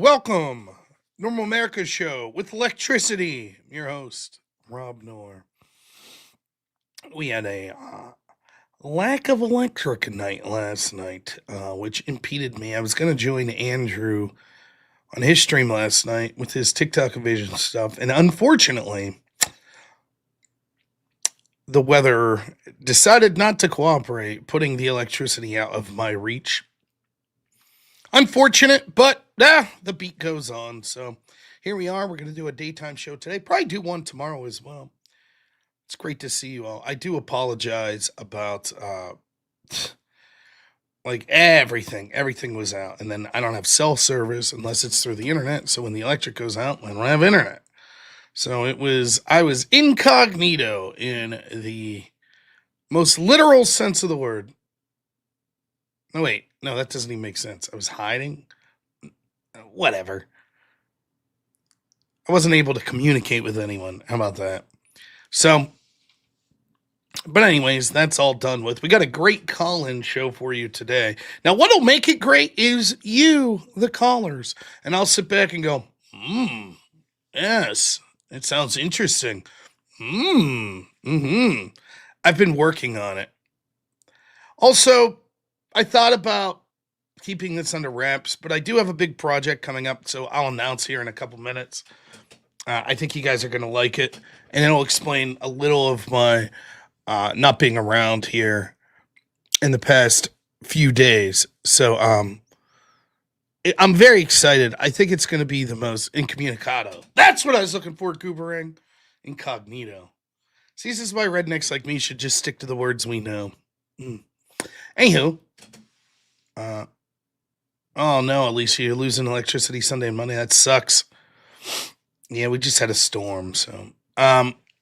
welcome. Normal America Show with electricity. I'm your host, robnoerr. We had a lack of electric night last night, which impeded me. I was going to join Andrew on his stream last night with his TikTok evasion stuff, and unfortunately, the weather decided not to cooperate, putting the electricity out of my reach. Unfortunate, but the beat goes on. So here we are. We're going to do a daytime show today. Probably do one tomorrow as well. It's great to see you all. I do apologize about like everything. Everything was out. And then I don't have cell service unless it's through the internet. So when the electric goes out, I don't have internet. So I was incognito in the most literal sense of the word. No, wait. No, that doesn't even make sense. I was hiding. Whatever. I wasn't able to communicate with anyone. How about that? So, but anyways, that's all done with. We got a great call-in show for you today. Now, what'll make it great is you, the callers. And I'll sit back and go, yes, it sounds interesting. I've been working on it. Also, I thought about keeping this under wraps, but I do have a big project coming up, so I'll announce here in a couple minutes. I think you guys are going to like it, and it'll explain a little of my not being around here in the past few days. So I'm very excited. I think it's going to be the most incommunicado. That's what I was looking for, Gooberang. Incognito. See, this is why rednecks like me should just stick to the words we know. Anywho. Oh no, Alicia, you're losing electricity Sunday and Monday. That sucks. Yeah, we just had a storm, so.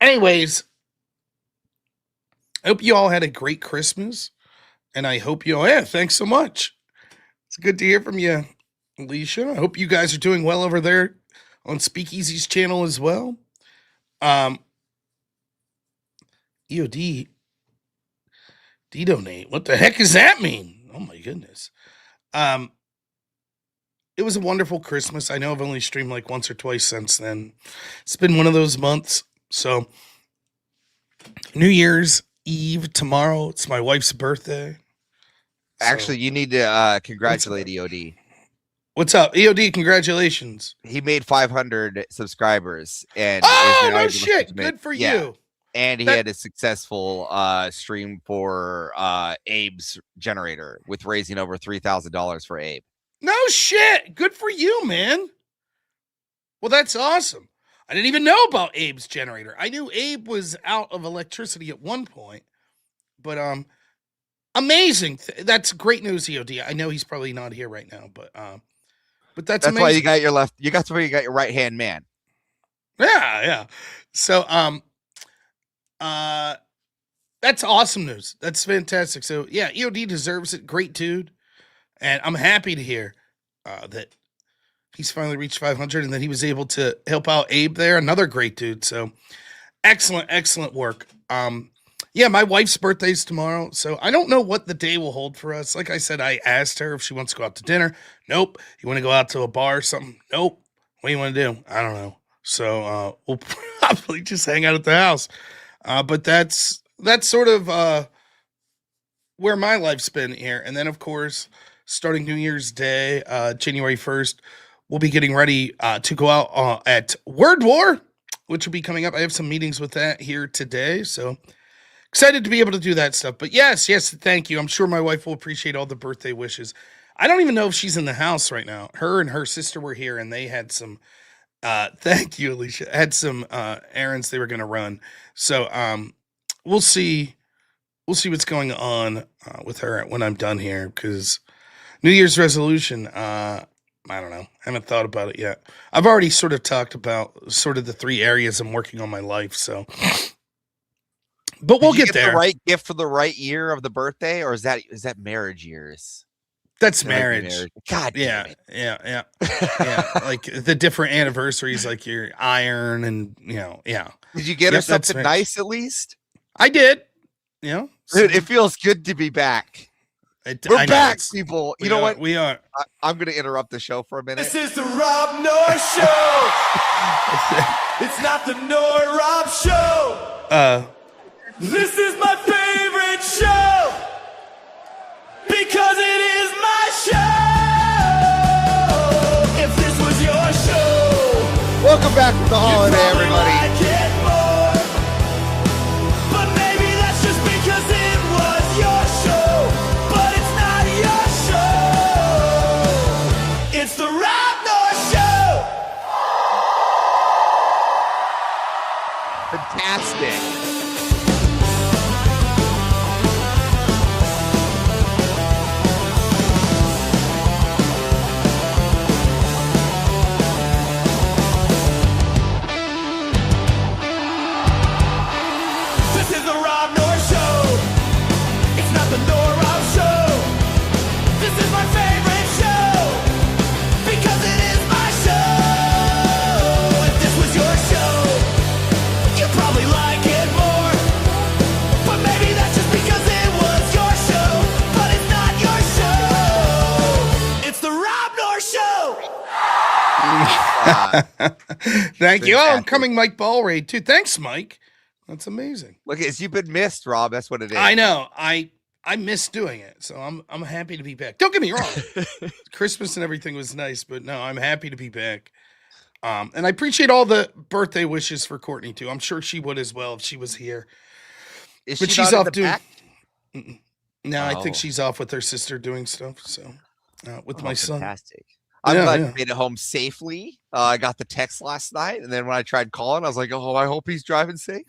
Anyways, I hope you all had a great Christmas, and I hope you all, thanks so much. It's good to hear from you, Alicia. I hope you guys are doing well over there on Speakeazy's channel as well. EOD, donate. What the heck does that mean? Oh my goodness. It was a wonderful Christmas. I know I've only streamed like once or twice since then. It's been one of those months. So New Year's Eve tomorrow. It's my wife's birthday. Actually, you need to congratulate EOD. What's up? EOD, congratulations. He made 500 subscribers. And no shit. Good for you. And he had a successful stream for Abe's generator with raising over $3,000 for Abe. No shit. Good for you, man. Well, that's awesome. I didn't even know about Abe's generator. I knew Abe was out of electricity at one point. But amazing. That's great news, EOD. I know he's probably not here right now, but that's amazing. Why you got your left. That's why you got your right-hand man. Yeah. So that's awesome news. That's fantastic. So yeah, EOD deserves it. Great dude. And I'm happy to hear that he's finally reached 500 and that he was able to help out Abe there. Another great dude. So excellent work. Yeah, my wife's birthday's tomorrow. So I don't know what the day will hold for us. Like I said, I asked her if she wants to go out to dinner. Nope. You want to go out to a bar or something? Nope. What do you want to do? I don't know. So we'll probably just hang out at the house. But that's sort of where my life's been here. And then, of course, starting New Year's Day, January 1st, we'll be getting ready to go out at Word War, which will be coming up. I have some meetings with that here today. So excited to be able to do that stuff. But yes, thank you. I'm sure my wife will appreciate all the birthday wishes. I don't even know if she's in the house right now. Her and her sister were here, and they had some thank you, Alicia. Had some errands they were going to run. So we'll see what's going on with her when I'm done here, because New Year's resolution, I don't know. I haven't thought about it yet. I've already sort of talked about sort of the 3 areas I'm working on my life. So, but we'll get there. The right gift for the right year of the birthday, or is that marriage years? That's marriage. God damn it. Yeah. Like the different anniversaries, like your iron and, yeah. Did you get her something nice at least? I did. Dude, it feels good to be back. We're I know, back, people. You know what? We are. I'm going to interrupt the show for a minute. This is the Rob Noor Show. It's not the Noor Rob Show. This is my favorite show because it is my show. If this was your show, Welcome back from the holiday, you'd probably everybody. like it more. But maybe that's just because it was your show. But it's not your show. It's the Rob Noor Show. Fantastic. This is the Rob Noor Show. It's not the Noor Rob Show. This is my favorite show because it is my show. If this was your show, you'd probably like it more. But maybe that's just because it was your show. But it's not your show. It's the Rob Noor Show. Thank you. Oh, Fantastic. I'm coming, Mike Ballraid too. Thanks, Mike. That's amazing. Look, you've been missed, Rob. That's what it is. I know. I miss doing it, so I'm happy to be back. Don't get me wrong. Christmas and everything was nice, but no, I'm happy to be back. And I appreciate all the birthday wishes for Courtney too. I'm sure she would as well if she was here. Is But she she's not in off the doing. back? No, I think Oh. she's off with her sister doing stuff. So with my son. Fantastic. I'm Yeah, glad yeah. you made it home safely. I got the text last night, and then when I tried calling, I was like, "Oh, I hope he's driving safe."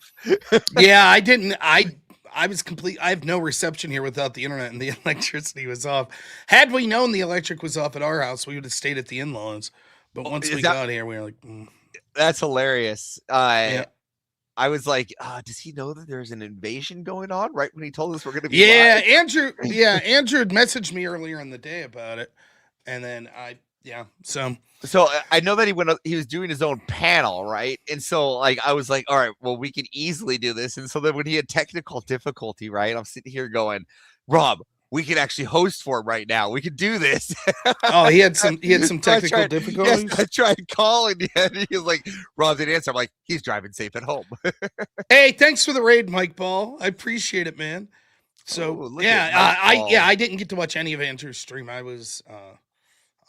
Yeah, I didn't. I was complete. I have no reception here without the internet, and the electricity was off. Had we known the electric was off at our house, we would have stayed at the in-laws. But once is we that- got here, we were like, mm. That's hilarious. Yeah. I was like, does he know that there's an invasion going on right when he told us we're going to be Yeah, live? Andrew. Yeah, Andrew had messaged me earlier in the day about it, and then So So I know that he was doing his own panel, right? And so like I was like, all right, well, we can easily do this. And so then when he had technical difficulty, right, I'm sitting here going, Rob, we can actually host for him right now. We can do this. oh, he had some So I technical tried- difficulties. Yes, I tried calling him. And he was like, Rob didn't answer. I'm like, he's driving safe at home. Hey, thanks for the raid, Mike Ball. I appreciate it, man. So Oh, look at Mike Ball. I didn't get to watch any of Andrew's stream. I was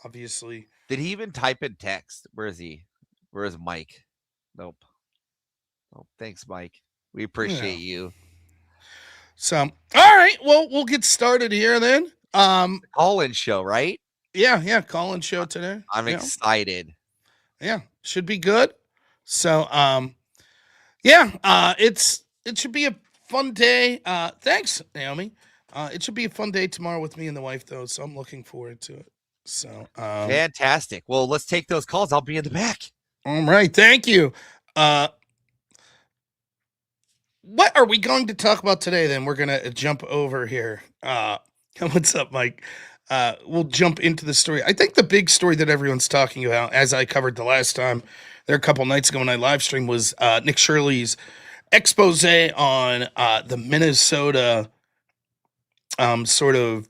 obviously. Did he even type in text? Where is he? Where is Mike? Nope. Oh, thanks, Mike. We appreciate you. So all right, well, we'll get started here then. Call-in show, right? Yeah, call-in show today. I'm Yeah. excited. Yeah, should be good. So it should be a fun day. Thanks, Naomi. It should be a fun day tomorrow with me and the wife though, so I'm looking forward to it. So Fantastic. Well, let's take those calls. I'll be in the back. all right, thank you. What are we going to talk about today then? We're gonna jump over here. What's up, Mike? We'll jump into the story. I think the big story that everyone's talking about, as I covered the last time, there a couple nights ago when I live streamed, was Nick Shirley's expose on the Minnesota sort of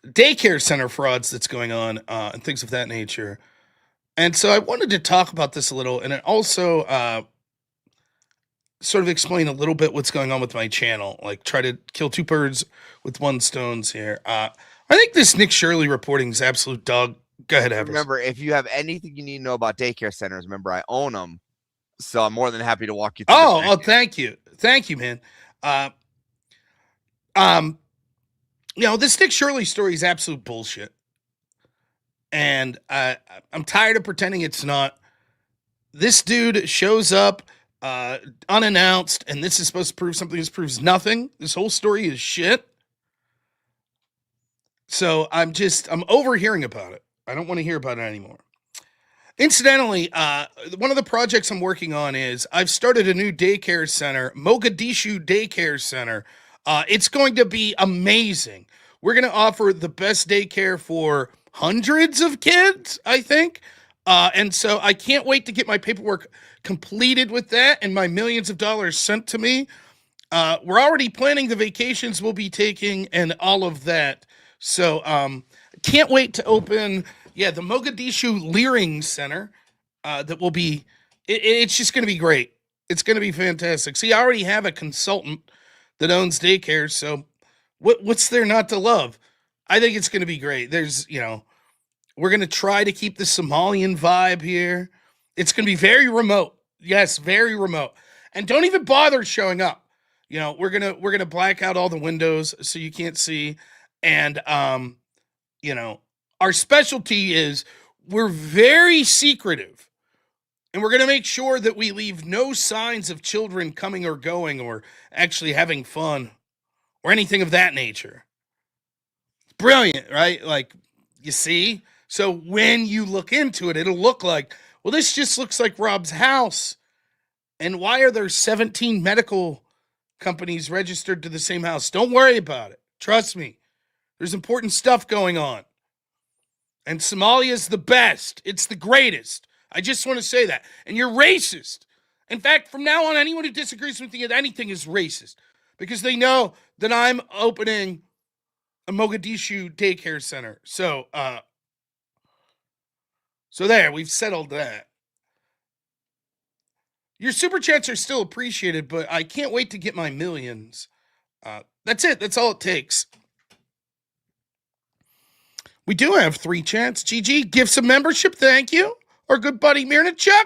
daycare center frauds that's going on and things of that nature. And so I wanted to talk about this a little, and it also sort of explain a little bit what's going on with my channel, like try to kill two birds with one stones here. I think this Nick Shirley reporting is absolute dog. Go ahead, Evers. Remember, if you have anything you need to know about daycare centers, remember, I own them. So I'm more than happy to walk you through. Oh, thank you. Thank you, man. This Nick Shirley story is absolute bullshit. And I'm tired of pretending it's not. This dude shows up unannounced, and this is supposed to prove something. This proves nothing. This whole story is shit. So I'm overhearing about it. I don't want to hear about it anymore. Incidentally, one of the projects I'm working on is I've started a new daycare center, Mogadishu Daycare Center. It's going to be amazing. We're going to offer the best daycare for hundreds of kids, I think. And so I can't wait to get my paperwork completed with that and my millions of dollars sent to me. We're already planning the vacations we'll be taking and all of that. So can't wait to open, the Mogadishu Leering Center. That will be, it's just going to be great. It's going to be fantastic. See, I already have a consultant that owns daycare, so what's there not to love? I think it's going to be great. There's, we're going to try to keep the Somalian vibe here. It's going to be very remote. Yes, very remote. And don't even bother showing up. We're going to black out all the windows so you can't see. And our specialty is we're very secretive. And we're going to make sure that we leave no signs of children coming or going or actually having fun or anything of that nature. Brilliant, right? Like, you see? So when you look into it, it'll look like, well, this just looks like Rob's house. And why are there 17 medical companies registered to the same house? Don't worry about it. Trust me. There's important stuff going on. And Somalia's the best. It's the greatest. I just want to say that. And you're racist. In fact, from now on, anyone who disagrees with me with anything is racist. Because they know that I'm opening a Mogadishu daycare center. So there, we've settled that. Your super chats are still appreciated, but I can't wait to get my millions. That's it. That's all it takes. We do have 3 chats. GG, gifts of membership. Thank you. Our good buddy Mirnichuk,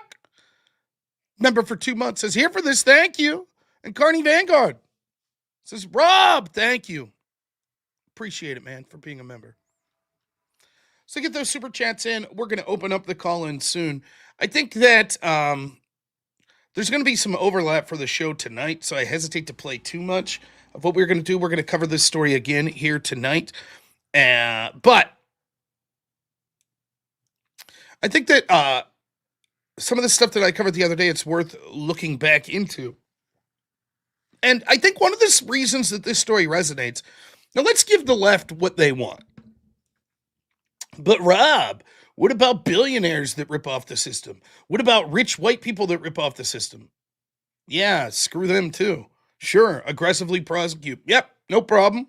member for 2 months, says, here for this, thank you. And Carney Vanguard says, Rob, thank you. Appreciate it, man, for being a member. So get those super chats in. We're going to open up the call-in soon. I think that there's going to be some overlap for the show tonight, so I hesitate to play too much of what we're going to do. We're going to cover this story again here tonight. But I think that some of the stuff that I covered the other day, it's worth looking back into. And I think one of the reasons that this story resonates, now let's give the left what they want. But Rob, what about billionaires that rip off the system? What about rich white people that rip off the system? Yeah, screw them too. Sure, aggressively prosecute. Yep, no problem.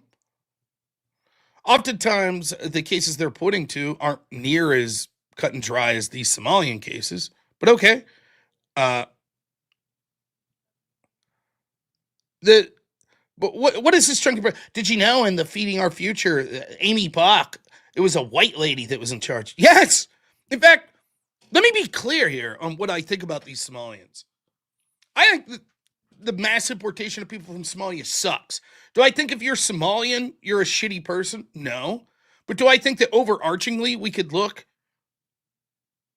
Oftentimes, the cases they're pointing to aren't near as cut and dry as these Somalian cases, but okay. But what is this chunky? Did you know in the Feeding Our Future, Amy Bach, it was a white lady that was in charge? Yes. In fact, let me be clear here on what I think about these Somalians. I think the mass importation of people from Somalia sucks. Do I think if you're Somalian, you're a shitty person? No. But do I think that overarchingly we could look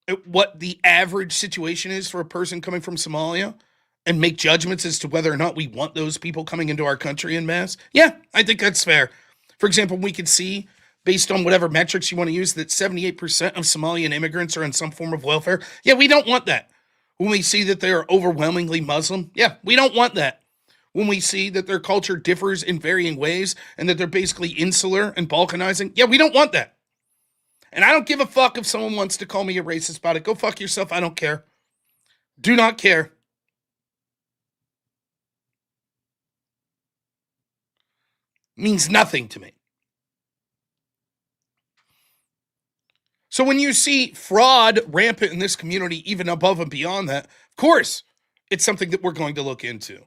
at what the average situation is for a person coming from Somalia and make judgments as to whether or not we want those people coming into our country en masse? Yeah, I think that's fair. For example, we could see, based on whatever metrics you want to use, that 78% of Somalian immigrants are in some form of welfare. Yeah, we don't want that. When we see that they are overwhelmingly Muslim, yeah, we don't want that. When we see that their culture differs in varying ways and that they're basically insular and balkanizing, yeah, we don't want that. And I don't give a fuck if someone wants to call me a racist about it. Go fuck yourself. I don't care. Do not care. Means nothing to me. So when you see fraud rampant in this community, even above and beyond that, of course, it's something that we're going to look into.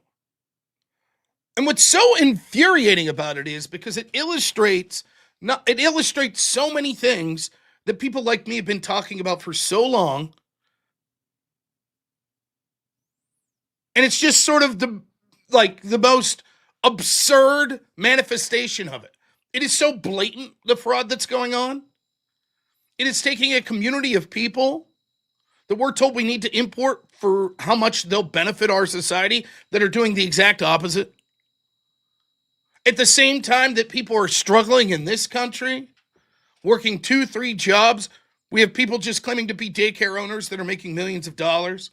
And what's so infuriating about it is because it illustrates so many things that people like me have been talking about for so long. And it's just sort of the most absurd manifestation of it. It is so blatant, the fraud that's going on. It is taking a community of people that we're told we need to import for how much they'll benefit our society that are doing the exact opposite. At the same time that people are struggling in this country, working 2-3 jobs, we have people just claiming to be daycare owners that are making millions of dollars.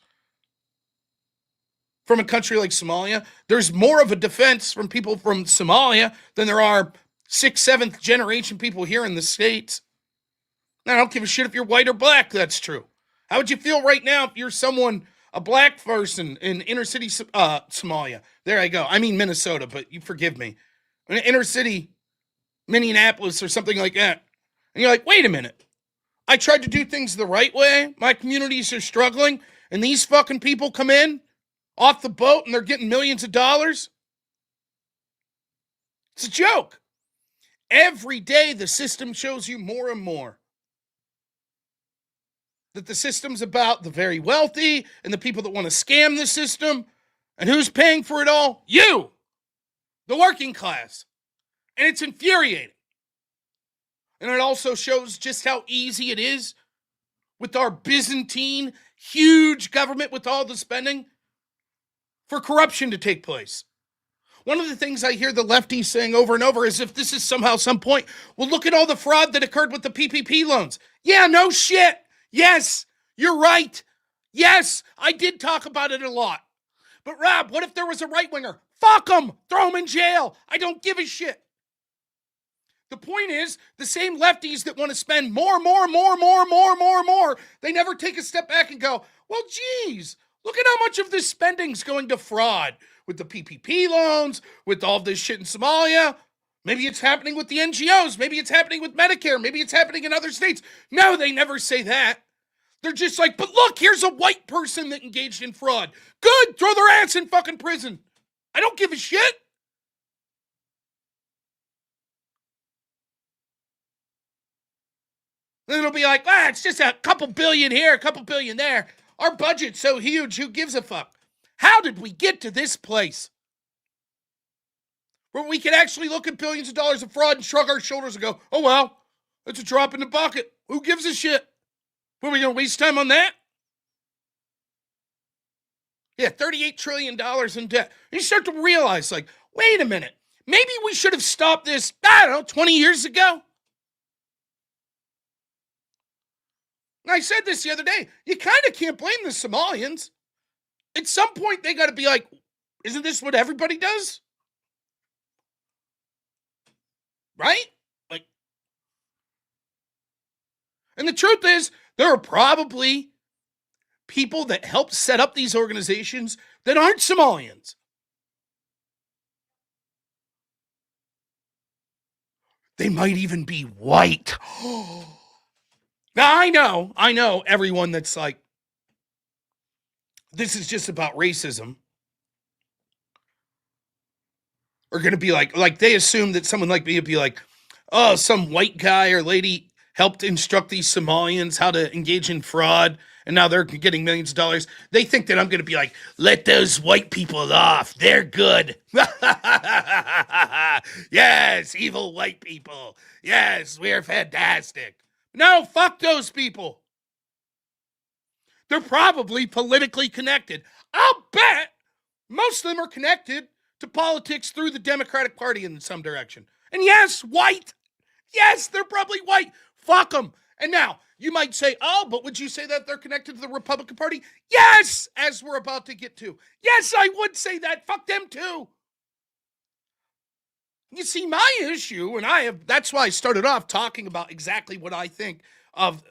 From a country like Somalia, there's more of a defense from people from Somalia than there are 6th, 7th generation people here in the States. Now, I don't give a shit if you're white or black, that's true. How would you feel right now if you're someone, a black person in inner city Somalia? There I go. I mean Minnesota, but you forgive me. In inner city Minneapolis or something like that. And you're like, wait a minute. I tried to do things the right way. My communities are struggling. And these fucking people come in off the boat and they're getting millions of dollars. It's a joke. Every day the system shows you more and more that the system's about the very wealthy and the people that want to scam the system. And who's paying for it all? You, the working class. And it's infuriating. And it also shows just how easy it is with our Byzantine, huge government with all the spending for corruption to take place. One of the things I hear the lefties saying over and over is if this is somehow some point, well, look at all the fraud that occurred with the PPP loans. Yeah, no shit. Yes, you're right. Yes, I did talk about it a lot. But Rob, what if there was a right-winger? Fuck him. Throw him in jail. I don't give a shit. The point is, the same lefties that want to spend more, they never take a step back and go, well, geez, look at how much of this spending's going to fraud with the PPP loans, with all this shit in Somalia. Maybe it's happening with the NGOs. Maybe it's happening with Medicare. Maybe it's happening in other states. No, they never say that. They're just like, but look, here's a white person that engaged in fraud. Good, throw their ass in fucking prison. I don't give a shit. Then it'll be like, it's just a couple billion here, a couple billion there. Our budget's so huge, who gives a fuck? How did we get to this place? Where we can actually look at billions of dollars of fraud and shrug our shoulders and go, oh well, it's a drop in the bucket. Who gives a shit? What, are we going to waste time on that? Yeah, $38 trillion in debt. And you start to realize, like, wait a minute. Maybe we should have stopped this, 20 years ago. And I said this the other day. You kind of can't blame the Somalians. At some point, they got to be like, isn't this what everybody does? Right? Like, and the truth is, there are probably people that help set up these organizations that aren't Somalians. They might even be white. Now, I know everyone that's like, this is just about racism. Are going to be like they assume that someone like me would be like, oh, some white guy or lady helped instruct these Somalians how to engage in fraud, and now they're getting millions of dollars. They think that I'm going to be like, let those white people off. They're good. Yes, evil white people. Yes, we're fantastic. No, fuck those people. They're probably politically connected. I'll bet most of them are connected to politics through the Democratic Party in some direction. And yes, white. Yes, they're probably white. Fuck them. And now, you might say, oh, but would you say that they're connected to the Republican Party? Yes, as we're about to get to. Yes, I would say that. Fuck them too. You see, my issue, and that's why I started off talking about exactly what I think of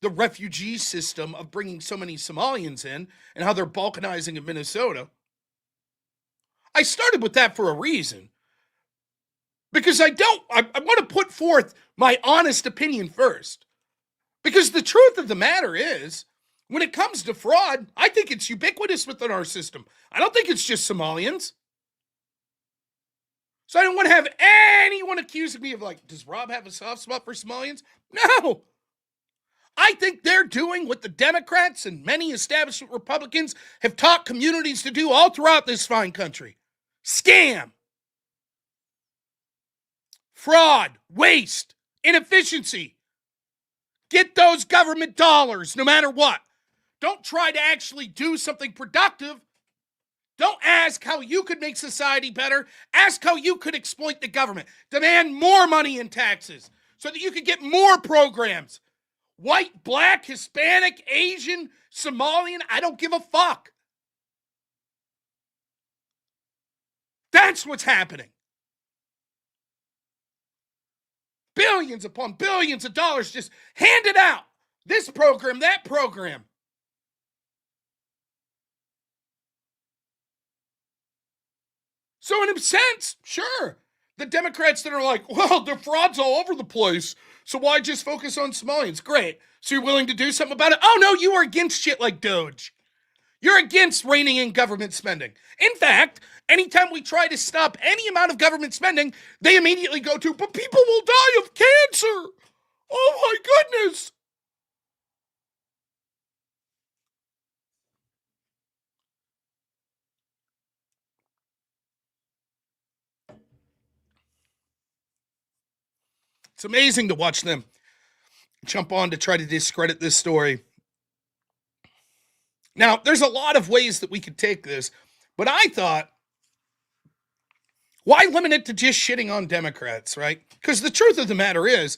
the refugee system of bringing so many Somalians in and how they're balkanizing in Minnesota. I started with that for a reason. Because I want to put forth my honest opinion first. Because the truth of the matter is, when it comes to fraud, I think it's ubiquitous within our system. I don't think it's just Somalians. So I don't want to have anyone accusing me of like, does Rob have a soft spot for Somalians? No. I think they're doing what the Democrats and many establishment Republicans have taught communities to do all throughout this fine country. Scam. Fraud, waste, inefficiency. Get those government dollars no matter what. Don't try to actually do something productive. Don't ask how you could make society better. Ask how you could exploit the government. Demand more money in taxes so that you could get more programs. White, black, Hispanic, Asian, Somalian, I don't give a fuck. That's what's happening. Billions upon billions of dollars just handed out. This program, that program. So in a sense, sure, the Democrats that are like, well, the fraud's all over the place, so why just focus on Somalians? Great. So you're willing to do something about it? Oh, no, you are against shit like Doge. You're against reining in government spending. In fact, anytime we try to stop any amount of government spending, they immediately go to, but people will die of cancer. Oh, my goodness. It's amazing to watch them jump on to try to discredit this story. Now, there's a lot of ways that we could take this, but I thought, why limit it to just shitting on Democrats, right? Because the truth of the matter is,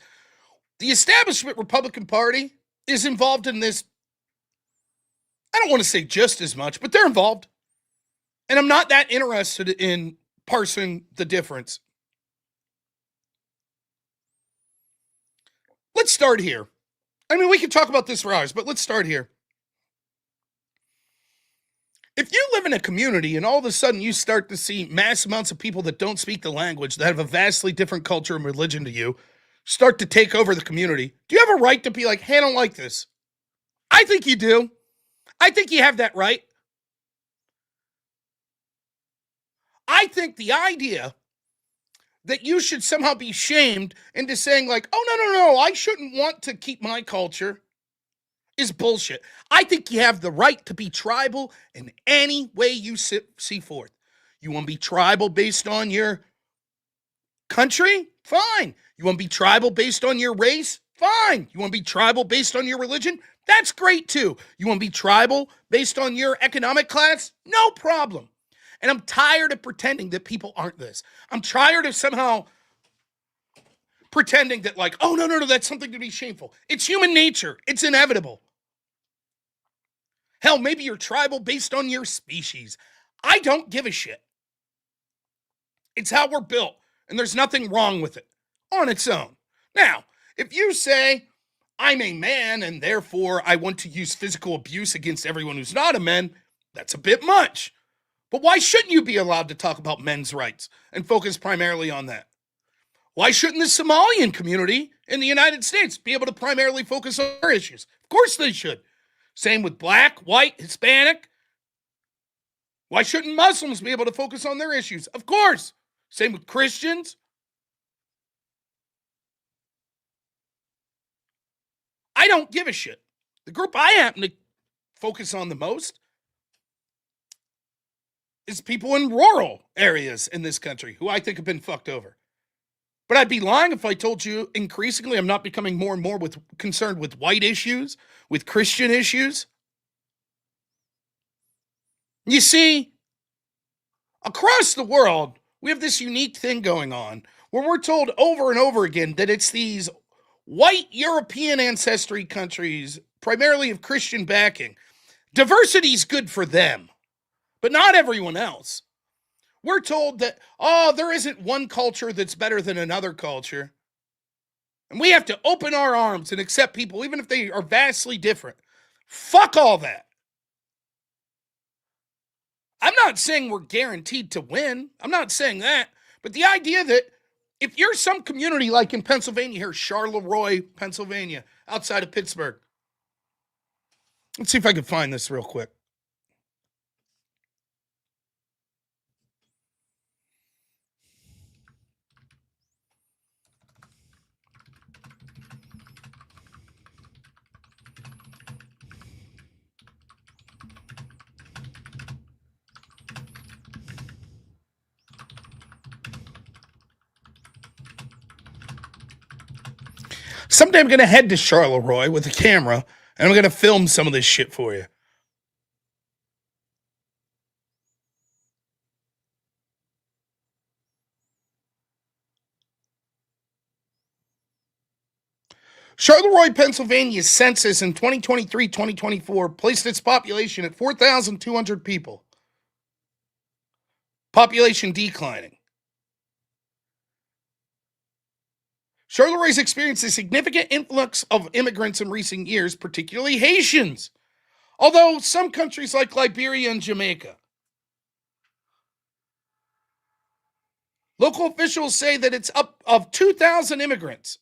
the establishment Republican Party is involved in this. I don't want to say just as much, but they're involved. And I'm not that interested in parsing the difference. Let's start here. I mean, we can talk about this for hours, but let's start here. If you live in a community and all of a sudden you start to see mass amounts of people that don't speak the language, that have a vastly different culture and religion to you, start to take over the community, do you have a right to be like, hey, I don't like this? I think you do. I think you have that right. I think the idea that you should somehow be shamed into saying like, oh, no, I shouldn't want to keep my culture is bullshit. I think you have the right to be tribal in any way you see forth. You want to be tribal based on your country? Fine. You want to be tribal based on your race? Fine. You want to be tribal based on your religion? That's great too. You want to be tribal based on your economic class? No problem. And I'm tired of pretending that people aren't this. I'm tired of somehow pretending that like, oh, no, that's something to be shameful. It's human nature. It's inevitable. Hell, maybe you're tribal based on your species. I don't give a shit. It's how we're built, and there's nothing wrong with it on its own. Now, if you say, I'm a man, and therefore I want to use physical abuse against everyone who's not a man, that's a bit much. But why shouldn't you be allowed to talk about men's rights and focus primarily on that? Why shouldn't the Somalian community in the United States be able to primarily focus on their issues? Of course they should. Same with black, white, Hispanic. Why shouldn't Muslims be able to focus on their issues? Of course. Same with Christians. I don't give a shit. The group I happen to focus on the most is people in rural areas in this country who I think have been fucked over. But I'd be lying if I told you increasingly I'm not becoming more and more concerned with white issues, with Christian issues. You see, across the world, we have this unique thing going on where we're told over and over again that it's these white European ancestry countries, primarily of Christian backing. Diversity is good for them, but not everyone else. We're told that, there isn't one culture that's better than another culture. And we have to open our arms and accept people, even if they are vastly different. Fuck all that. I'm not saying we're guaranteed to win. I'm not saying that. But the idea that if you're some community like in Pennsylvania here, Charleroi, Pennsylvania, outside of Pittsburgh. Let's see if I can find this real quick. Someday I'm going to head to Charleroi with a camera, and I'm going to film some of this shit for you. Charleroi, Pennsylvania's census in 2023-2024 placed its population at 4,200 people. Population declining. Charleroi's experienced a significant influx of immigrants in recent years, particularly Haitians, although some countries like Liberia and Jamaica. Local officials say that it's up of 2,000 immigrants.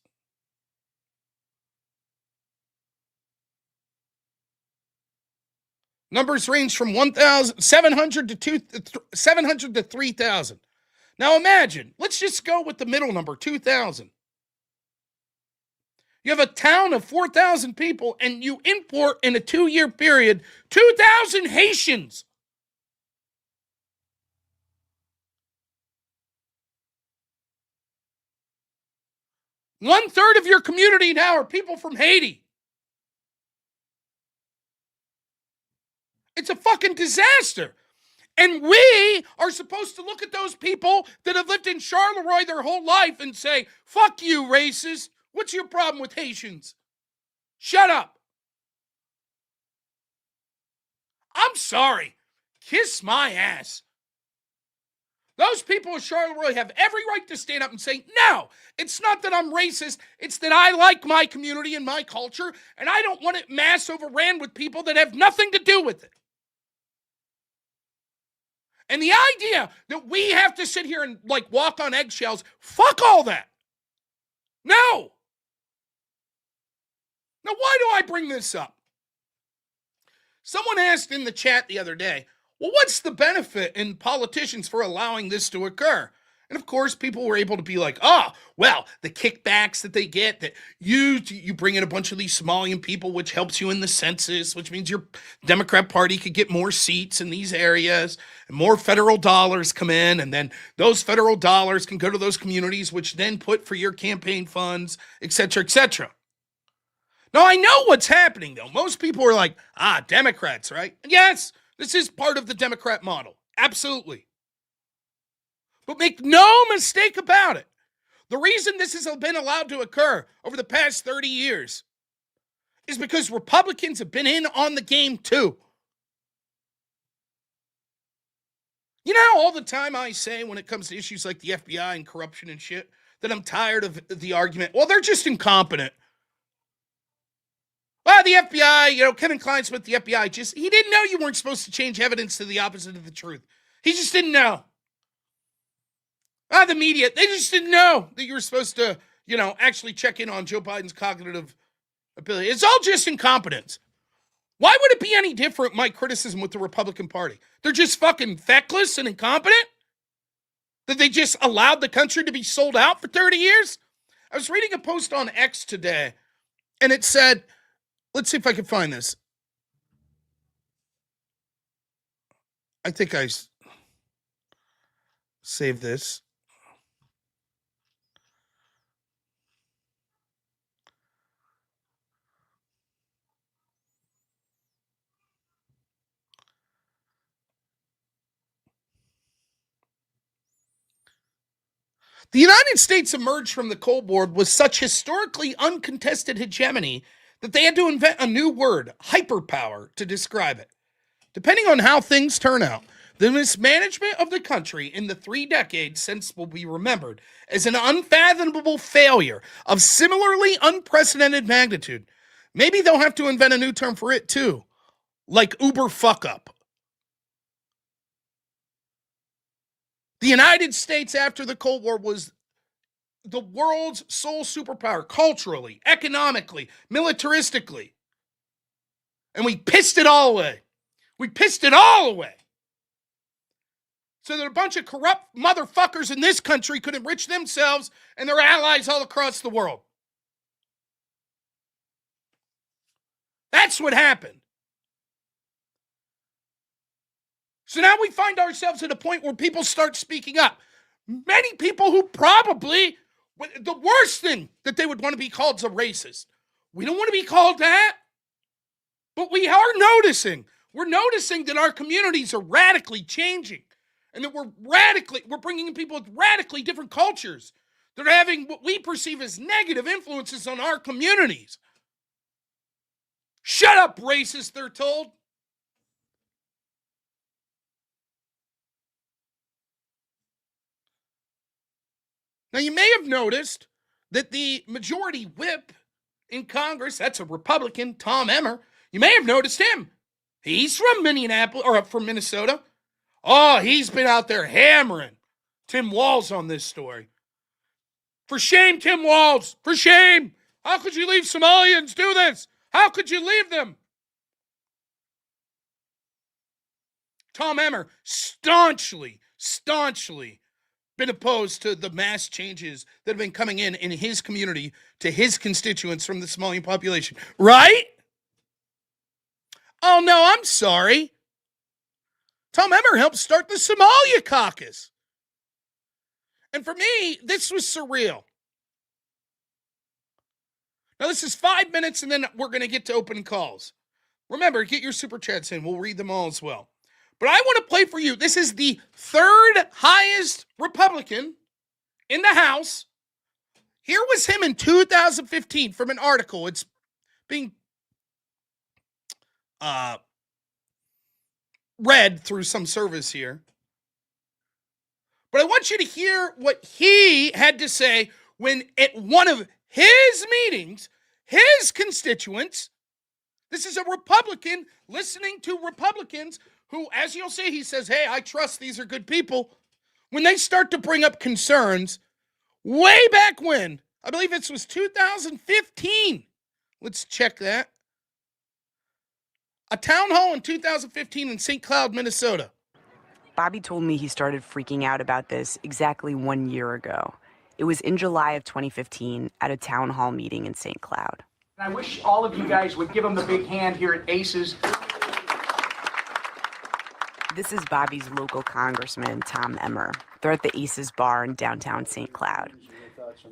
Numbers range from 1,700 to 3,000. Now imagine, let's just go with the middle number, 2,000. You have a town of 4,000 people and you import in a 2-year period 2,000 Haitians. One-third of your community now are people from Haiti. It's a fucking disaster. And we are supposed to look at those people that have lived in Charleroi their whole life and say, fuck you, racist. What's your problem with Haitians? Shut up. I'm sorry. Kiss my ass. Those people of Charleroi have every right to stand up and say, no, it's not that I'm racist. It's that I like my community and my culture, and I don't want it mass overran with people that have nothing to do with it. And the idea that we have to sit here and like walk on eggshells, fuck all that. No. Now, why do I bring this up? Someone asked in the chat the other day, well, what's the benefit in politicians for allowing this to occur? And of course, people were able to be like, oh, well, the kickbacks that they get, that you bring in a bunch of these Somalian people, which helps you in the census, which means your Democrat Party could get more seats in these areas, and more federal dollars come in, and then those federal dollars can go to those communities, which then put for your campaign funds, et cetera, et cetera. Now, I know what's happening, though. Most people are like, Democrats, right? And yes, this is part of the Democrat model. Absolutely. But make no mistake about it. The reason this has been allowed to occur over the past 30 years is because Republicans have been in on the game too. You know, all the time I say when it comes to issues like the FBI and corruption and shit, that I'm tired of the argument, well, they're just incompetent. Well, the FBI, Kevin Kleinsmith, the FBI, he didn't know you weren't supposed to change evidence to the opposite of the truth. He just didn't know. The media, they just didn't know that you were supposed to, actually check in on Joe Biden's cognitive ability. It's all just incompetence. Why would it be any different, my criticism with the Republican Party? They're just fucking feckless and incompetent? That they just allowed the country to be sold out for 30 years? I was reading a post on X today, and it said, let's see if I can find this. I think I saved this. The United States emerged from the Cold War with such historically uncontested hegemony that they had to invent a new word, hyperpower, to describe it. Depending on how things turn out, the mismanagement of the country in the 3 decades since will be remembered as an unfathomable failure of similarly unprecedented magnitude. Maybe they'll have to invent a new term for it too, like uber fuck up. The United States after the Cold War was the world's sole superpower, culturally, economically, militaristically. And we pissed it all away. We pissed it all away. So that a bunch of corrupt motherfuckers in this country could enrich themselves and their allies all across the world. That's what happened. So now we find ourselves at a point where people start speaking up. Many people who probably, the worst thing that they would want to be called is a racist. We don't want to be called that. But we are noticing. We're noticing that our communities are radically changing. And that we're bringing in people with radically different cultures. That are having what we perceive as negative influences on our communities. Shut up, racist, they're told. Now, you may have noticed that the majority whip in Congress, that's a Republican, Tom Emmer, you may have noticed him. He's from Minneapolis, or from Minnesota. Oh, he's been out there hammering Tim Walz on this story. For shame, Tim Walz. For shame. How could you leave Somalians do this? How could you leave them? Tom Emmer, staunchly been opposed to the mass changes that have been coming in his community to his constituents from the Somalian population. Right? Oh, no, I'm sorry. Tom Emmer helped start the Somalia caucus. And for me, this was surreal. Now, this is 5 minutes, and then we're going to get to open calls. Remember, get your super chats in. We'll read them all as well. But I want to play for you. This is the third highest Republican in the House. Here was him in 2015 from an article. It's being read through some service here. But I want you to hear what he had to say when at one of his meetings, his constituents, this is a Republican listening to Republicans who, as you'll see, he says, hey, I trust these are good people. When they start to bring up concerns, way back when, I believe this was 2015. Let's check that. A town hall in 2015 in St. Cloud, Minnesota. Bobby told me he started freaking out about this exactly 1 year ago. It was in July of 2015 at a town hall meeting in St. Cloud. I wish all of you guys would give him the big hand here at ACES. This is Bobby's local congressman, Tom Emmer. They're at the ACES bar in downtown St. Cloud.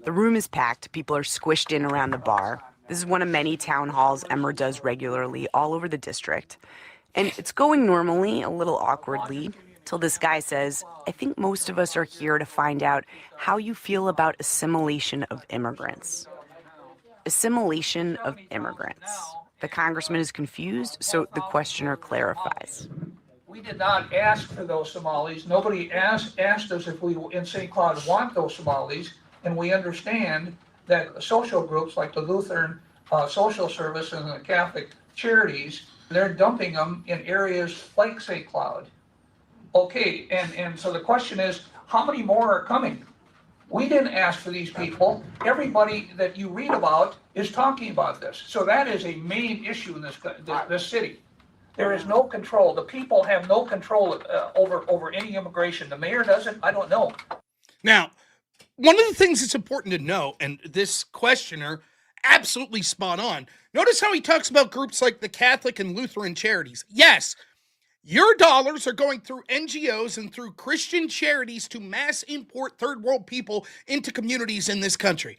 The room is packed. People are squished in around the bar. This is one of many town halls Emmer does regularly all over the district. And it's going normally, a little awkwardly, till this guy says, I think most of us are here to find out how you feel about assimilation of immigrants. Assimilation of immigrants. The congressman is confused, so the questioner clarifies. We did not ask for those Somalis. Nobody asked us if we in St. Cloud want those Somalis, and we understand that social groups like the Lutheran Social Service and the Catholic Charities, they're dumping them in areas like St. Cloud. Okay, and so the question is, how many more are coming? We didn't ask for these people. Everybody that you read about is talking about this. So that is a main issue in this city. There is no control. The people have no control over any immigration. The mayor doesn't. I don't know. Now, one of the things that's important to know, and this questioner absolutely spot on, notice how he talks about groups like the Catholic and Lutheran charities. Yes, your dollars are going through NGOs and through Christian charities to mass import third world people into communities in this country.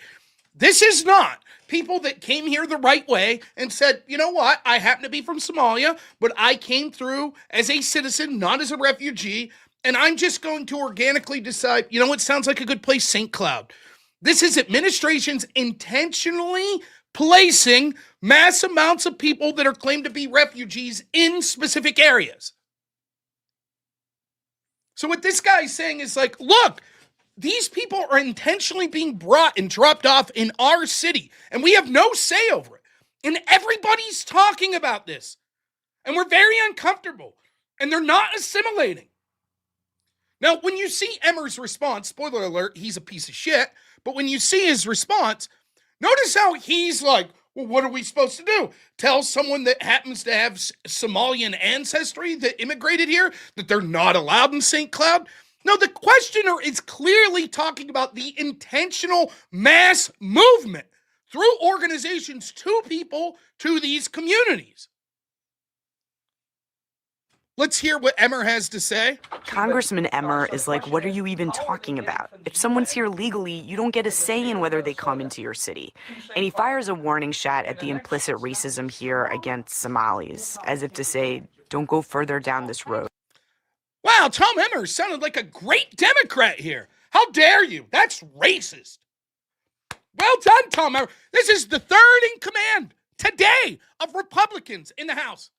This is not people that came here the right way and said, you know what, I happen to be from Somalia, but I came through as a citizen, not as a refugee, and I'm just going to organically decide, you know what sounds like a good place? St. Cloud. This is administrations intentionally placing mass amounts of people that are claimed to be refugees in specific areas. So what this guy is saying is like, look, these people are intentionally being brought and dropped off in our city, and we have no say over it. And everybody's talking about this, and we're very uncomfortable, and they're not assimilating. Now, when you see Emmer's response, spoiler alert, he's a piece of shit, but when you see his response, notice how he's like, well, what are we supposed to do? Tell someone that happens to have Somalian ancestry that immigrated here that they're not allowed in St. Cloud? No, the questioner is clearly talking about the intentional mass movement through organizations to people to these communities. Let's hear what Emmer has to say. Congressman Emmer is like, what are you even talking about? If someone's here legally, you don't get a say in whether they come into your city. And he fires a warning shot at the implicit racism here against Somalis, as if to say, don't go further down this road. Wow, Tom Emmer sounded like a great Democrat here. How dare you? That's racist. Well done, Tom Emmer. This is the third in command today of Republicans in the House.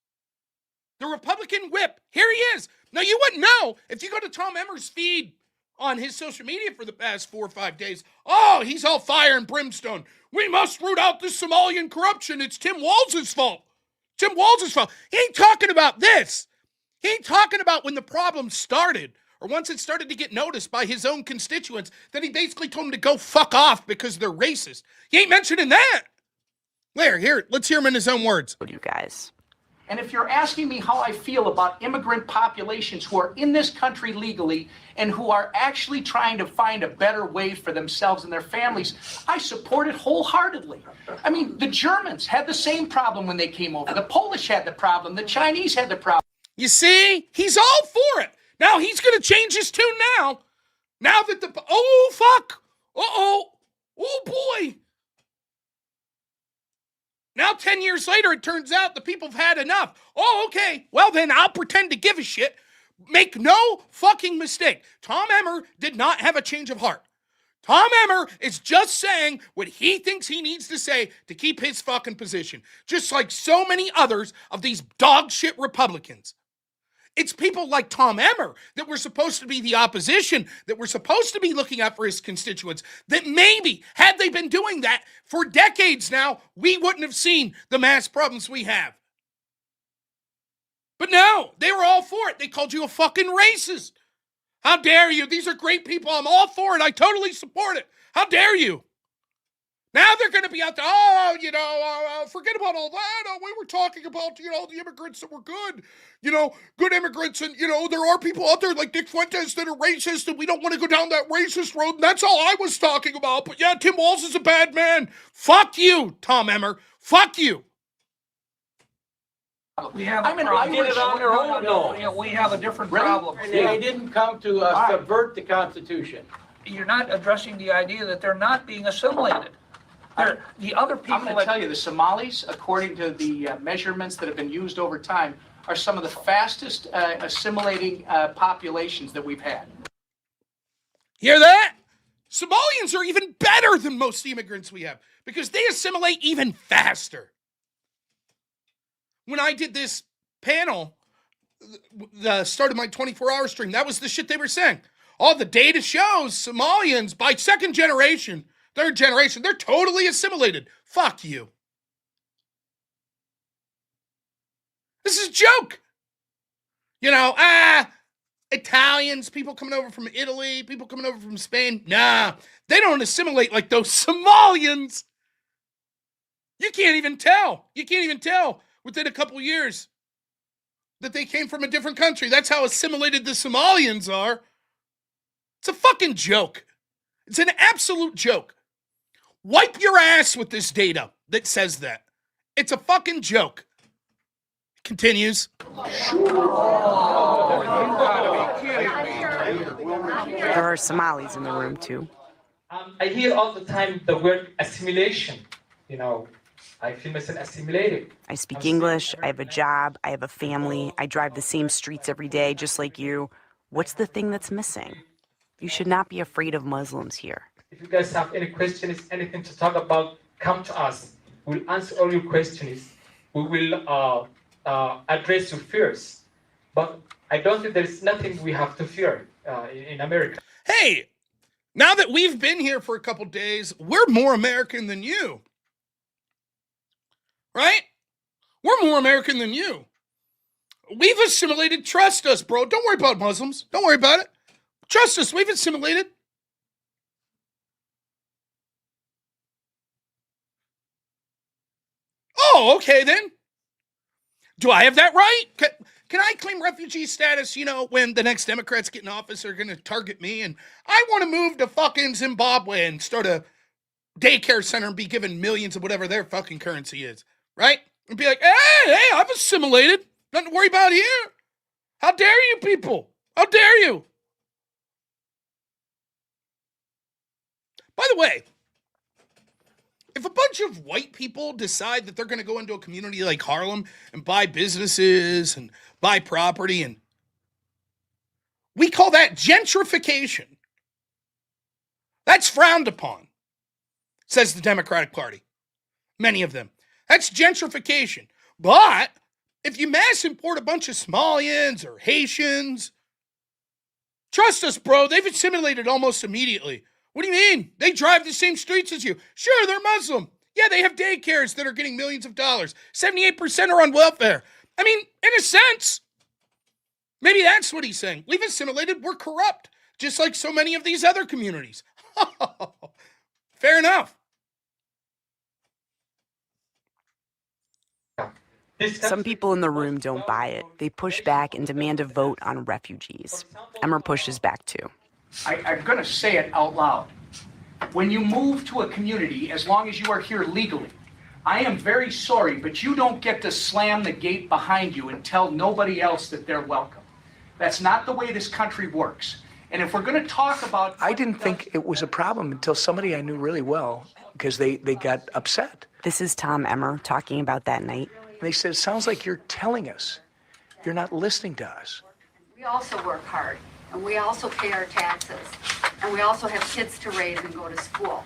The Republican whip. Here he is. Now, you wouldn't know if you go to Tom Emmer's feed on his social media for the past 4 or 5 days. Oh, he's all fire and brimstone. We must root out the Somalian corruption. It's Tim Walz's fault. Tim Walz's fault. He ain't talking about this. He ain't talking about when the problem started or once it started to get noticed by his own constituents, then he basically told them to go fuck off because they're racist. He ain't mentioning that. Here, let's hear him in his own words. You guys. And if you're asking me how I feel about immigrant populations who are in this country legally and who are actually trying to find a better way for themselves and their families, I support it wholeheartedly. I mean, the Germans had the same problem when they came over. The Polish had the problem. The Chinese had the problem. You see? He's all for it. Now he's going to change his tune now. Now that oh, fuck. Uh-oh. Oh, boy. Now, 10 years later, it turns out the people have had enough. Oh, okay. Well, then I'll pretend to give a shit. Make no fucking mistake. Tom Emmer did not have a change of heart. Tom Emmer is just saying what he thinks he needs to say to keep his fucking position. Just like so many others of these dog shit Republicans. It's people like Tom Emmer that were supposed to be the opposition, that were supposed to be looking out for his constituents, that maybe, had they been doing that for decades now, we wouldn't have seen the mass problems we have. But no, they were all for it. They called you a fucking racist. How dare you? These are great people. I'm all for it. I totally support it. How dare you? Now they're going to be out there, forget about all that. Oh, we were talking about, the immigrants that were good, good immigrants. And, there are people out there like Nick Fuentes that are racist and we don't want to go down that racist road. And that's all I was talking about. But yeah, Tim Walz is a bad man. Fuck you, Tom Emmer. Fuck you. We have I'm a an problem. Irish- on their own, no. We have a different problem. They didn't come to subvert the Constitution. You're not addressing the idea that they're not being assimilated. The other people I'm going to tell you, the Somalis, according to the measurements that have been used over time, are some of the fastest assimilating populations that we've had. Hear that? Somalians are even better than most immigrants we have because they assimilate even faster. When I did this panel, the start of my 24-hour stream, that was the shit they were saying. All the data shows Somalians, by second generation, third generation, they're totally assimilated. Fuck you. This is a joke. Italians, people coming over from Italy, people coming over from Spain. Nah, they don't assimilate like those Somalians. You can't even tell. Within a couple years that they came from a different country. That's how assimilated the Somalians are. It's a fucking joke. It's an absolute joke. Wipe your ass with this data that says that. It's a fucking joke. Continues. There are Somalis in the room, too. I hear all the time the word assimilation. I feel myself assimilated. I speak English, I have a job, I have a family, I drive the same streets every day, just like you. What's the thing that's missing? You should not be afraid of Muslims here. If you guys have any questions, anything to talk about, come to us. We'll answer all your questions. We will address your fears. But I don't think there's nothing we have to fear in America. Hey, now that we've been here for a couple days, we're more American than you. Right? We're more American than you. We've assimilated. Trust us, bro. Don't worry about Muslims. Don't worry about it. Trust us. We've assimilated. Oh, okay then. Do I have that right? Can I claim refugee status, when the next Democrats get in office are going to target me and I want to move to fucking Zimbabwe and start a daycare center and be given millions of whatever their fucking currency is, right? And be like, hey, I've assimilated. Nothing to worry about here. How dare you people? How dare you? By the way, if a bunch of white people decide that they're going to go into a community like Harlem and buy businesses and buy property, and we call that gentrification. That's frowned upon, says the Democratic Party. Many of them. That's gentrification. But if you mass import a bunch of Somalians or Haitians, trust us, bro, they've assimilated almost immediately. What do you mean? They drive the same streets as you. Sure, they're Muslim. Yeah, they have daycares that are getting millions of dollars. 78% are on welfare. I mean, in a sense, Maybe that's what he's saying. We've assimilated, we're corrupt, just like so many of these other communities. Fair enough. Some people in the room don't buy it. They push back and demand a vote on refugees. Emmer pushes back too. I'm going to say it out loud. When you move to a community, as long as you are here legally, I am very sorry, but you don't get to slam the gate behind you and tell nobody else that they're welcome. That's not the way this country works. And if we're going to talk about... I didn't think it was a problem until somebody I knew really well, because they got upset. This is Tom Emmer talking about that night. And they said, it sounds like you're telling us. You're not listening to us. We also work hard, and we also pay our taxes, and we also have kids to raise and go to school.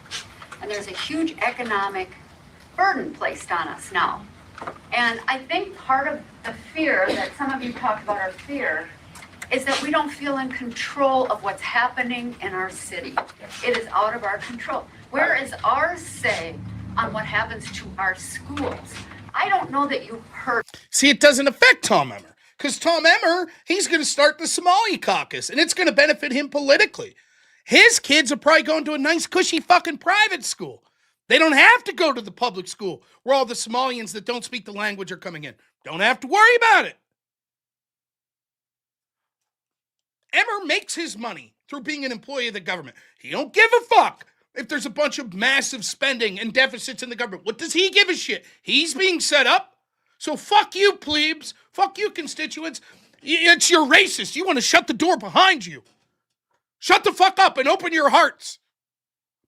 And there's a huge economic burden placed on us now. And I think part of the fear that some of you talked about, our fear, is that we don't feel in control of what's happening in our city. It is out of our control. Where is our say on what happens to our schools? I don't know that you heard. See, it doesn't affect Tom Emmer, because Tom Emmer, he's going to start the Somali caucus, and it's going to benefit him politically. His kids are probably going to a nice, cushy fucking private school. They don't have to go to the public school where all the Somalians that don't speak the language are coming in. Don't have to worry about it. Emmer makes his money through being an employee of the government. He don't give a fuck if there's a bunch of massive spending and deficits in the government. What does he give a shit? He's being set up. So fuck you, plebes. Fuck you, constituents. It's your racist. You want to shut the door behind you. Shut the fuck up and open your hearts.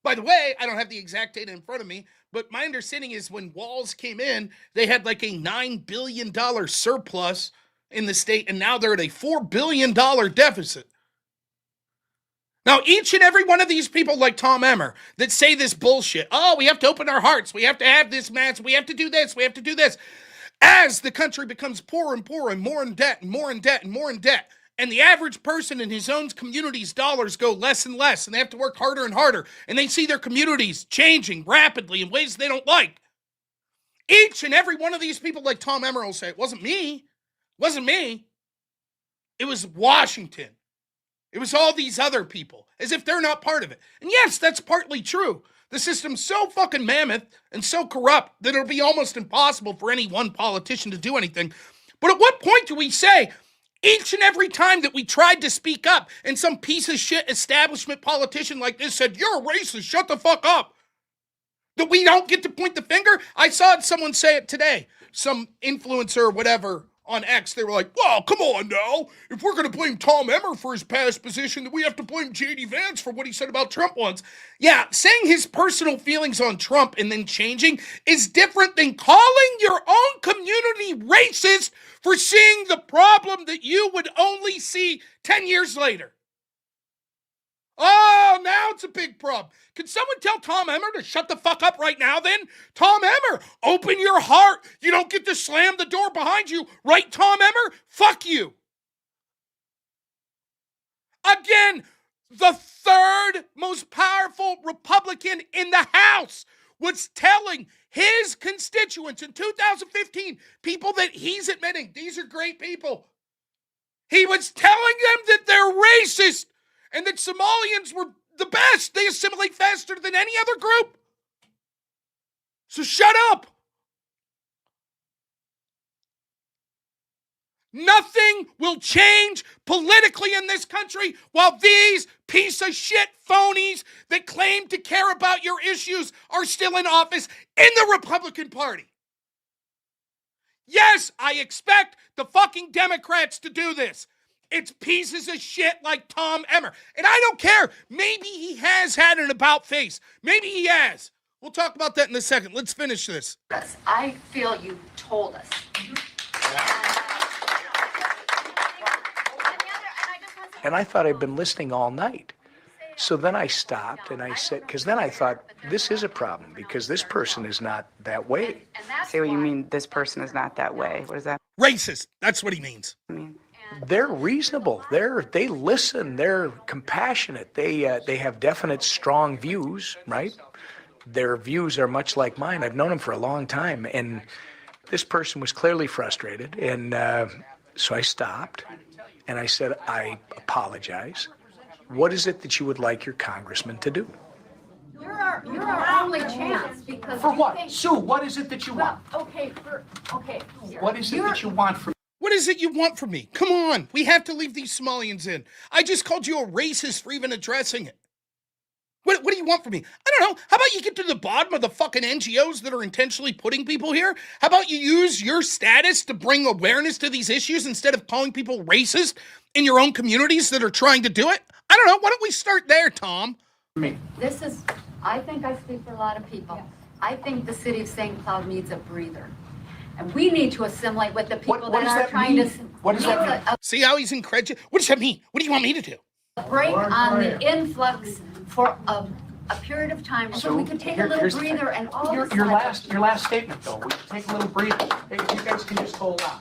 By the way, I don't have the exact data in front of me, but my understanding is when Walz came in, they had like a $9 billion surplus in the state, and now they're at a $4 billion deficit. Now, each and every one of these people like Tom Emmer that say this bullshit, oh, we have to open our hearts, we have to have this mass, we have to do this, we have to do this. As the country becomes poorer and poorer and more in debt and more in debt and more in debt, and the average person in his own community's dollars go less and less, and they have to work harder and harder, and they see their communities changing rapidly in ways they don't like. Each and every one of these people like Tom Emmer will say, it wasn't me. It wasn't me. It was Washington. It was all these other people, as if they're not part of it. And yes, that's partly true. The system's so fucking mammoth and so corrupt that it'll be almost impossible for any one politician to do anything. But at what point do we say, each and every time that we tried to speak up and some piece of shit establishment politician like this said, you're a racist, shut the fuck up, that we don't get to point the finger? I saw someone say it today, some influencer or whatever on X. They were like, well, come on now. If we're going to blame Tom Emmer for his past position, then we have to blame J.D. Vance for what he said about Trump once. Yeah, saying his personal feelings on Trump and then changing is different than calling your own community racist for seeing the problem that you would only see 10 years later. Oh, now it's a big problem. Can someone tell Tom Emmer to shut the fuck up right now then? Tom Emmer, open your heart. You don't get to slam the door behind you. Right, Tom Emmer? Fuck you. Again, the third most powerful Republican in the House was telling his constituents in 2015, people that he's admitting, these are great people. He was telling them that they're racist and that Somalians were the best. They assimilate faster than any other group. So shut up. Nothing will change politically in this country while these piece of shit phonies that claim to care about your issues are still in office in the Republican Party. Yes, I expect the fucking Democrats to do this. It's pieces of shit like Tom Emmer. And I don't care. Maybe he has had an about face. Maybe he has. We'll talk about that in a second. Let's finish this. I feel you told us. And I thought I'd been listening all night. So then I stopped and I said, because then I thought, this is a problem because this person is not that way. Say what you mean, this person is not that way. What is that? Racist. That's what he means. They're reasonable. They listen. They're compassionate. They have definite, strong views, right? Their views are much like mine. I've known them for a long time. And this person was clearly frustrated. And so I stopped. And I said, I apologize. What is it that you would like your congressman to do? You're our only chance because. For we what? think- Sue, what is it that you want? Well, okay, here. What is it that you want from What is it you want from me? Come on. We have to leave these Somalians in. I just called you a racist for even addressing it. What do you want from me? I don't know. How about you get to the bottom of the fucking NGOs that are intentionally putting people here? How about you use your status to bring awareness to these issues instead of calling people racist in your own communities that are trying to do it? I don't know. Why don't we start there, Tom? me? I think I speak for a lot of people. I think the city of St. Cloud needs a breather. And we need to assimilate with the people What that does are that trying mean? to. What does that needs mean? See how he's incredulous? What does that mean? What do you want me to do? A break on the influx for a period of time so we could take a little here's the breather and all Your of a your last statement, though, we should take a little breather. If you guys can just hold on.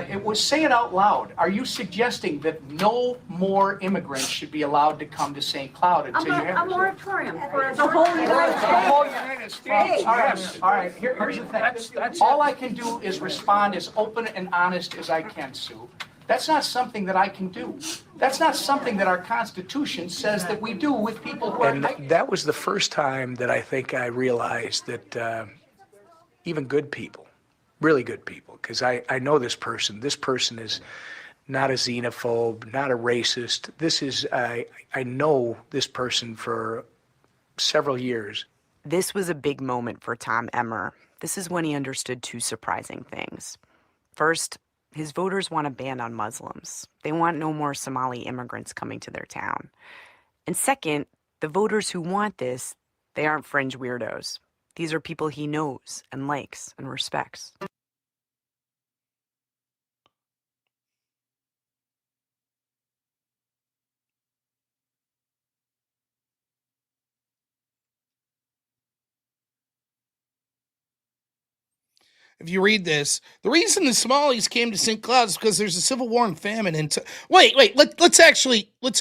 It was, say it out loud. Are you suggesting that no more immigrants should be allowed to come to St. Cloud until you have a moratorium for the whole United States? All right. Here's the thing. All I can do is respond as open and honest as I can, Sue. That's not something that I can do. That's not something that our Constitution says that we do with people who are. And that was the first time that I think I realized that even good people, really good people, because I know this person is not a xenophobe, not a racist. I know this person for several years. This was a big moment for Tom Emmer. This is when he understood two surprising things. First, his voters want a ban on Muslims. They want no more Somali immigrants coming to their town. And second, the voters who want this, they aren't fringe weirdos. These are people he knows and likes and respects. If you read this, the reason the Somalis came to St. Cloud is because there's a civil war and famine. Let's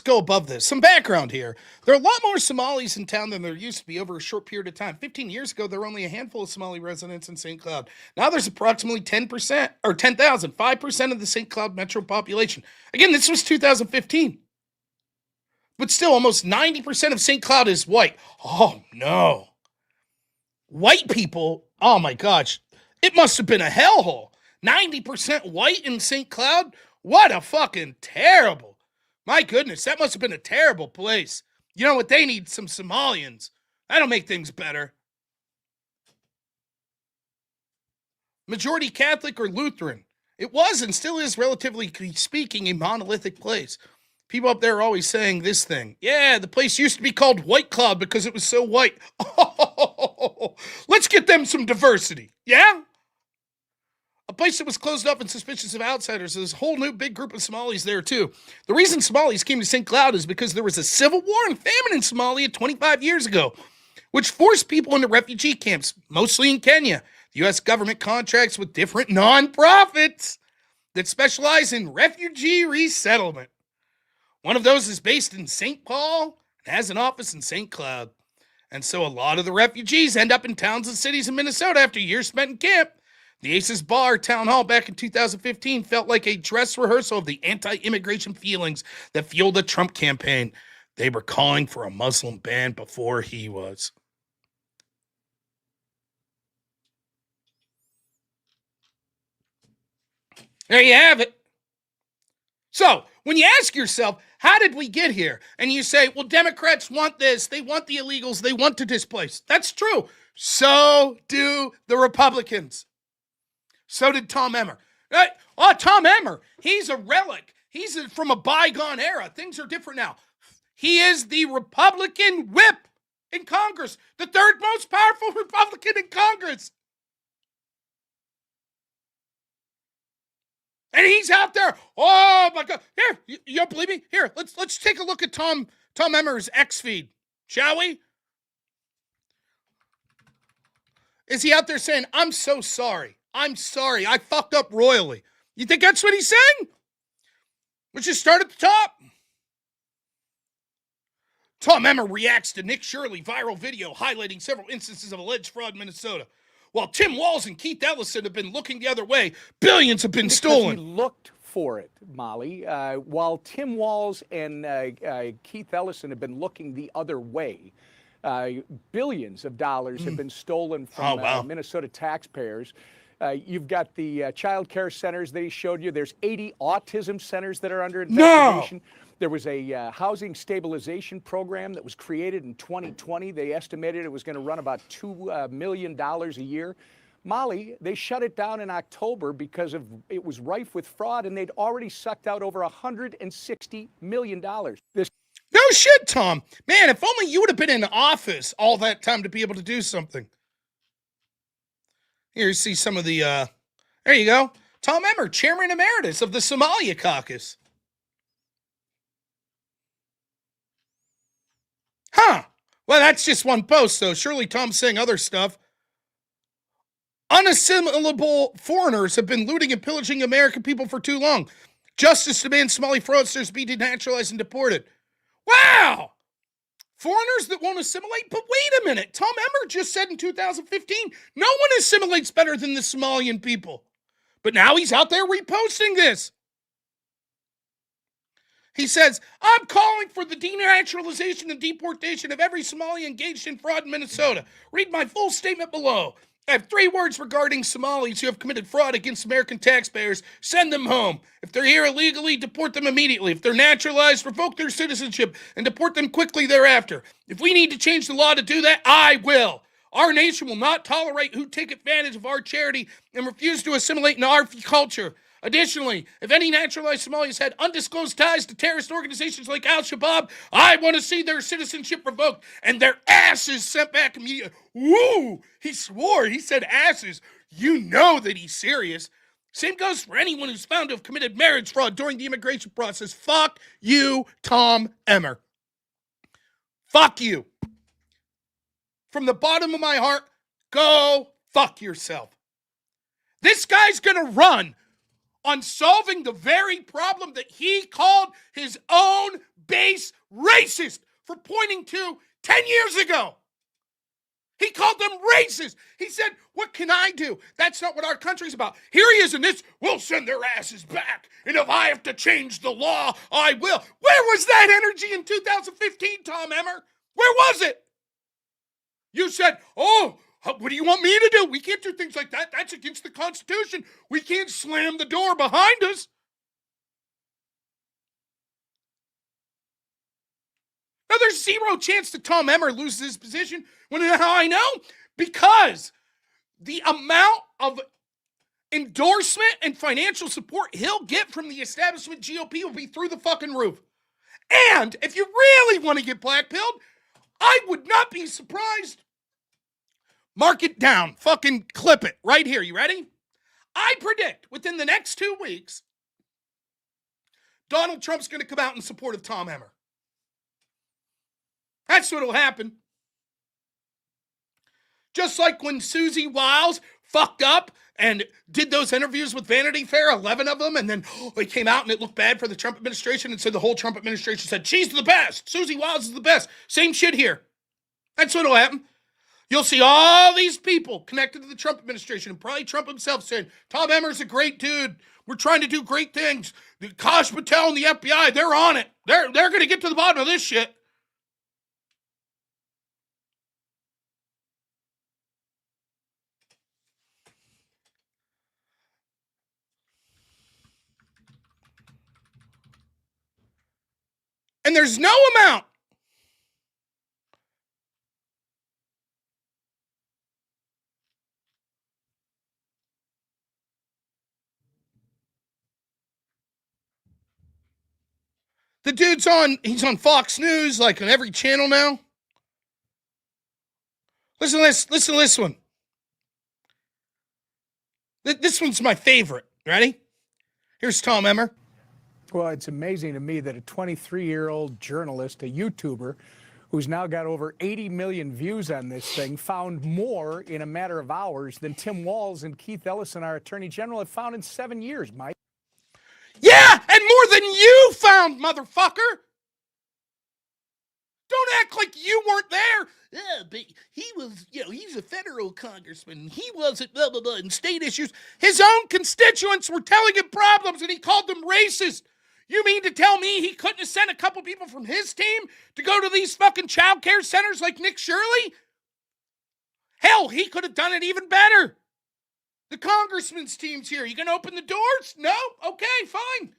go above this. Some background here. There are a lot more Somalis in town than there used to be over a short period of time. 15 years ago, there were only a handful of Somali residents in St. Cloud. Now there's approximately 10%, or 10,000, 5% of the St. Cloud metro population. Again, this was 2015. But still, almost 90% of St. Cloud is white. Oh, no. White people, oh my gosh. It must have been a hellhole. 90% white in St. Cloud? What a fucking terrible. My goodness, that must have been a terrible place. You know what they need? Some Somalians. That'll make things better. Majority Catholic or Lutheran. It was and still is, relatively speaking, a monolithic place. People up there are always saying this thing. Yeah, the place used to be called White Cloud because it was so white. Oh, let's get them some diversity. Yeah? A place that was closed up and suspicious of outsiders. There's a whole new big group of Somalis there, too. The reason Somalis came to St. Cloud is because there was a civil war and famine in Somalia 25 years ago, which forced people into refugee camps, mostly in Kenya. The U.S. government contracts with different nonprofits that specialize in refugee resettlement. One of those is based in St. Paul and has an office in St. Cloud. And so a lot of the refugees end up in towns and cities in Minnesota after years spent in camp. The Aces Bar town hall back in 2015 felt like a dress rehearsal of the anti-immigration feelings that fueled the Trump campaign. They were calling for a Muslim ban before he was. There you have it. So, when you ask yourself, how did we get here? And you say, well, Democrats want this. They want the illegals. They want to displace. That's true. So do the Republicans. So did Tom Emmer. Oh, Tom Emmer, he's a relic. He's from a bygone era. Things are different now. He is the Republican whip in Congress, the third most powerful Republican in Congress. And he's out there. Oh my God! Here, you don't believe me? Here, let's take a look at Tom Emmer's X feed, shall we? Is he out there saying, "I'm so sorry. I'm sorry. I fucked up royally"? You think that's what he's saying? Let's just start at the top. Tom Emmer reacts to Nick Shirley viral video highlighting several instances of alleged fraud in Minnesota. While Tim Walz and Keith Ellison have been looking the other way, billions have been stolen. He looked for it, Molly. While Tim Walz and Keith Ellison have been looking the other way, billions of dollars have been stolen from Minnesota taxpayers. You've got the child care centers that he showed you. There's 80 autism centers that are under investigation. No. There was a housing stabilization program that was created in 2020. They estimated it was going to run about $2 million a year. Molly, they shut it down in October because it was rife with fraud, and they'd already sucked out over $160 million. No shit, Tom. Man, if only you would have been in office all that time to be able to do something. Here you see some of the, there you go. Tom Emmer, Chairman Emeritus of the Somalia caucus. Huh. Well, that's just one post, though. Surely Tom's saying other stuff. Unassimilable foreigners have been looting and pillaging American people for too long. Justice demands Somali fraudsters be denaturalized and deported. Wow! Foreigners that won't assimilate? But wait a minute. Tom Emmer just said in 2015, no one assimilates better than the Somalian people. But now he's out there reposting this. He says, I'm calling for the denaturalization and deportation of every Somali engaged in fraud in Minnesota. Read my full statement below. I have 3 words regarding Somalis who have committed fraud against American taxpayers. Send them home. If they're here illegally, deport them immediately. If they're naturalized, revoke their citizenship and deport them quickly thereafter. If we need to change the law to do that, I will. Our nation will not tolerate who take advantage of our charity and refuse to assimilate in our culture. Additionally, if any naturalized Somalis had undisclosed ties to terrorist organizations like Al-Shabaab, I want to see their citizenship revoked and their asses sent back immediately. Woo! He swore. He said asses. You know that he's serious. Same goes for anyone who's found to have committed marriage fraud during the immigration process. Fuck you, Tom Emmer. Fuck you. From the bottom of my heart, go fuck yourself. This guy's gonna run on solving the very problem that he called his own base racist for pointing to 10 years ago. He called them racist. He said, what can I do? That's not what our country's about. Here he is in this, we'll send their asses back. And if I have to change the law, I will. Where was that energy in 2015, Tom Emmer? Where was it? You said, oh, what do you want me to do? We can't do things like that. That's against the Constitution. We can't slam the door behind us. Now, there's zero chance that Tom Emmer loses his position. Want to know how I know? Because the amount of endorsement and financial support he'll get from the establishment GOP will be through the fucking roof. And if you really want to get blackpilled, I would not be surprised. Mark it down. Fucking clip it right here. You ready? I predict within the next 2 weeks, Donald Trump's going to come out in support of Tom Emmer. That's what'll happen. Just like when Susie Wiles fucked up and did those interviews with Vanity Fair, 11 of them, and then they came out and it looked bad for the Trump administration, and so the whole Trump administration said, she's the best. Susie Wiles is the best. Same shit here. That's what'll happen. You'll see all these people connected to the Trump administration, and probably Trump himself saying, Tom Emmer's a great dude. We're trying to do great things. The Kosh Patel and the FBI, they're on it. They're going to get to the bottom of this shit. And there's no amount the dude's he's on Fox News, like on every channel now. Listen to this one. This one's my favorite. Ready? Here's Tom Emmer. Well, it's amazing to me that a 23-year-old journalist, a YouTuber, who's now got over 80 million views on this thing, found more in a matter of hours than Tim Walz and Keith Ellison, our Attorney General, have found in 7 years, Mike. Yeah, and more than you found, motherfucker. Don't act like you weren't there. Yeah, but he was, he's a federal liberal congressman. He wasn't blah, blah, blah, in state issues. His own constituents were telling him problems, and he called them racist. You mean to tell me he couldn't have sent a couple people from his team to go to these fucking child care centers like Nick Shirley? Hell, he could have done it even better. The congressman's team's here. You gonna open the doors? No? Okay, fine.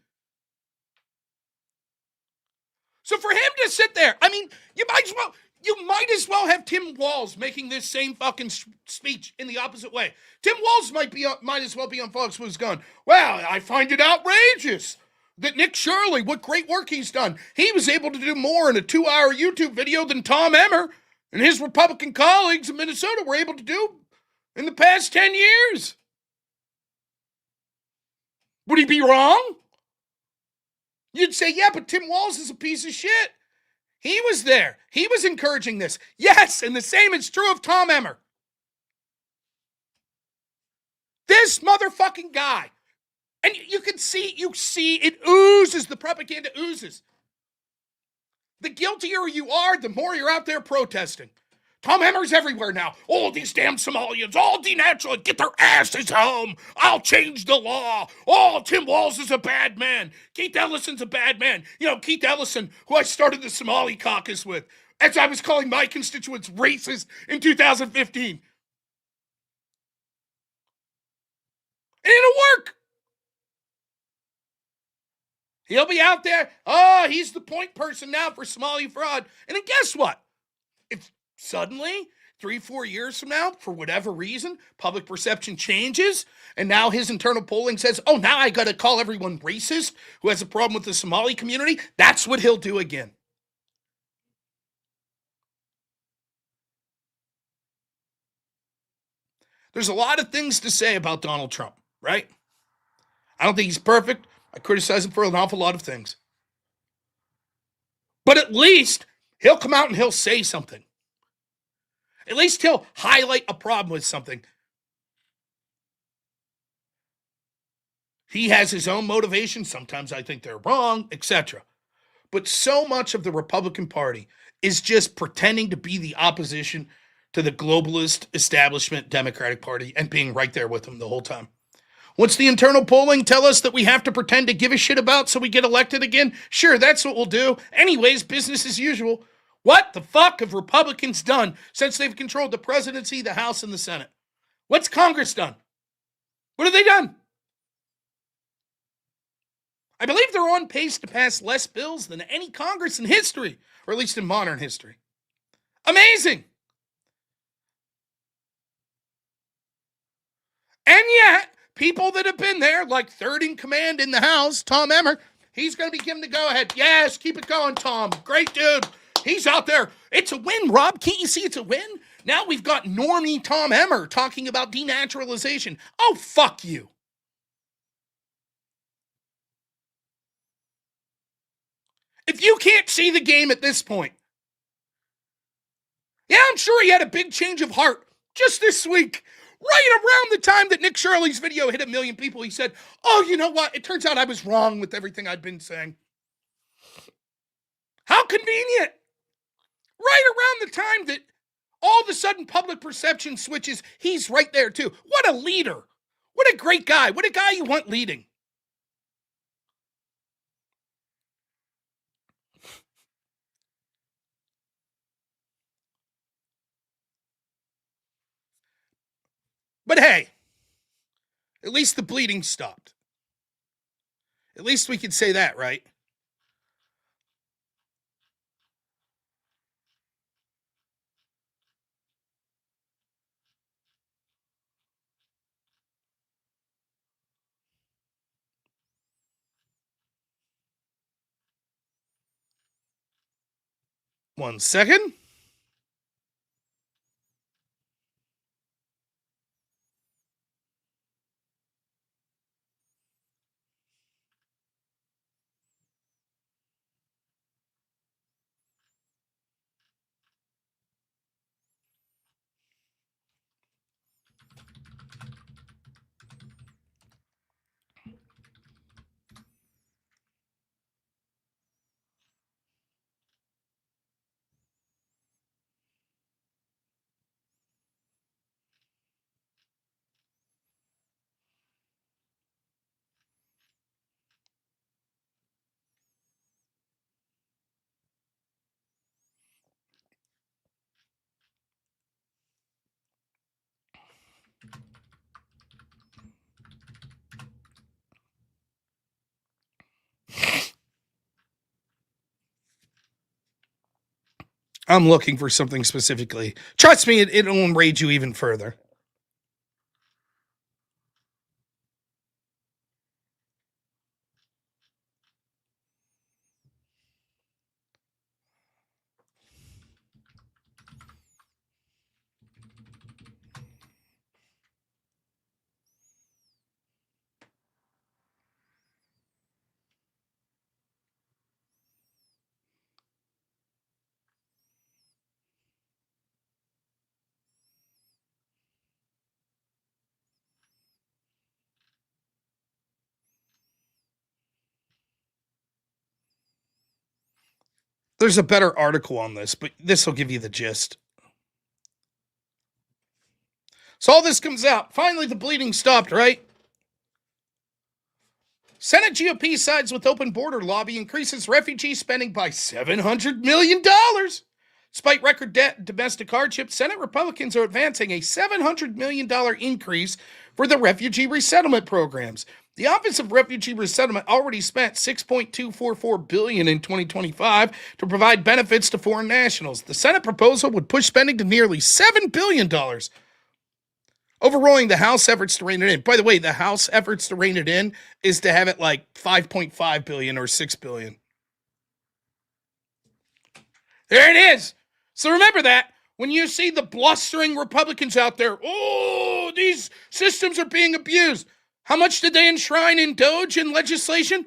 So for him to sit there, I mean, you might as well have Tim Walz making this same fucking speech in the opposite way. Tim Walz might as well be on Fox News going, well, I find it outrageous that Nick Shirley, what great work he's done. He was able to do more in a 2-hour YouTube video than Tom Emmer and his Republican colleagues in Minnesota were able to do in the past 10 years. Would he be wrong? You'd say, yeah, but Tim Walz is a piece of shit. He was there. He was encouraging this. Yes, and the same is true of Tom Emmer. This motherfucking guy. And you see it oozes, the propaganda oozes. The guiltier you are, the more you're out there protesting. Tom Emmer's everywhere now. Oh, these damn Somalians, all denaturalized, get their asses home. I'll change the law. Oh, Tim Walz is a bad man. Keith Ellison's a bad man. You know, Keith Ellison, who I started the Somali caucus with, as I was calling my constituents racist in 2015. And it'll work. He'll be out there. Oh, he's the point person now for Somali fraud. And then guess what? If suddenly, 3-4 years from now, for whatever reason, public perception changes, and now his internal polling says, oh, now I got to call everyone racist who has a problem with the Somali community, that's what he'll do again. There's a lot of things to say about Donald Trump, right? I don't think he's perfect. I criticize him for an awful lot of things. But at least he'll come out and he'll say something. At least he'll highlight a problem with something. He has his own motivations. Sometimes I think they're wrong, etc. But so much of the Republican Party is just pretending to be the opposition to the globalist establishment Democratic Party and being right there with them the whole time. What's the internal polling tell us that we have to pretend to give a shit about so we get elected again? Sure, that's what we'll do. Anyways, business as usual. What the fuck have Republicans done since they've controlled the presidency, the House, and the Senate? What's Congress done? What have they done? I believe they're on pace to pass less bills than any Congress in history, or at least in modern history. Amazing! And yet, people that have been there, like third in command in the House, Tom Emmer, he's going to be given the go-ahead. Yes, keep it going, Tom. Great dude. He's out there. It's a win, Rob. Can't you see it's a win? Now we've got normie Tom Emmer talking about denaturalization. Oh, fuck you. If you can't see the game at this point, yeah, I'm sure he had a big change of heart just this week. Right around the time that Nick Shirley's video hit 1 million people, he said, oh, you know what? It turns out I was wrong with everything I'd been saying. How convenient. Right around the time that all of a sudden public perception switches, he's right there too. What a leader. What a great guy. What a guy you want leading. But hey, at least the bleeding stopped. At least we can say that, right? One second. I'm looking for something specifically. Trust me, it'll enrage you even further. There's a better article on this, but this will give you the gist. So all this comes out. Finally, the bleeding stopped, right? Senate GOP sides with open border lobby, increases refugee spending by $700 million. Despite record debt and domestic hardship, Senate Republicans are advancing a $700 million increase for the refugee resettlement programs. The Office of Refugee Resettlement already spent $6.244 billion in 2025 to provide benefits to foreign nationals. The Senate proposal would push spending to nearly $7 billion, overruling the House efforts to rein it in. By the way, the House efforts to rein it in is to have it like $5.5 billion or $6 billion. There it is. So remember that when you see the blustering Republicans out there, oh, these systems are being abused. How much did they enshrine in Doge and legislation?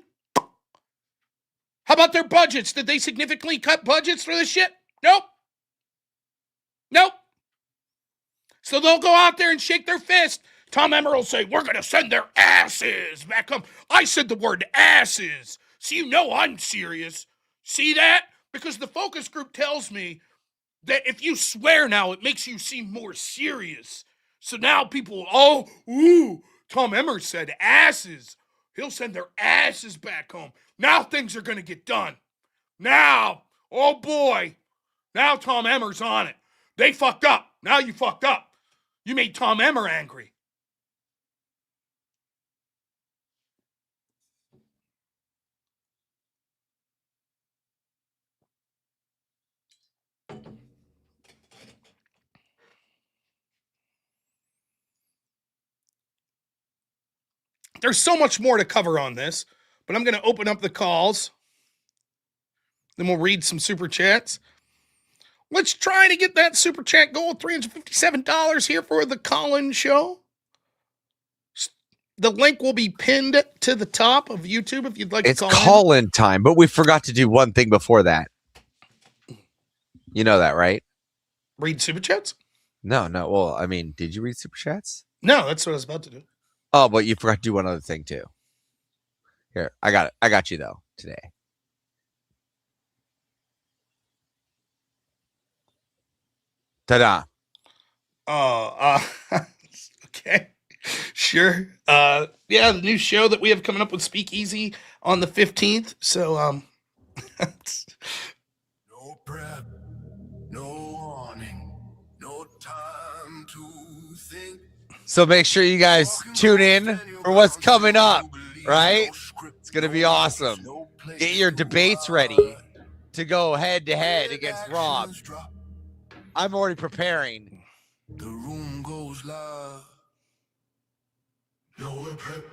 How about their budgets? Did they significantly cut budgets for this shit? Nope. Nope. So they'll go out there and shake their fist. Tom Emmer will say, we're going to send their asses back home. I said the word asses. So you know I'm serious. See that? Because the focus group tells me that if you swear now, it makes you seem more serious. So now people, Tom Emmer said asses. He'll send their asses back home. Now things are going to get done. Now, oh boy. Now Tom Emmer's on it. They fucked up. Now you fucked up. You made Tom Emmer angry. There's so much more to cover on this, but I'm going to open up the calls. Then we'll read some super chats. Let's try to get that super chat goal, $357 here for the call-in show. The link will be pinned to the top of YouTube if you'd like to call in. It's call-in time, but we forgot to do one thing before that. You know that, right? Read super chats? No. Well, I mean, did you read super chats? No, that's what I was about to do. Oh, but you forgot to do one other thing too. Here, I got it. I got you though today. Ta-da. Okay. Sure. Yeah, the new show that we have coming up with Speakeazy on the 15th. So, No prep, no warning, no time to think. So make sure you guys tune in for what's coming up, right? It's going to be awesome. Get your debates ready to go head to head against Rob. I'm already preparing. The room goes live. No prep.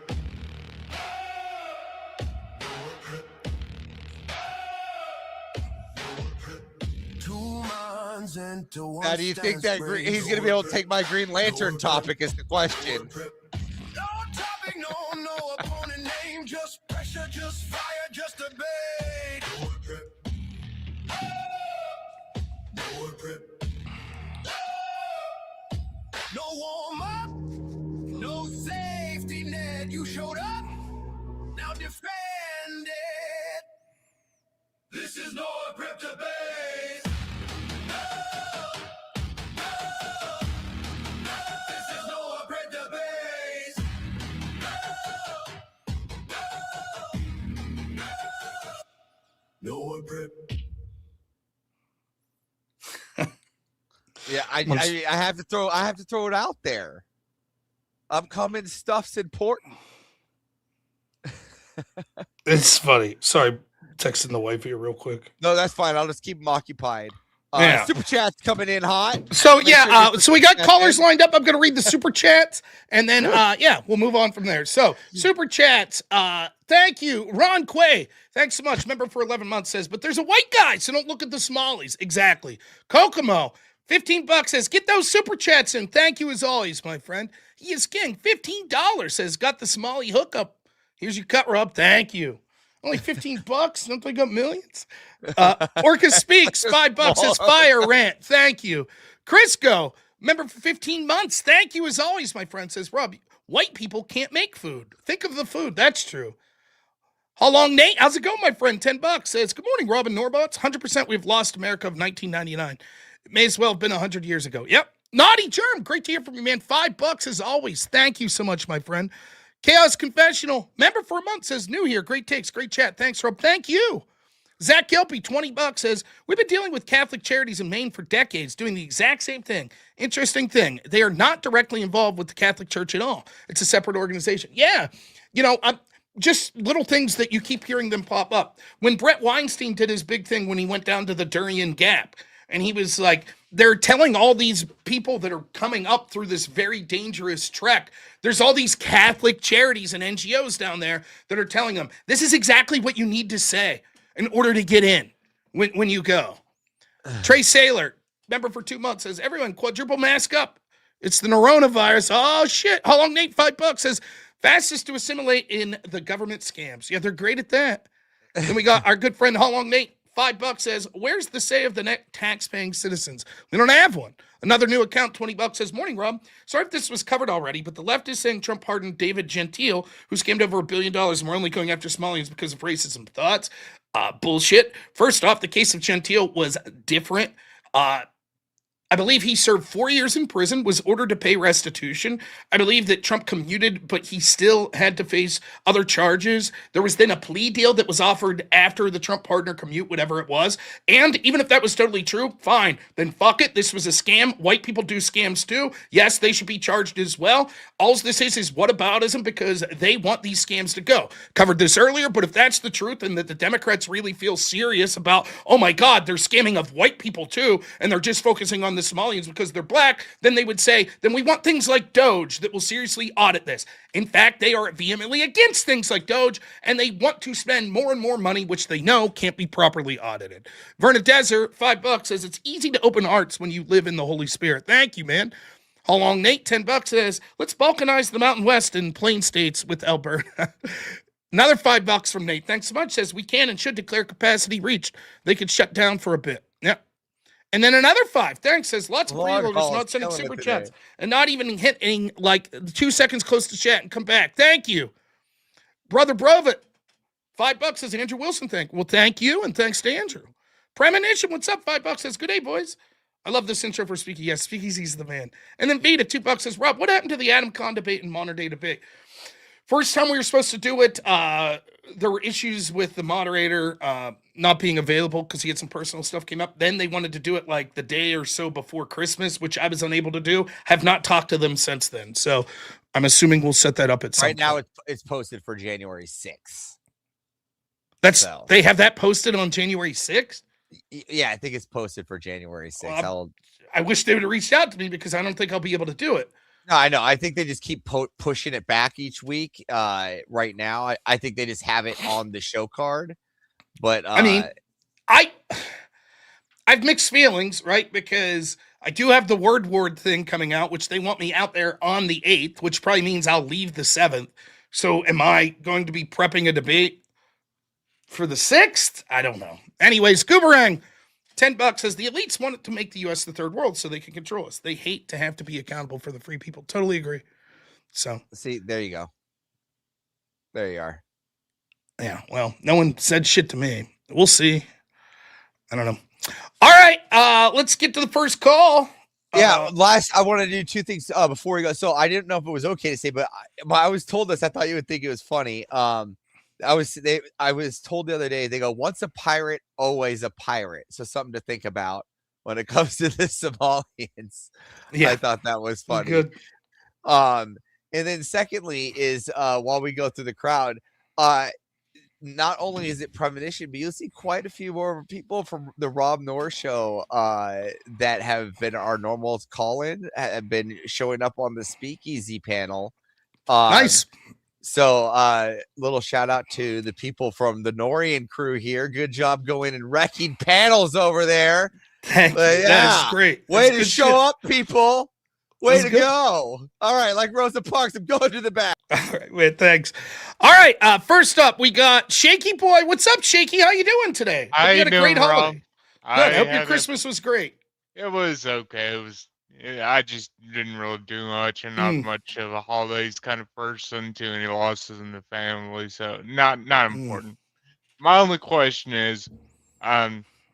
Now, do you think that he's going to be able to take my Green Lantern topic is the question. No topic, no opponent name, just pressure, just fire, just debate. No warm up, no safety net. You showed up, now defend it. This is no prep debate. No prep. Yeah, I have to throw it out there. I'm coming. Stuff's important. It's funny. Sorry, texting the wife here real quick. No, that's fine. I'll just keep them occupied. Yeah. Super chats coming in hot. So Make sure you put so we got that callers in. lined up. I'm going to read the super chats, and then we'll move on from there. So super chats. Thank you, Ron Quay. Thanks so much. Member for 11 months says, but there's a white guy, so don't look at the Somalis. Exactly. Kokomo, $15 says, get those super chats in. Thank you as always, my friend. He is king. $15 says, got the Somali hookup. Here's your cut, Rob. Thank you. Only $15. Don't they got millions? Orca Speaks, $5 says fire rant. Thank you. Crisco, member for 15 months. Thank you as always, my friend. Says, Rob, white people can't make food. Think of the food. That's true. How long, Nate? How's it going, my friend? $10 says, good morning, Robin Norbots. 100% we've lost America of 1999. It may as well have been 100 years ago. Yep. Naughty Germ, great to hear from you, man. $5 as always. Thank you so much, my friend. Chaos Confessional, member for a month, says, new here. Great takes, great chat. Thanks, Rob. Thank you. Zach Gelpy, $20 says, we've been dealing with Catholic charities in Maine for decades, doing the exact same thing. Interesting thing. They are not directly involved with the Catholic Church at all. It's a separate organization. Yeah. Just little things that you keep hearing them pop up. When Brett Weinstein did his big thing when he went down to the Darien Gap, and he was like, they're telling all these people that are coming up through this very dangerous trek, there's all these Catholic charities and NGOs down there that are telling them, this is exactly what you need to say in order to get in when you go. Trey Saylor, member for 2 months, says, everyone quadruple mask up. It's the coronavirus. Oh, shit. How long, Nate? $5 says, fastest to assimilate in the government scams. Yeah, they're great at that. Then we got our good friend, How long, Nate? $5 says, where's the say of the net tax-paying citizens? We don't have one. Another new account, $20 says, morning, Rob. Sorry if this was covered already, but the left is saying Trump pardoned David Gentile, who scammed over $1 billion, and we're only going after Somalians because of racism. Thoughts? Bullshit. First off, the case of Gentile was different. I believe he served 4 years in prison, was ordered to pay restitution. I believe that Trump commuted, but he still had to face other charges. There was then a plea deal that was offered after the Trump partner commute, whatever it was. And even if that was totally true, fine. Then fuck it. This was a scam. White people do scams too. Yes, they should be charged as well. All this is whataboutism because they want these scams to go. Covered this earlier, but if that's the truth and that the Democrats really feel serious about, oh my God, they're scamming of white people too, and they're just focusing on the Somalians because they're black, then they would say, then we want things like Doge that will seriously audit this. In fact, they are vehemently against things like Doge, and they want to spend more and more money, which they know can't be properly audited. Verna Desert, $5 says, it's easy to open hearts when you live in the Holy Spirit. Thank you, man. How long, Nate? $10 says, let's balkanize the Mountain West and Plain States with Alberta. Another $5 from Nate. Thanks so much. Says, we can and should declare capacity reached. They could shut down for a bit. Yep. And then another 5. Thanks. Says, lots of freeloaders not sending super chats and not even hitting like 2 seconds close to chat and come back. Thank you. Brother Brovit, $5 says, Andrew Wilson, well, thank you. And thanks to Andrew. Premonition, what's up? $5 says, good day, boys. I love this intro for Speakeazy. Yes, Speakeazy's the man. And then Vita, $2 says, Rob, what happened to the Adam Kahn debate and modern day debate? First time we were supposed to do it, there were issues with the moderator not being available because he had some personal stuff came up. Then they wanted to do it like the day or so before Christmas, which I was unable to do. Have not talked to them since then. So I'm assuming we'll set that up at some point. Right now it's posted for January 6th. They have that posted on January 6th? Yeah, I think it's posted for January 6th. Well, I wish they would have reached out to me because I don't think I'll be able to do it. No, I know. I think they just keep pushing it back each week. Right now, I think they just have it on the show card. But I mean, I've mixed feelings, right? Because I do have the word thing coming out, which they want me out there on the 8th, which probably means I'll leave the 7th. So am I going to be prepping a debate for the 6th? I don't know. Anyways, Gooberang, $10 says, the elites wanted to make the U.S. the third world so they can control us. They hate to have to be accountable for the free people. Totally agree. So see, there you go. There you are. Yeah, well, no one said shit to me. We'll see. I don't know. All right, let's get to the first call. Yeah, I want to do 2 things before we go. So I didn't know if it was okay to say, but I was told this. I thought you would think it was funny. I was told the other day, they go, once a pirate, always a pirate. So something to think about when it comes to the Somalians. Yeah. I thought that was funny. Good. And then secondly is while we go through the crowd, not only is it premonition, but you'll see quite a few more people from the Rob Noor show that have been our normal call-in, have been showing up on the Speakeazy panel. Nice. So little shout out to the people from the Norian crew here. Good job going and wrecking panels over there. Thank you. That is great. Way That's to good show shit. up, people. Way That's to good. go. All right, like Rosa Parks, I'm going to the back. All right, wait, thanks. All right, first up, we got Shaky Boy. What's up, Shaky? How you doing today? How Hope you had a doing, great Rob? holiday. Good. I hope your had a- Christmas was great. It was okay. I just didn't really do much. I'm not much of a holidays kind of person. Too many losses in the family, so not important. My only question is,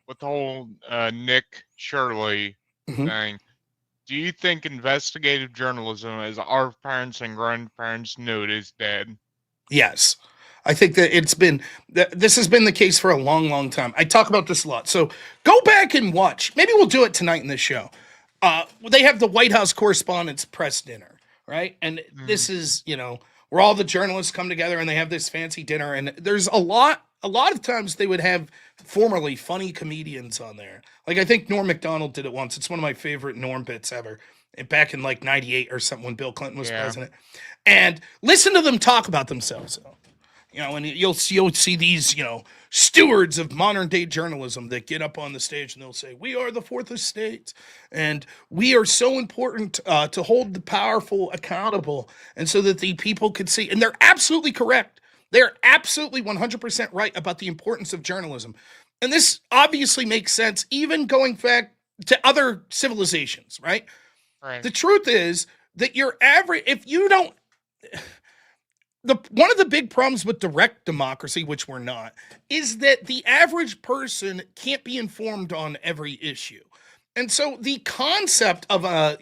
with the whole Nick Shirley thing, do you think investigative journalism, as our parents and grandparents knew it, is dead? Yes. I think that this has been the case for a long, long time. I talk about this a lot. So go back and watch. Maybe we'll do it tonight in this show. They have the White House Correspondents' Press Dinner, right? And this is, where all the journalists come together and they have this fancy dinner. And there's a lot of times they would have formerly funny comedians on there. Like I think Norm Macdonald did it once. It's one of my favorite Norm bits ever. Back in like 98 or something when Bill Clinton was president. And listen to them talk about themselves. And you'll see these, stewards of modern day journalism that get up on the stage and they'll say, we are the fourth estate and we are so important to hold the powerful accountable and so that the people could see. And they're absolutely correct. They're absolutely 100% right about the importance of journalism. And this obviously makes sense, even going back to other civilizations, right? Right. The truth is that your average, if you don't, one of the big problems with direct democracy, which we're not, is that the average person can't be informed on every issue. And so the concept of a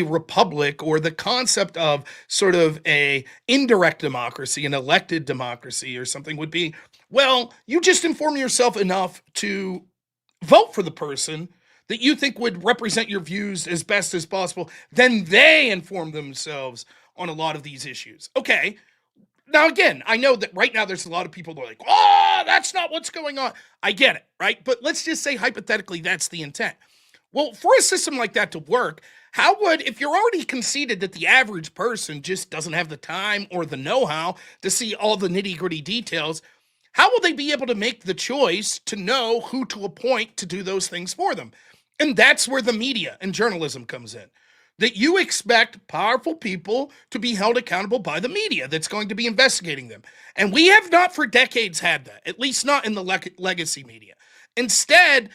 republic, or the concept of sort of a indirect democracy, an elected democracy or something, would be, well, you just inform yourself enough to vote for the person that you think would represent your views as best as possible. Then they inform themselves on a lot of these issues. Okay. Now, again, I know that right now there's a lot of people that are like, oh, that's not what's going on. I get it, right? But let's just say hypothetically that's the intent. Well, for a system like that to work, how would, if you're already conceded that the average person just doesn't have the time or the know-how to see all the nitty-gritty details, how will they be able to make the choice to know who to appoint to do those things for them? And that's where the media and journalism comes in. That you expect powerful people to be held accountable by the media that's going to be investigating them. And we have not for decades had that, at least not in the legacy media. Instead,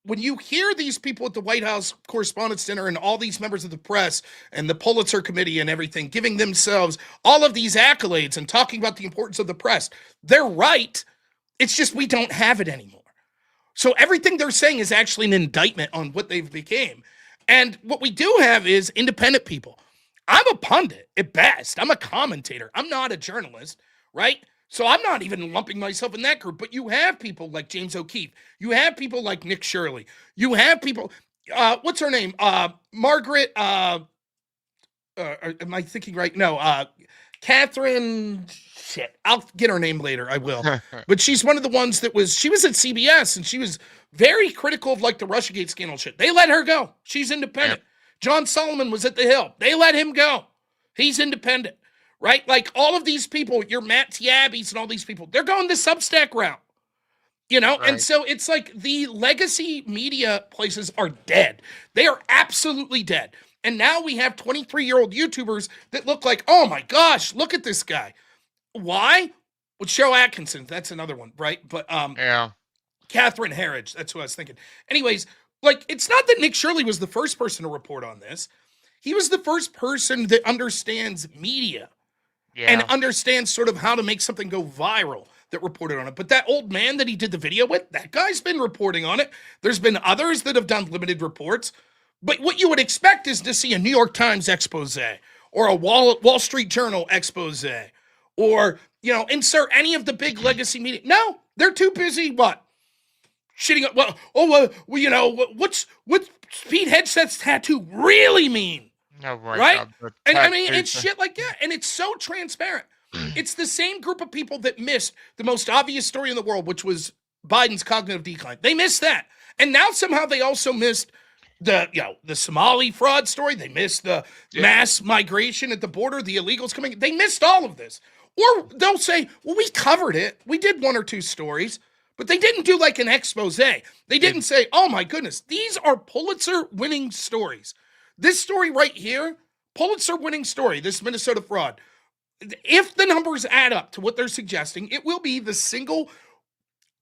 when you hear these people at the White House Correspondents' Dinner and all these members of the press and the Pulitzer Committee and everything giving themselves all of these accolades and talking about the importance of the press, they're right. It's just we don't have it anymore. So everything they're saying is actually an indictment on what they've become. And what we do have is independent people. I'm a pundit at best. I'm a commentator. I'm not a journalist, right? So I'm not even lumping myself in that group. But you have people like James O'Keefe. You have people like Nick Shirley. You have people, what's her name? Margaret, am I thinking right? No, Catherine, shit. I'll get her name later. I will. But she's one of the ones she was at CBS and she was very critical of like the Russiagate scandal shit. They let her go. She's independent. John Solomon was at the Hill. They let him go. He's independent, right? Like all of these people, your Matt Tiabbies and all these people, they're going the Substack route, Right. And so it's like the legacy media places are dead. They are absolutely dead. And now we have 23-year-old YouTubers that look like, oh my gosh, look at this guy. Why? With Cheryl Atkinson, that's another one, right? But Catherine Herridge, that's who I was thinking. Anyways, like it's not that Nick Shirley was the first person to report on this. He was the first person that understands media and understands sort of how to make something go viral that reported on it. But that old man that he did the video with, that guy's been reporting on it. There's been others that have done limited reports. But what you would expect is to see a New York Times expose or a Wall Street Journal expose or, insert any of the big legacy media. No, they're too busy. What? Shitting up. What's Pete Hegseth's tattoo really mean? Oh my right? God, the And I tech mean, it's people. shit like that. And it's so transparent. It's the same group of people that missed the most obvious story in the world, which was Biden's cognitive decline. They missed that. And now somehow they also missed the Somali fraud story. They missed the mass migration at the border, the illegals coming. They missed all of this. Or they'll say, well, we covered it. We did one or two stories, but they didn't do like an expose. They didn't say, oh my goodness, these are Pulitzer-winning stories. This story right here, Pulitzer-winning story, this Minnesota fraud. If the numbers add up to what they're suggesting, it will be the single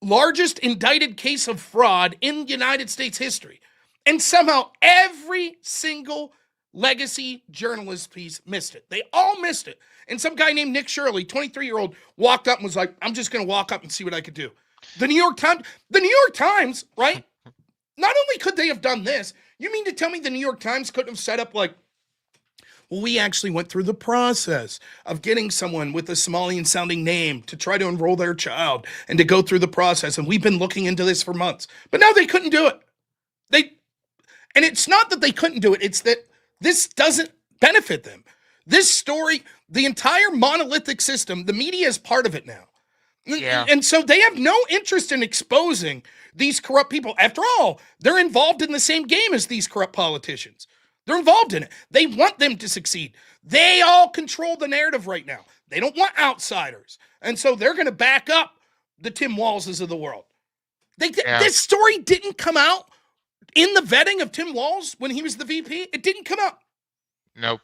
largest indicted case of fraud in United States history. And somehow every single legacy journalist piece missed it. They all missed it. And some guy named Nick Shirley, 23-year-old, walked up and was like, I'm just going to walk up and see what I could do. The New York Times, right? Not only could they have done this, you mean to tell me the New York Times couldn't have set up like, well, we actually went through the process of getting someone with a Somalian-sounding name to try to enroll their child and to go through the process, and we've been looking into this for months. But now they couldn't do it. And it's not that they couldn't do it, it's that this doesn't benefit them. This story, the entire monolithic system, the media is part of it now. Yeah. And so they have no interest in exposing these corrupt people. After all, they're involved in the same game as these corrupt politicians. They're involved in it. They want them to succeed. They all control the narrative right now. They don't want outsiders. And so they're going to back up the Tim Wallses of the world. This story didn't come out in the vetting of Tim Walz when he was the VP. It didn't come out. Nope.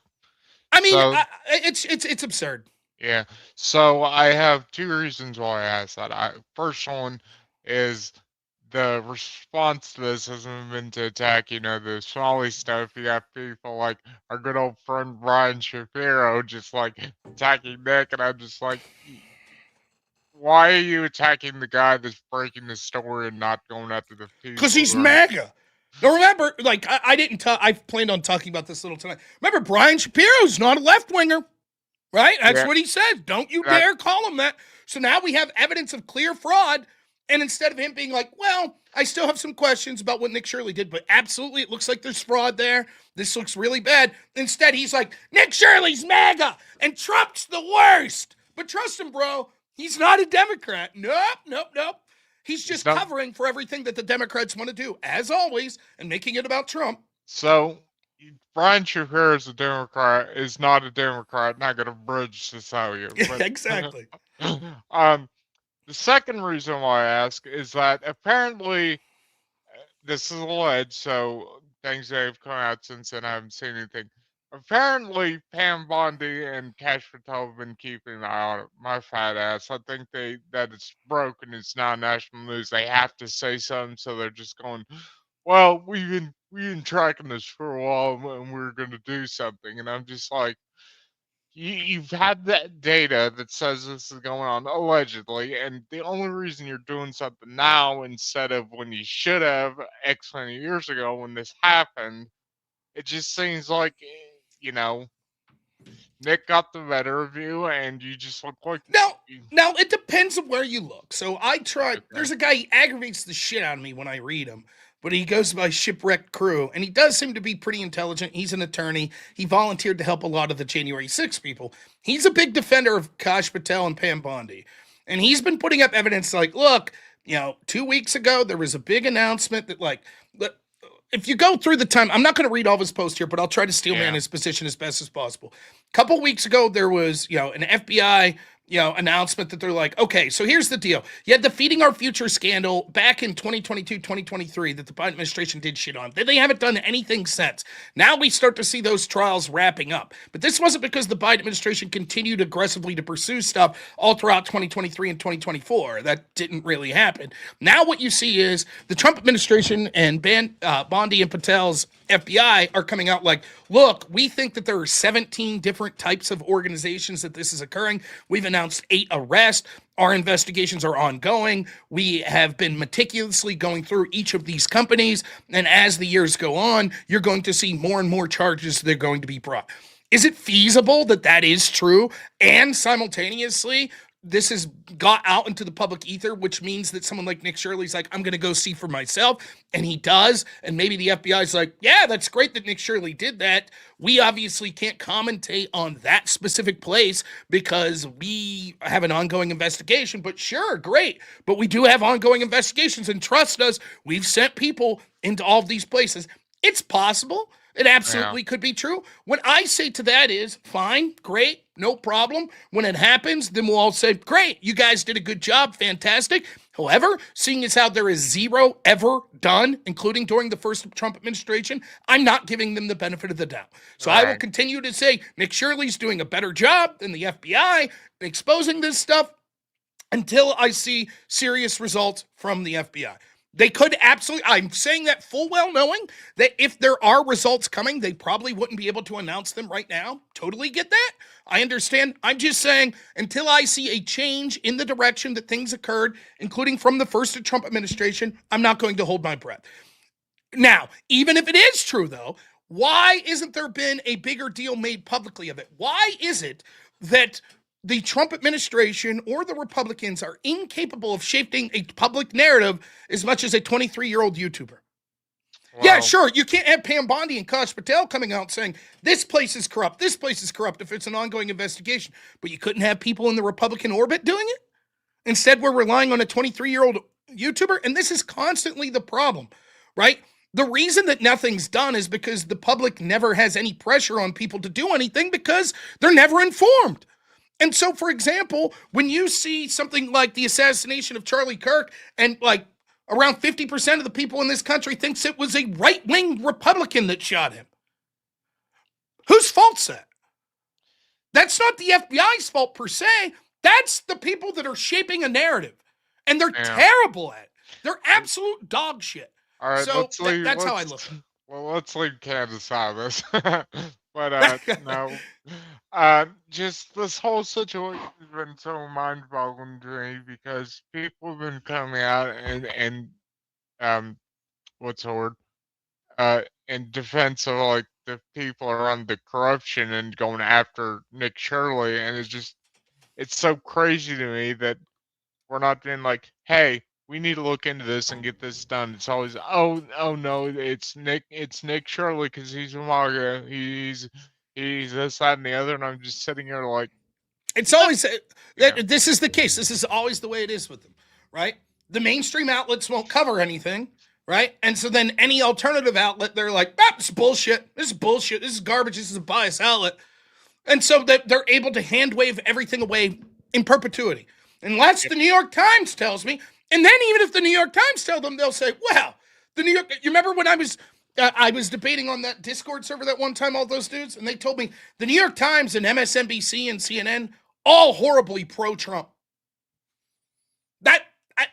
I mean, So- it's absurd. Yeah. So I have two reasons why I asked that. First one is the response to this hasn't been to attack, the Somali stuff. You got people like our good old friend Brian Shapiro just like attacking Nick, and I'm just like, why are you attacking the guy that's breaking the story and not going after the people? Because he's who are- MAGA. Now remember, like, I planned on talking about this a little tonight. Remember, Brian Shapiro's not a left-winger, right? That's what he said. Don't you dare call him that. So now we have evidence of clear fraud, and instead of him being like, well, I still have some questions about what Nick Shirley did, but absolutely it looks like there's fraud there. This looks really bad. Instead, he's like, Nick Shirley's MAGA, and Trump's the worst. But trust him, bro, he's not a Democrat. Nope. He's just covering for everything that the Democrats want to do, as always, and making it about Trump. So Brian Shapiro is not a Democrat, not going to bridge to tell you. But, Exactly. The second reason why I ask is that apparently, this is alleged, so things that have come out since then, I haven't seen anything. Apparently, Pam Bondi and Cash Patel have been keeping an eye on it. My fat ass. I think that it's broken. It's not national news. They have to say something, so they're just going, well, we've been tracking this for a while, and we're going to do something. And I'm just like, you've had that data that says this is going on, allegedly, and the only reason you're doing something now instead of when you should have X many years ago when this happened, it just seems like, Nick got the better of you, and you just look like... Now, it depends on where you look. So I tried... There's a guy, he aggravates the shit out of me when I read him, but he goes by Shipwrecked Crew, and he does seem to be pretty intelligent. He's an attorney. He volunteered to help a lot of the January 6th people. He's a big defender of Kash Patel and Pam Bondi, and he's been putting up evidence like, look, 2 weeks ago, there was a big announcement that, like... If you go through the time, I'm not going to read all of his posts here, but I'll try to steelman his position as best as possible. A couple weeks ago, there was, an FBI, announcement that they're like, okay, so here's the deal. You had the Feeding Our Future scandal back in 2022, 2023 that the Biden administration did shit on. They haven't done anything since. Now we start to see those trials wrapping up. But this wasn't because the Biden administration continued aggressively to pursue stuff all throughout 2023 and 2024. That didn't really happen. Now what you see is the Trump administration and Bondi and Patel's FBI are coming out like, look, we think that there are 17 different types of organizations that this is occurring. We've announced 8 arrests. Our investigations are ongoing. We have been meticulously going through each of these companies. And as the years go on, you're going to see more and more charges that are going to be brought. Is it feasible that that is true? And simultaneously, this has got out into the public ether, which means that someone like Nick Shirley's like, I'm going to go see for myself. And he does. And maybe the FBI's like, yeah, that's great that Nick Shirley did that. We obviously can't commentate on that specific place because we have an ongoing investigation. But sure, great. But we do have ongoing investigations. And trust us, we've sent people into all of these places. It's possible. It absolutely could be true. What I say to that is, fine, great, no problem. When it happens, then we'll all say, great, you guys did a good job, fantastic. However, seeing as how there is zero ever done, including during the first Trump administration, I'm not giving them the benefit of the doubt. So I will continue to say Nick Shirley's doing a better job than the FBI exposing this stuff until I see serious results from the FBI. They could absolutely, I'm saying that full well knowing that if there are results coming, they probably wouldn't be able to announce them right now. Totally get that. I understand. I'm just saying until I see a change in the direction that things occurred, including from the first Trump administration, I'm not going to hold my breath. Now, even if it is true though, why isn't there been a bigger deal made publicly of it? Why is it that the Trump administration or the Republicans are incapable of shaping a public narrative as much as a 23-year-old YouTuber? Wow. Yeah, sure. You can't have Pam Bondi and Kash Patel coming out saying, this place is corrupt, this place is corrupt if it's an ongoing investigation. But you couldn't have people in the Republican orbit doing it? Instead, we're relying on a 23-year-old YouTuber. And this is constantly the problem, right? The reason that nothing's done is because the public never has any pressure on people to do anything because they're never informed. And so, for example, when you see something like the assassination of Charlie Kirk and like around 50% of the people in this country thinks it was a right-wing Republican that shot him. Whose fault's that? That's not the FBI's fault per se. That's the people that are shaping a narrative. And they're terrible at it. They're absolute dog shit. All right, so that's how I look at it. Well, let's leave Kansas out of this. But no, just this whole situation has been so mind-boggling to me because people have been coming out and what's the word? In defense of like the people around the corruption and going after Nick Shirley, and it's so crazy to me that we're not being like, hey, we need to look into this and get this done. It's always, oh no, it's Nick Shirley because he's from MAGA. He's this, that, and the other, and I'm just sitting here like, it's always this is the case. This is always the way it is with them, right? The mainstream outlets won't cover anything, right? And so then any alternative outlet, they're like, this is bullshit. This is bullshit. This is garbage. This is a biased outlet. And so that they're able to hand wave everything away in perpetuity. Unless the New York Times tells me. And then even if the New York Times tell them, they'll say, well, the New York, you remember when I was debating on that Discord server that one time, all those dudes, and they told me the New York Times and MSNBC and CNN, all horribly pro-Trump.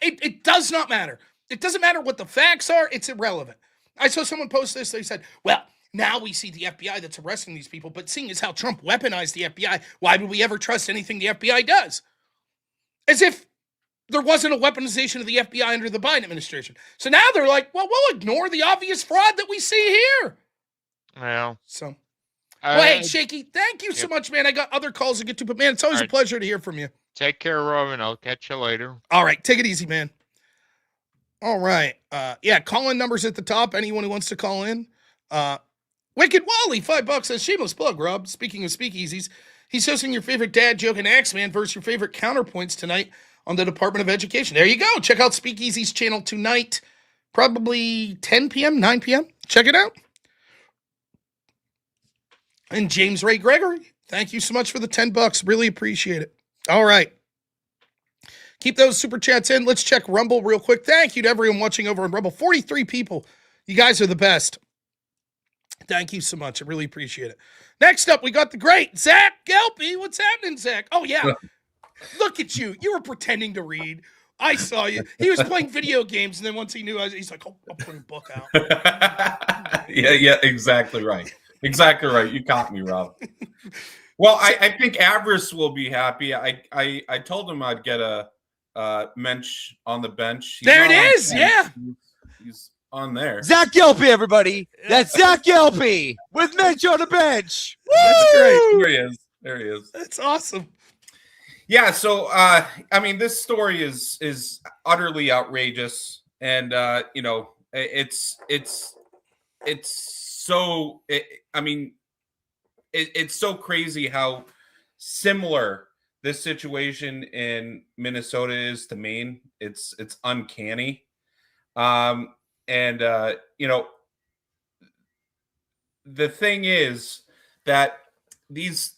It does not matter. It doesn't matter what the facts are. It's irrelevant. I saw someone post this. They said, well, now we see the FBI that's arresting these people, but seeing as how Trump weaponized the FBI, why would we ever trust anything the FBI does? As if there wasn't a weaponization of the FBI under the Biden administration. So now they're like, well, we'll ignore the obvious fraud that we see here. Well. So, well, hey, Shaky, thank you so much, man. I got other calls to get to, but man, it's always a pleasure to hear from you. Take care, Robin. I'll catch you later. All right. Take it easy, man. All right. Call-in numbers at the top. Anyone who wants to call in. Wicked Wally, $5 says, shameless plug, Rob. Speaking of speakeasies, he's hosting your favorite dad joke and Axeman versus your favorite counterpoints tonight on the Department of Education. There you go. Check out Speakeazy's channel tonight, probably 10 p.m., 9 p.m. Check it out. And James Ray Gregory, thank you so much for the $10. Really appreciate it. All right. Keep those super chats in. Let's check Rumble real quick. Thank you to everyone watching over on Rumble. 43 people. You guys are the best. Thank you so much. I really appreciate it. Next up, we got the great Zach Gelpy. What's happening, Zach? Oh, yeah. Look at you. You were pretending to read. I saw you. He was playing video games, and then once he knew, he's like, I'll put a book out. Yeah, exactly right. Exactly right. You caught me, Rob. Well, I think Avarice will be happy. I told him I'd get a mensch on the bench. There it is. Yeah. He's on there. Zach Gelpy, everybody. That's Zach Gelpy with mensch on the bench. That's great. There he is. That's awesome. Yeah, so I mean, this story is utterly outrageous, and it's so. I mean, it's so crazy how similar this situation in Minnesota is to Maine. It's uncanny, and the thing is that these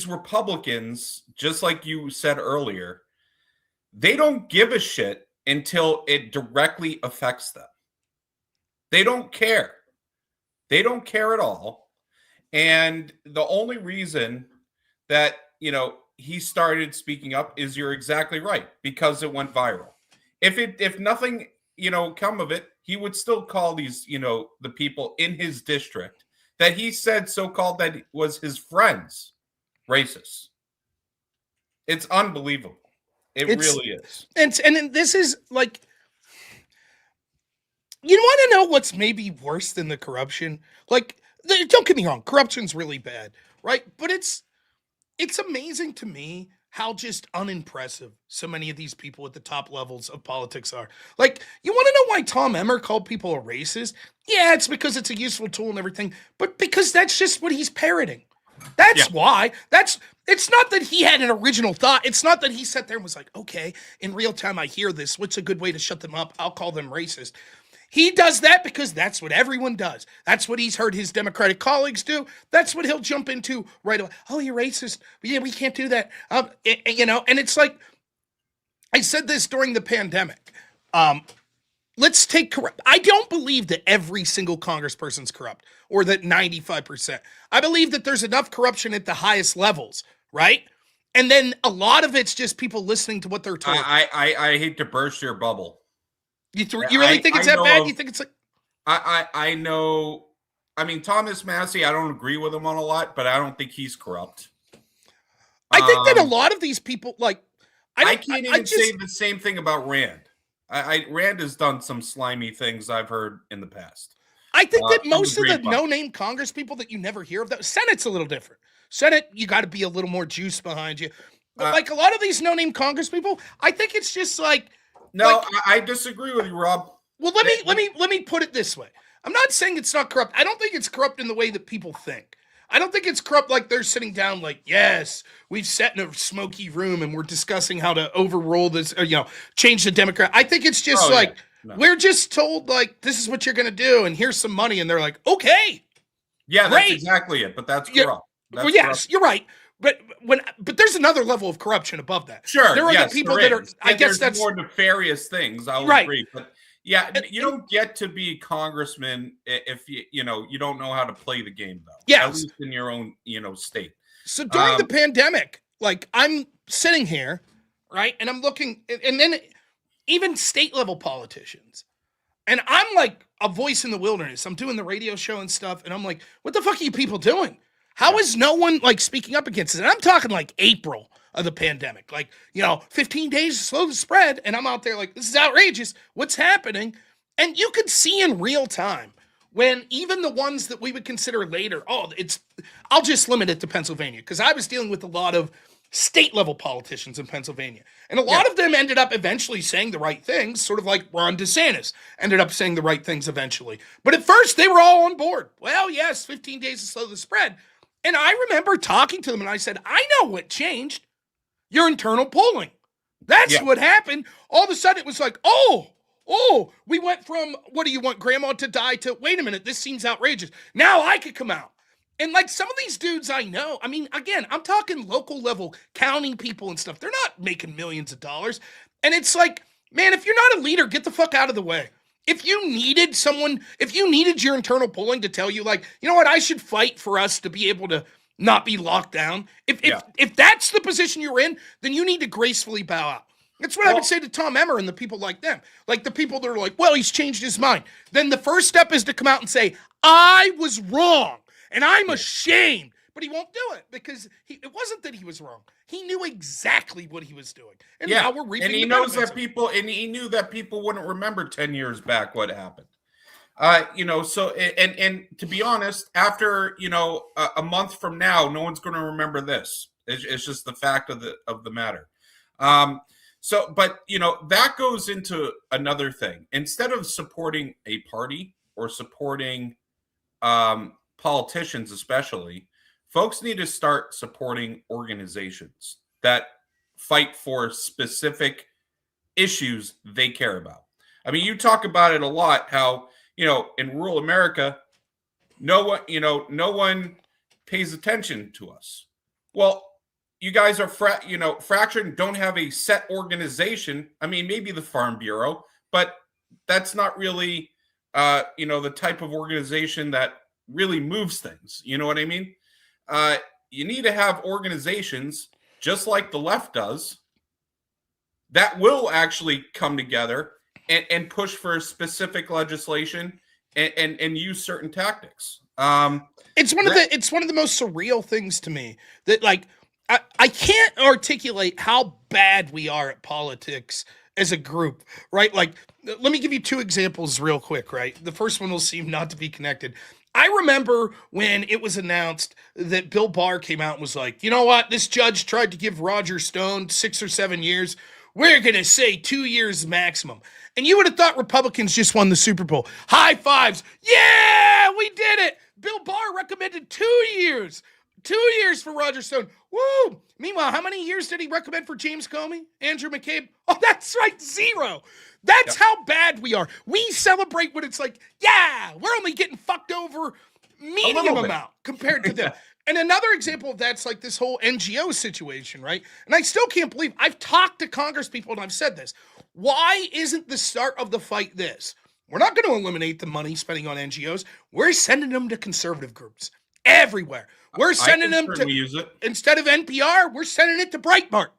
Republicans, just like you said earlier, they don't give a shit until it directly affects them. They don't care. They don't care at all. And the only reason that, he started speaking up is, you're exactly right, because it went viral. If nothing, come of it, he would still call these, the people in his district that he said so-called that was his friends racist. It's unbelievable. It really is. And this is like, you want to know what's maybe worse than the corruption? Like, don't get me wrong, corruption's really bad, right? But it's amazing to me how just unimpressive so many of these people at the top levels of politics are. Like, you want to know why Tom Emmer called people a racist? Yeah, it's because it's a useful tool and everything, but because that's just what he's parroting. That's why. It's not that he had an original thought. It's not that he sat there and was like, okay, in real time I hear this. What's a good way to shut them up? I'll call them racist. He does that because that's what everyone does. That's what he's heard his Democratic colleagues do. That's what he'll jump into right away. Oh, you're racist. Yeah, we can't do that. And it's like, I said this during the pandemic. Let's take corrupt. I don't believe that every single congressperson's corrupt or that 95%. I believe that there's enough corruption at the highest levels, right? And then a lot of it's just people listening to what they're told. I hate to burst your bubble. You really think it's that bad? You think it's like... I know. I mean, Thomas Massey, I don't agree with him on a lot, but I don't think he's corrupt. I think that a lot of these people, like... I can't even say the same thing about Rand. Rand has done some slimy things I've heard in the past. I think that most of the no-name Congress people that you never hear of, that Senate's a little different. Senate, you got to be a little more juice behind you. But like a lot of these no-name Congress people, I think it's just like... No, I disagree with you, Rob. Well, let me put it this way. I'm not saying it's not corrupt. I don't think it's corrupt in the way that people think. I don't think it's corrupt like they're sitting down like, yes, we've sat in a smoky room and we're discussing how to overrule this, or, change the Democrat. I think it's just we're just told like, this is what you're going to do and here's some money. And they're like, okay. Yeah, great. That's exactly it. But that's corrupt. Well, yes, you're right. But there's another level of corruption above that. Sure. There are the people that are, I guess that's more nefarious things. I'll agree. But yeah, you don't get to be a congressman if you don't know how to play the game, though. Yes. At least in your own, state. So during the pandemic, like I'm sitting here, right? And I'm looking, and then even state level politicians, and I'm like a voice in the wilderness. I'm doing the radio show and stuff. And I'm like, what the fuck are you people doing? How is no one like speaking up against it? And I'm talking like April of the pandemic, like, 15 days to slow the spread. And I'm out there like, this is outrageous. What's happening? And you could see in real time when even the ones that we would consider later, I'll just limit it to Pennsylvania because I was dealing with a lot of state level politicians in Pennsylvania. And a lot of them ended up eventually saying the right things, sort of like Ron DeSantis ended up saying the right things eventually. But at first they were all on board. Well, yes, 15 days to slow the spread. And I remember talking to them and I said, I know what changed. Your internal polling. That's what happened. All of a sudden it was like, we went from, what do you want, grandma to die, to, wait a minute, this seems outrageous. Now I could come out. And like some of these dudes I know, I mean, again, I'm talking local level, county people and stuff. They're not making millions of dollars. And it's like, man, if you're not a leader, get the fuck out of the way. If you needed your internal polling to tell you, like, you know what, I should fight for us to be able to not be locked down. If that's the position you're in, then you need to gracefully bow out. That's what I would say to Tom Emmer and the people like them. Like the people that are like, well, he's changed his mind. Then the first step is to come out and say, I was wrong and I'm ashamed. But he won't do it because it wasn't that he was wrong. He knew exactly what he was doing. And now we're reaping and he knows that people, and he knew that people wouldn't remember 10 years back what happened. So and to be honest, after a month from now, no one's going to remember this. It's just the fact of the matter. But that goes into another thing. Instead of supporting a party or supporting politicians, especially, folks need to start supporting organizations that fight for specific issues they care about. I mean, you talk about it a lot, how, in rural America, no one pays attention to us. Well, you guys are fractured and don't have a set organization. I mean, maybe the Farm Bureau, but that's not really, the type of organization that really moves things. You know what I mean? You need to have organizations, just like the left does, that will actually come together and push for specific legislation and use certain tactics. It's one of the most surreal things to me that, like, I can't articulate how bad we are at politics as a group, right? Like, let me give you two examples real quick, right? The first one will seem not to be connected. I remember when it was announced that Bill Barr came out and was like, you know what? This judge tried to give Roger Stone 6 or 7 years. We're going to say 2 years maximum. And you would have thought Republicans just won the Super Bowl. High fives. Yeah, we did it. Bill Barr recommended 2 years. 2 years for Roger Stone. Woo! Meanwhile, how many years did he recommend for James Comey? Andrew McCabe? Oh, that's right, 0. That's how bad we are. We celebrate when it's like, yeah, we're only getting fucked over medium amount compared to them. And another example of that's like this whole NGO situation, right? And I still can't believe, I've talked to Congress people and I've said this. Why isn't the start of the fight this? We're not going to eliminate the money spending on NGOs. We're sending them to conservative groups everywhere. We're sending them to, use it. Instead of NPR, we're sending it to Breitbart.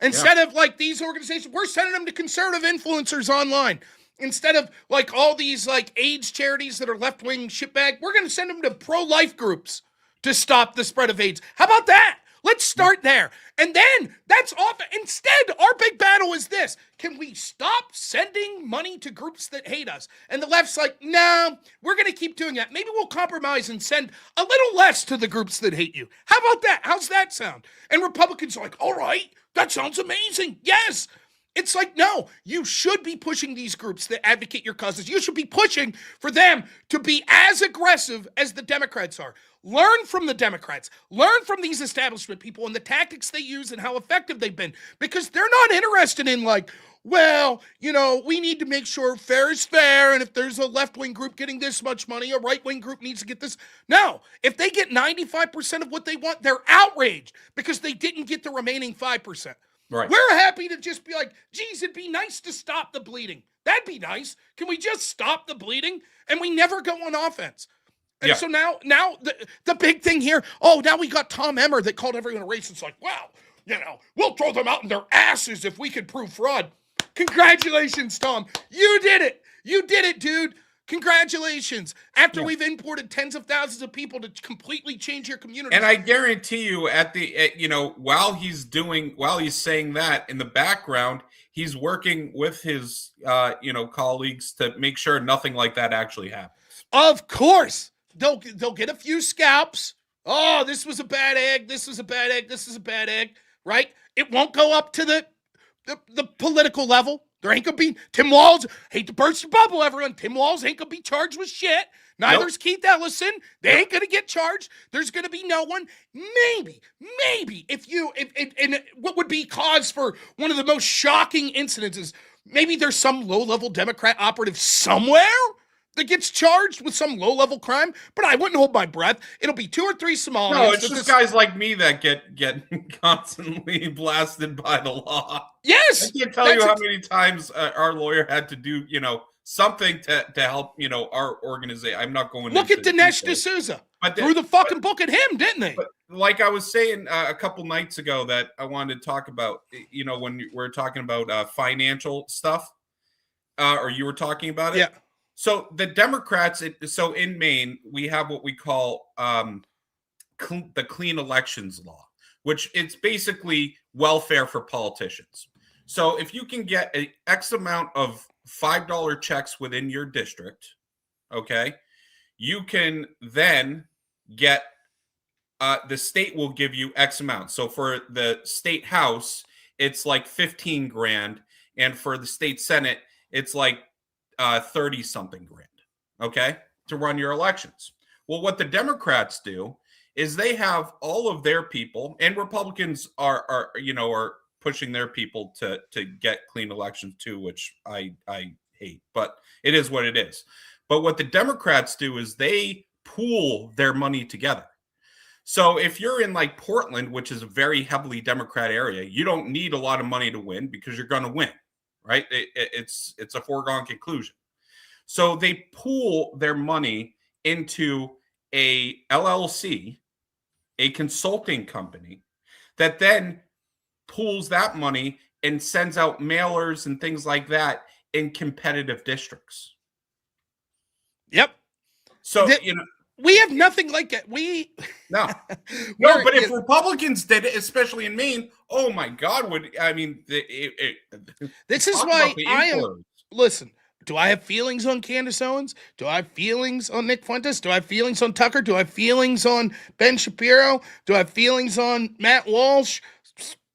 Instead of like these organizations, we're sending them to conservative influencers online. Instead of like all these like AIDS charities that are left-wing shitbag, we're going to send them to pro-life groups to stop the spread of AIDS. How about that? Let's start there. And then that's off. Instead, our big battle is this. Can we stop sending money to groups that hate us? And the left's like, no, we're going to keep doing that. Maybe we'll compromise and send a little less to the groups that hate you. How about that? How's that sound? And Republicans are like, all right, that sounds amazing. Yes. It's like, no, you should be pushing these groups that advocate your causes. You should be pushing for them to be as aggressive as the Democrats are. Learn from the Democrats. Learn from these establishment people and the tactics they use and how effective they've been. Because they're not interested in like, well, we need to make sure fair is fair. And if there's a left-wing group getting this much money, a right-wing group needs to get this. No, if they get 95% of what they want, they're outraged because they didn't get the remaining 5%. Right. We're happy to just be like, geez, it'd be nice to stop the bleeding. That'd be nice. Can we just stop the bleeding? And we never go on offense. And so now the big thing here, now we got Tom Emmer that called everyone a racist. It's like, well, we'll throw them out in their asses if we could prove fraud. Congratulations, Tom. You did it. You did it, dude. Congratulations. After we've imported tens of thousands of people to completely change your community. And I guarantee you while he's saying that in the background, he's working with his, colleagues to make sure nothing like that actually happens. Of course. They'll get a few scalps. Oh, this was a bad egg. This was a bad egg. This is a bad egg, right? It won't go up to the political level. There ain't gonna be Tim Walz. Hate to burst your bubble, everyone. Tim Walz ain't gonna be charged with shit. Neither's Keith Ellison. They ain't gonna get charged. There's gonna be no one. Maybe if what would be cause for one of the most shocking incidences, maybe there's some low-level Democrat operative somewhere that gets charged with some low-level crime, but I wouldn't hold my breath. It'll be 2 or 3 Somalians. No, it's just guys like me that get constantly blasted by the law. Yes! I can't tell you how many times our lawyer had to do, something to help, our organization. I'm not going to look at Dinesh D'Souza. Threw the fucking book at him, didn't they? But like I was saying a couple nights ago that I wanted to talk about, when we're talking about financial stuff, or you were talking about it. Yeah. So the Democrats, in Maine, we have what we call the Clean Elections Law, which it's basically welfare for politicians. So if you can get an X amount of $5 checks within your district, okay, you can then get the state will give you X amount. So for the state house, it's like 15 grand, and for the state senate, it's like 30 something grand, okay, to run your elections. Well, what the Democrats do is they have all of their people, and Republicans are pushing their people to get clean elections too, which I hate, but it is what it is. But what the Democrats do is they pool their money together. So if you're in like Portland, which is a very heavily Democrat area, you don't need a lot of money to win because you're going to win, right? It's a foregone conclusion. So they pool their money into a LLC, a consulting company, that then pools that money and sends out mailers and things like that in competitive districts. Yep. So, we have nothing like it. No, but if Republicans did it, especially in Maine, oh my God, this is why listen, do I have feelings on Candace Owens? Do I have feelings on Nick Fuentes? Do I have feelings on Tucker? Do I have feelings on Ben Shapiro? Do I have feelings on Matt Walsh?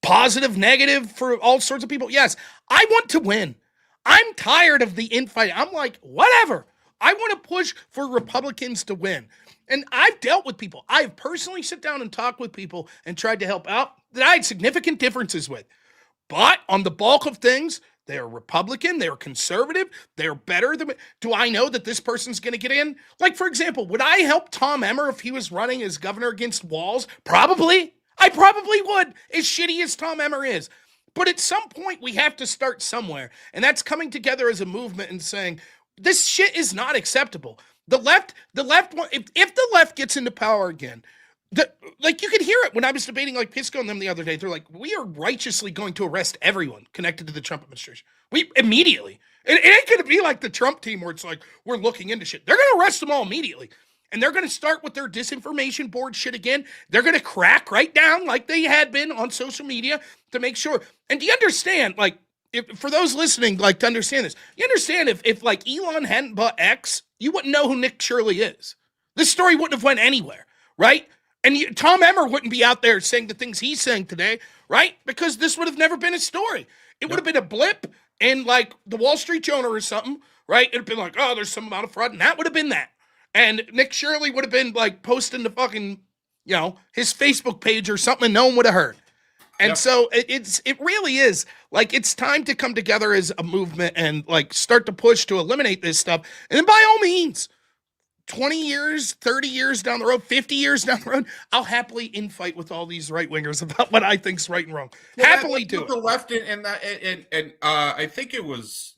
Positive, negative for all sorts of people? Yes, I want to win. I'm tired of the infighting. I'm like, whatever. I want to push for Republicans to win. And I've dealt with people. I've personally sat down and talked with people and tried to help out that I had significant differences with. But on the bulk of things, they're Republican, they're conservative, they're better than... Do I know that this person's going to get in? Like, for example, would I help Tom Emmer if he was running as governor against Walz? Probably. I probably would, as shitty as Tom Emmer is. But at some point, we have to start somewhere. And that's coming together as a movement and saying, this shit is not acceptable. The left, if the left gets into power again, like you could hear it when I was debating like Pisco and them the other day. They're like, we are righteously going to arrest everyone connected to the Trump administration. We immediately. It ain't going to be like the Trump team where it's like, we're looking into shit. They're going to arrest them all immediately. And they're going to start with their disinformation board shit again. They're going to crack right down like they had been on social media to make sure. And do you understand, like, for those listening, like, to understand this, you understand if like Elon hadn't bought X, you wouldn't know who Nick Shirley is. This story wouldn't have went anywhere, right? And Tom Emmer wouldn't be out there saying the things he's saying today, right? Because this would have never been a story. It would have been a blip in like the Wall Street Journal or something, right? It'd have been like, oh, there's some amount of fraud, and that would have been that. And Nick Shirley would have been like posting the fucking, his Facebook page or something, and no one would have heard. And so it really is like, it's time to come together as a movement and like start to push to eliminate this stuff. And then by all means, 20 years, 30 years down the road, 50 years down the road, I'll happily infight with all these right wingers about what I think's right and wrong. Happily do it. The left and I think it was,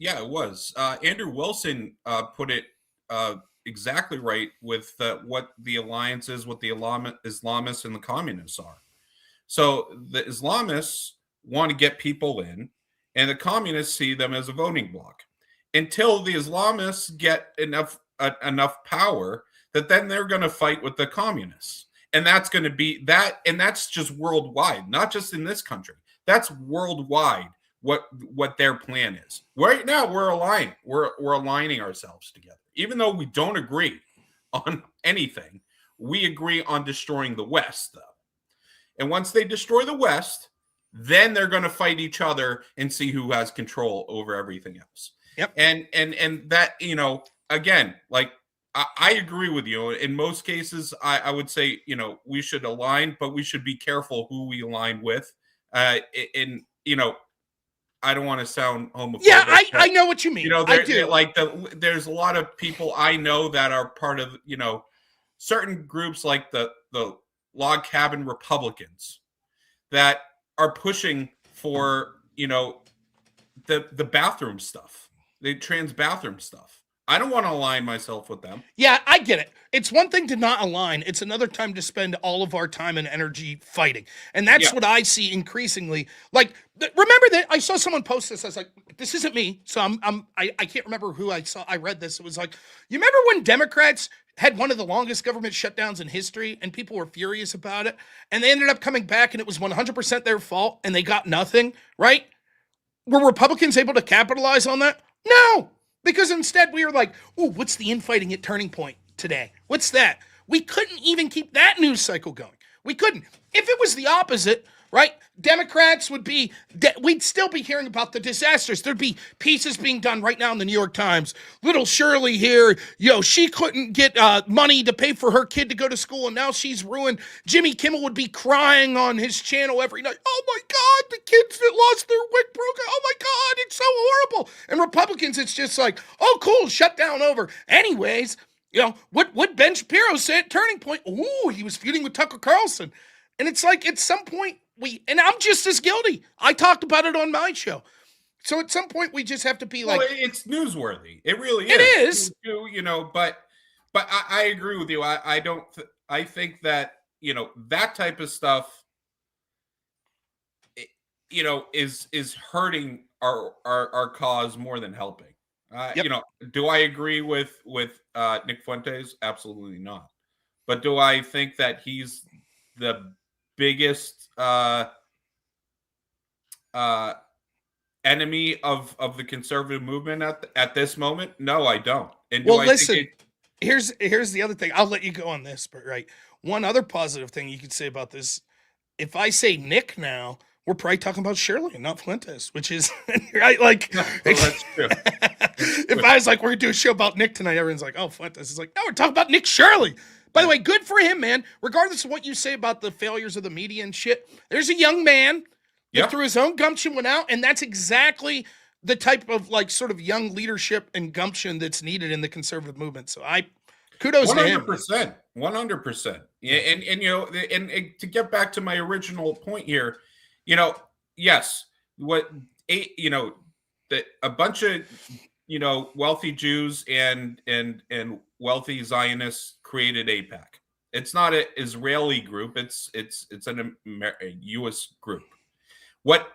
Andrew Wilson put it exactly right with what the alliance is, what the Islamists and the communists are. So the Islamists want to get people in, and the communists see them as a voting bloc until the Islamists get enough power that then they're going to fight with the communists. And that's going to be that. And that's just worldwide, not just in this country. That's worldwide what their plan is. Right now, we're aligning. We're aligning ourselves together. Even though we don't agree on anything, we agree on destroying the West, though. And once they destroy the West, then they're going to fight each other and see who has control over everything else. Yep. And that, again, like I agree with you. In most cases, I would say, we should align, but we should be careful who we align with. I don't want to sound homophobic. Yeah, I know what you mean. I do. There's a lot of people I know that are part of, certain groups like the log cabin Republicans that are pushing for, the bathroom stuff, the trans bathroom stuff. I don't want to align myself with them. Yeah, I get it. It's one thing to not align. It's another time to spend all of our time and energy fighting. And that's what I see increasingly. Like, remember that I saw someone post this. I was like, this isn't me. So I can't remember who I saw. I read this. It was like, you remember when Democrats had one of the longest government shutdowns in history and people were furious about it, and they ended up coming back and it was 100% their fault and they got nothing, right? Were Republicans able to capitalize on that? No. Because instead we were like, "Ooh, what's the infighting at Turning Point today? What's that?" We couldn't even keep that news cycle going. We couldn't. If it was the opposite, right? Democrats would be, we'd still be hearing about the disasters. There'd be pieces being done right now in the New York Times. Little Shirley here, she couldn't get money to pay for her kid to go to school, and now she's ruined. Jimmy Kimmel would be crying on his channel every night. Oh my God, the kids that lost their WIC program. Oh my God, it's so horrible. And Republicans, it's just like, oh cool, shut down over. Anyways, what Ben Shapiro said at Turning Point, ooh, he was feuding with Tucker Carlson. And it's like, at some point, and I'm just as guilty. I talked about it on my show. So at some point, we just have to be like... Well, it's newsworthy. It really is. It is. But I agree with you. I think that, that type of stuff, is hurting our cause more than helping. Yep. Do I agree with Nick Fuentes? Absolutely not. But do I think that he's the biggest enemy of the conservative movement at this moment? No, I don't. And listen, here's the other thing. I'll let you go on this, but one other positive thing you could say about this. If I say Nick now, we're probably talking about Shirley and not Fuentes, which is right. Like, well, that's true. If I was like, we're gonna do a show about Nick tonight, everyone's like, oh, Fuentes. It's like, no, we're talking about Nick Shirley. By the way, good for him, man. Regardless of what you say about the failures of the media and shit, there's a young man that through his own gumption went out, and that's exactly the type of sort of young leadership and gumption that's needed in the conservative movement. So kudos to him. 100%. Yeah, and to get back to my original point here, yes, a bunch of wealthy Jews and wealthy Zionists created AIPAC. It's not an Israeli group. It's a U.S. group. What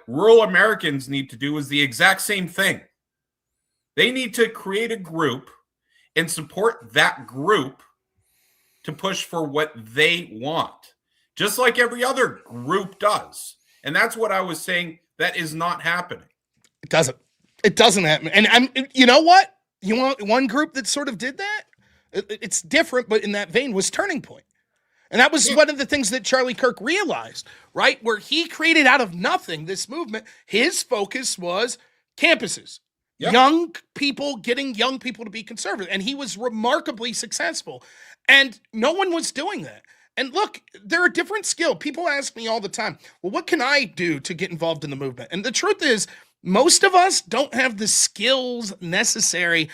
rural Americans need to do is the exact same thing. They need to create a group and support that group to push for what they want, just like every other group does. And that's what I was saying. That is not happening. It doesn't. It doesn't happen. And you know what? You want one group that sort of did that? It's different, but in that vein was Turning Point. And that was one of the things that Charlie Kirk realized, right? Where he created out of nothing this movement. His focus was campuses. Yep. Young people, getting young people to be conservative. And he was remarkably successful. And no one was doing that. And look, they're a different skill. People ask me all the time, well, what can I do to get involved in the movement? And the truth is, most of us don't have the skills necessary.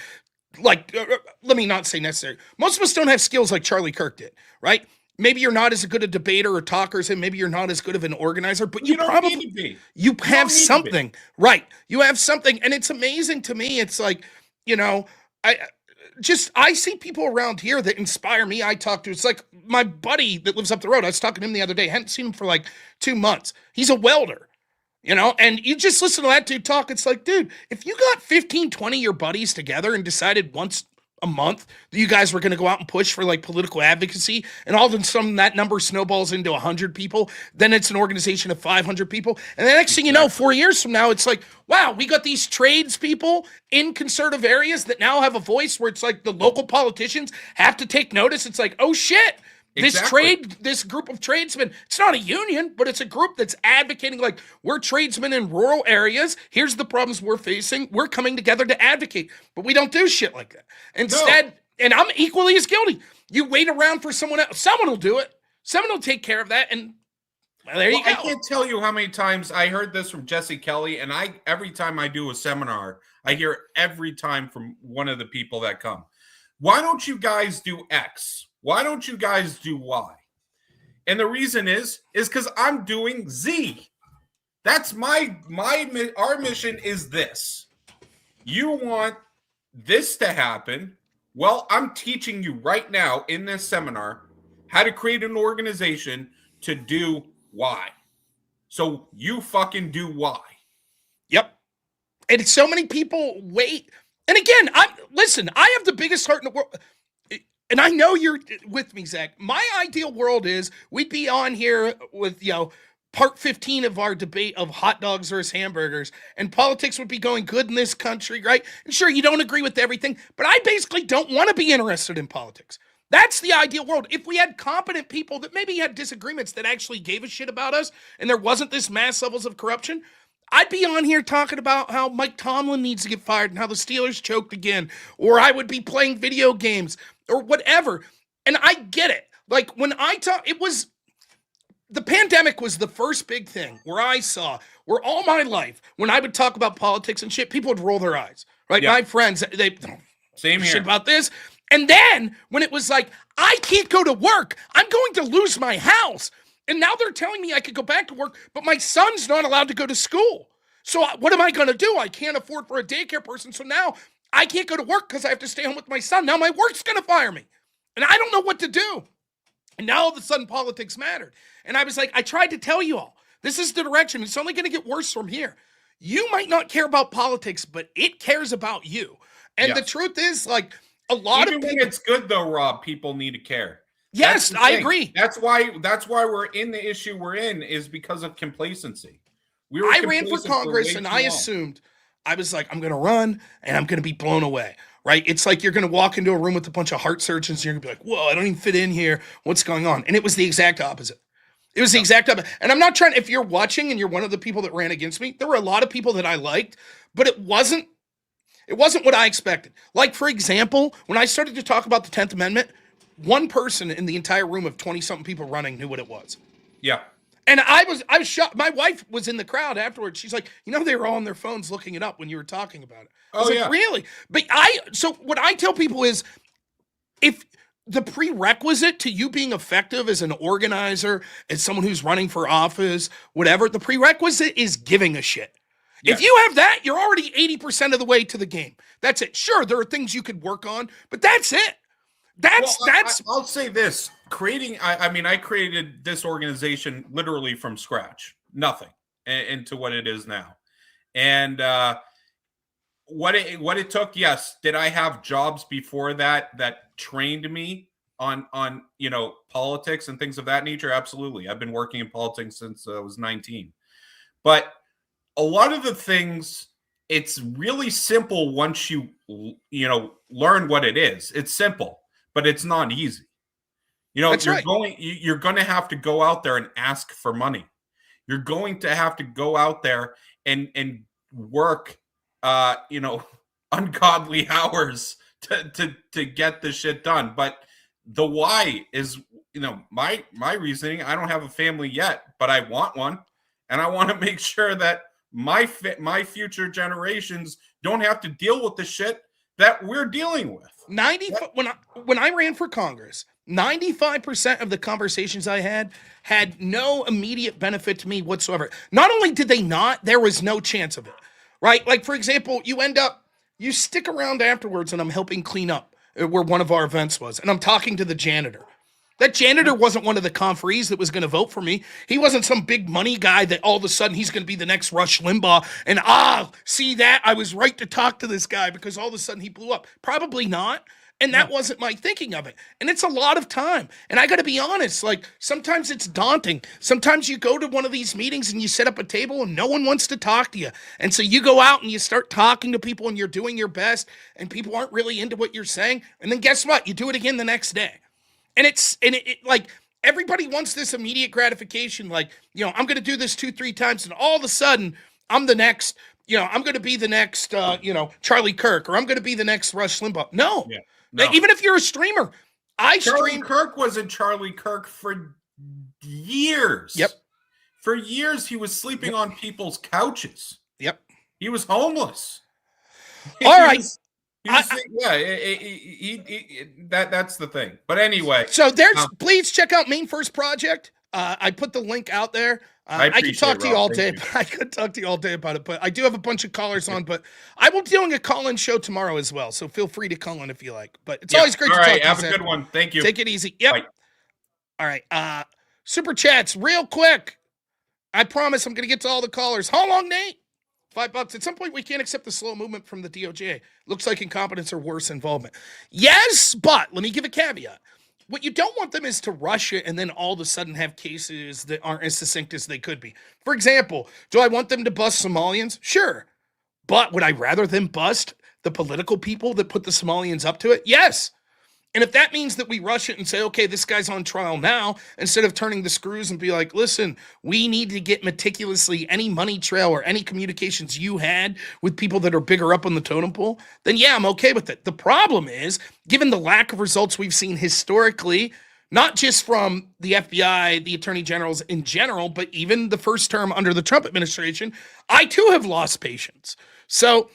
Let me not say necessary. Most of us don't have skills like Charlie Kirk did, right? Maybe you're not as good a debater or talker as him. Maybe you're not as good of an organizer, but you probably need to be. You have something, right? You have something, and it's amazing to me. It's like, I see people around here that inspire me. I talk to. It's like my buddy that lives up the road. I was talking to him the other day. I hadn't seen him for 2 months. He's a welder. And you just listen to that dude talk. It's like, dude, if you got 15, 20 of your buddies together and decided once a month that you guys were going to go out and push for political advocacy, and all of a sudden that number snowballs into 100 people, then it's an organization of 500 people. And the next thing you know, 4 years from now, it's like, wow, we got these tradespeople in conservative areas that now have a voice where it's like the local politicians have to take notice. It's like, oh shit. This group of tradesmen, it's not a union, but it's a group that's advocating we're tradesmen in rural areas. Here's the problems we're facing. We're coming together to advocate, but we don't do shit like that. Instead, and I'm equally as guilty. You wait around for someone else. Someone will do it. Someone will take care of that. And there you go. I can't tell you how many times I heard this from Jesse Kelly. And every time I do a seminar, I hear it every time from one of the people that come. Why don't you guys do X? Why don't you guys do Y? And the reason is because I'm doing Z. That's our mission is this. You want this to happen? Well, I'm teaching you right now in this seminar how to create an organization to do Y. So you fucking do Y. Yep. And so many people wait. And again, I have the biggest heart in the world. And I know you're with me, Zach. My ideal world is we'd be on here with, part 15 of our debate of hot dogs versus hamburgers, and politics would be going good in this country, right? And sure, you don't agree with everything, but I basically don't want to be interested in politics. That's the ideal world. If we had competent people that maybe had disagreements that actually gave a shit about us, and there wasn't this mass levels of corruption, I'd be on here talking about how Mike Tomlin needs to get fired and how the Steelers choked again, or I would be playing video games or whatever. And I get it. Like when I talk, the pandemic was the first big thing where I saw where all my life, when I would talk about politics and shit, people would roll their eyes, right? Yeah. My friends, they Same here. shit about this. And then when it was like, I can't go to work, I'm going to lose my house. And now they're telling me I could go back to work, but my son's not allowed to go to school. So what am I going to do? I can't afford for a daycare person. So now I can't go to work because I have to stay home with my son. Now my work's going to fire me. And I don't know what to do. And now all of a sudden politics mattered. And I was like, I tried to tell you all, this is the direction. It's only going to get worse from here. You might not care about politics, but it cares about you. And the truth is, like, a lot Even of people, when it's good though, Rob, people need to care. yes, I agree. That's why we're in the issue we're in, is because of complacency. I ran for Congress and I assumed, I was like, I'm going to run and I'm going to be blown away, right? It's like you're going to walk into a room with a bunch of heart surgeons and you're going to be like, whoa, I don't even fit in here. What's going on? And it was the exact opposite. It was the exact opposite. And I'm not trying, if you're watching and you're one of the people that ran against me, there were a lot of people that I liked, but it wasn't what I expected. Like, for example, when I started to talk about the 10th Amendment, one person in the entire room of 20-something people running knew what it was. Yeah. And I was shocked. My wife was in the crowd afterwards. She's like, they were all on their phones looking it up when you were talking about it. I was like, really? But so what I tell people is, if the prerequisite to you being effective as an organizer, as someone who's running for office, whatever, the prerequisite is giving a shit. Yes. If you have that, you're already 80% of the way to the game. That's it. Sure, there are things you could work on, but that's it. I'll say this. I created this organization literally from scratch. Nothing. Into what it is now. And what it took, yes. Did I have jobs before that trained me on politics and things of that nature? Absolutely. I've been working in politics since I was 19. But a lot of the things, it's really simple once you learn what it is. It's simple, but it's not easy. That's you're right. you're going to have to go out there and ask for money. You're going to have to go out there and work ungodly hours to get this shit done. But the why is, my reasoning. I don't have a family yet, but I want one, and I want to make sure that my future generations don't have to deal with the shit that we're dealing with. When I ran for Congress, 95% of the conversations I had no immediate benefit to me whatsoever. Not only did they not, there was no chance of it, right? Like, for example, you stick around afterwards and I'm helping clean up where one of our events was, and I'm talking to the janitor. That janitor wasn't one of the conferees that was going to vote for me. He wasn't some big money guy that all of a sudden he's going to be the next Rush Limbaugh. And see that? I was right to talk to this guy because all of a sudden he blew up. Probably not. And that wasn't my thinking of it. And it's a lot of time. And I got to be honest, like, sometimes it's daunting. Sometimes you go to one of these meetings and you set up a table and no one wants to talk to you. And so you go out and you start talking to people and you're doing your best and people aren't really into what you're saying. And then guess what? You do it again the next day. And it like, everybody wants this immediate gratification. Like, I'm going to do this 2-3 times and all of a sudden I'm the next, I'm going to be the next, Charlie Kirk, or I'm going to be the next Rush Limbaugh. No. Yeah. No. Even if you're a streamer, Charlie Kirk wasn't Charlie Kirk for years. Yep. For years, he was sleeping on people's couches. Yep. He was homeless. All right. That's the thing. But anyway. So please check out Main First Project. I put the link out there. I could talk to you all day. I could talk to you all day about it, but I do have a bunch of callers on. But I will be doing a call-in show tomorrow as well, so feel free to call in if you like. But it's always great to talk to you. Have a good one. Thank you. Take it easy. Yep. Bye. All right. Super chats, real quick. I promise I'm going to get to all the callers. How long, Nate? $5. At some point, we can't accept the slow movement from the DOJ. Looks like incompetence or worse involvement. Yes, but let me give a caveat. what you don't want them is to rush it and then all of a sudden have cases that aren't as succinct as they could be. For example, do I want them to bust Somalians? Sure. But would I rather them bust the political people that put the Somalians up to it? Yes. And if that means that we rush it and say, okay, this guy's on trial now, instead of turning the screws and be like, listen, we need to get meticulously any money trail or any communications you had with people that are bigger up on the totem pole, then yeah, I'm okay with it. The problem is, given the lack of results we've seen historically, not just from the FBI, the attorney generals in general, but even the first term under the Trump administration, I too have lost patience. So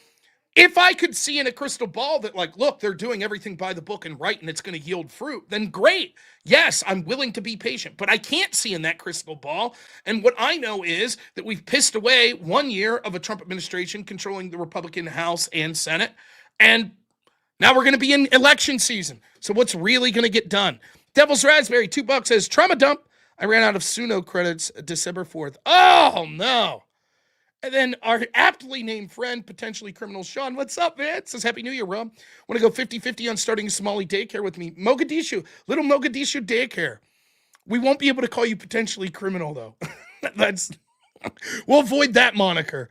if I could see in a crystal ball that, like, look, they're doing everything by the book and right, and it's going to yield fruit, then great. Yes, I'm willing to be patient, but I can't see in that crystal ball. And what I know is that we've pissed away 1 year of a Trump administration controlling the Republican House and Senate. And now we're going to be in election season. So what's really going to get done? Devil's Raspberry, $2 says, trauma dump. I ran out of Suno credits December 4th. Oh, no. And then our aptly named friend, potentially criminal Sean, what's up, man? Says, Happy New Year, Rob. Want to go 50-50 on starting a Somali daycare with me? Mogadishu, little Mogadishu daycare. We won't be able to call you potentially criminal, though. We'll avoid that moniker.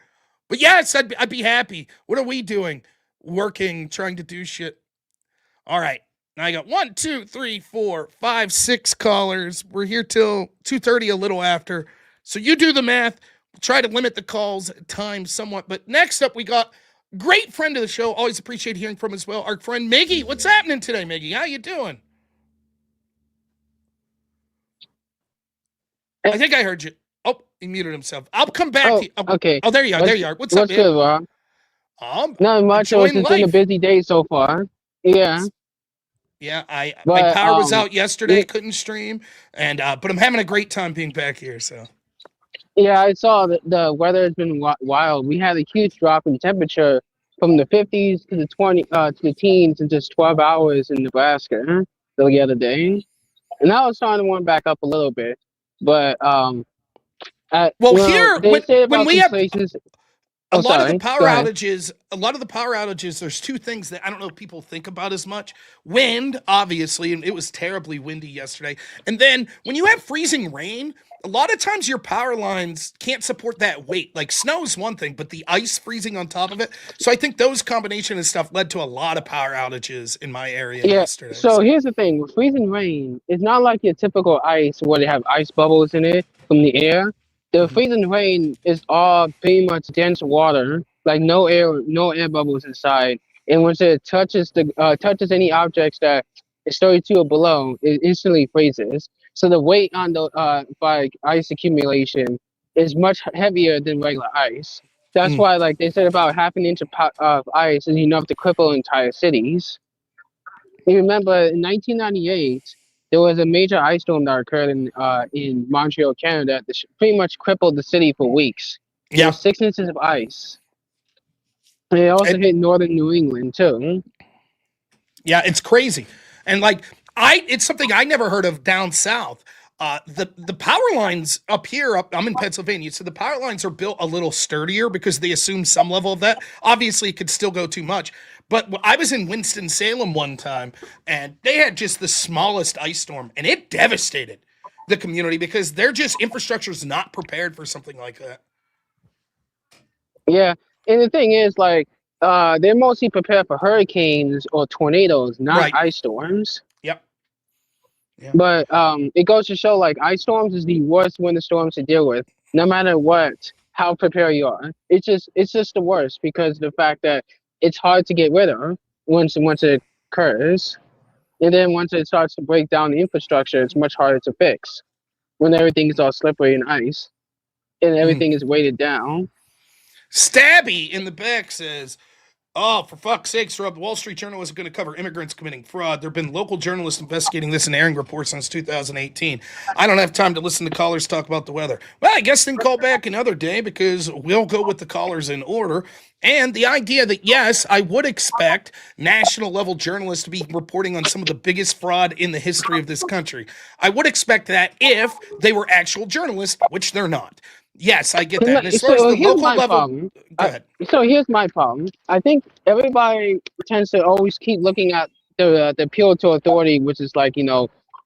But yes, I'd be happy. What are we doing? Working, trying to do shit. All right. Now I got 1, 2, 3, 4, 5, 6 callers. We're here till 2:30, a little after. So you do the math. Try to limit the calls time somewhat. But next up, we got great friend of the show. Always appreciate hearing from as well. Our friend Miggy. What's happening today, Miggy? How you doing? I think I heard you. Oh, he muted himself. I'll come back to you. Okay. Oh, there you are. There you are. What's up, man? Good, Rob? Not much. It's been a busy day so far. Yeah. Yeah, my power was out yesterday. Couldn't stream, and but I'm having a great time being back here. So. Yeah, I saw that the weather has been wild. We had a huge drop in temperature from the 50s to the teens in just 12 hours in Nebraska the other day, and now it's starting to warm back up a little bit. But here when we have places, a lot of the power outages, there's two things that I don't know if people think about as much. Wind, obviously, and it was terribly windy yesterday. And then when you have freezing rain, a lot of times your power lines can't support that weight. Like snow's one thing, but the ice freezing on top of it. So I think those combination of stuff led to a lot of power outages in my area yesterday. So here's the thing. With freezing rain, it's not like your typical ice where they have ice bubbles in it from the air. The freezing rain is all pretty much dense water, like no air bubbles inside. And once it touches any objects that is 32 or below, it instantly freezes. So the weight on the by ice accumulation is much heavier than regular ice. That's why, like they said, about half an inch of ice is enough to cripple entire cities. You remember in 1998. There was a major ice storm that occurred in Montreal, Canada, that pretty much crippled the city for weeks. Yeah. There was 6 inches of ice. And it also hit northern New England, too. Yeah, it's crazy. And, it's something I never heard of down south. The power lines up here, I'm in Pennsylvania, so the power lines are built a little sturdier because they assume some level of that. Obviously, it could still go too much. But I was in Winston-Salem one time, and they had just the smallest ice storm, and it devastated the community because their infrastructure is not prepared for something like that. Yeah, and the thing is, they're mostly prepared for hurricanes or tornadoes, not ice storms. Yep. Yeah. But it goes to show, ice storms is the worst winter storms to deal with, no matter how prepared you are. It's just the worst because the fact that it's hard to get rid of once it occurs. And then once it starts to break down the infrastructure, it's much harder to fix when everything is all slippery and ice and everything is weighted down. Stabby in the back says, oh, for fuck's sakes, Rob, the Wall Street Journal isn't going to cover immigrants committing fraud. There have been local journalists investigating this and airing reports since 2018. I don't have time to listen to callers talk about the weather. Well, I guess they can call back another day because we'll go with the callers in order. And the idea that, yes, I would expect national-level journalists to be reporting on some of the biggest fraud in the history of this country. I would expect that if they were actual journalists, which they're not. Yes, I get that. And as far as the local level, go ahead. So here's my problem. I think everybody tends to always keep looking at the appeal to authority, which is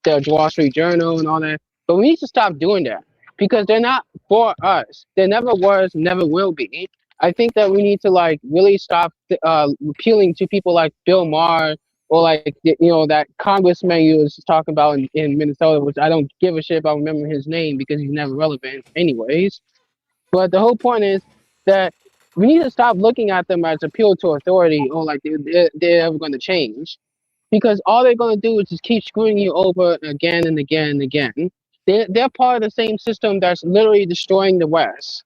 the Wall Street Journal and all that. But we need to stop doing that because they're not for us. They never was, never will be. I think that we need to like really stop appealing to people like Bill Maher or like that congressman you was talking about in Minnesota, which I don't give a shit about remembering his name because he's never relevant anyways. But the whole point is that we need to stop looking at them as appeal to authority or like they're ever going to change. Because all they're going to do is just keep screwing you over again and again and again. They're part of the same system that's literally destroying the West.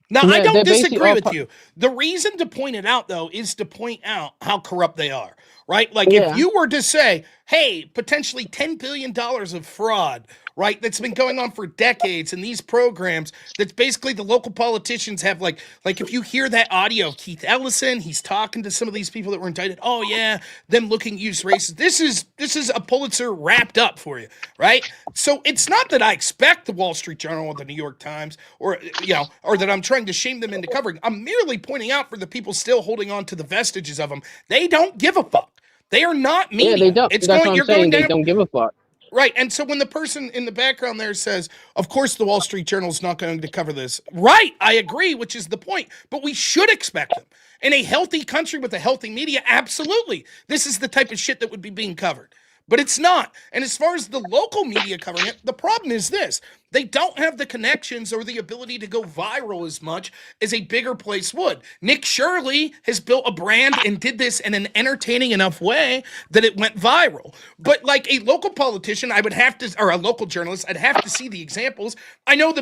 Now, I don't disagree with you. The reason to point it out, though, is to point out how corrupt they are, right? Like, if you were to say, hey, potentially $10 billion of fraud, right, that's been going on for decades in these programs, that's basically the local politicians have, like if you hear that audio of Keith Ellison, he's talking to some of these people that were indicted, oh, yeah, them looking use racist. This is a Pulitzer wrapped up for you, right? So it's not that I expect the Wall Street Journal or the New York Times or that I'm trying to shame them into covering. I'm merely pointing out for the people still holding on to the vestiges of them, they don't give a fuck. They are not media. Yeah, they don't. That's what I'm saying. They don't give a fuck. Right, and so when the person in the background there says, of course the Wall Street Journal is not going to cover this. Right, I agree, which is the point. But we should expect them. In a healthy country with a healthy media, absolutely. This is the type of shit that would be being covered. But it's not. And as far as the local media covering it, the problem is this. They don't have the connections or the ability to go viral as much as a bigger place would. Nick Shirley has built a brand and did this in an entertaining enough way that it went viral. But like a local politician, I would have to, or a local journalist, I'd have to see the examples. I know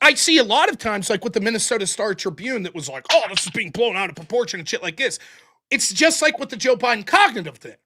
I see a lot of times, like with the Minnesota Star Tribune that was like, oh, this is being blown out of proportion and shit like this. It's just like with the Joe Biden cognitive thing.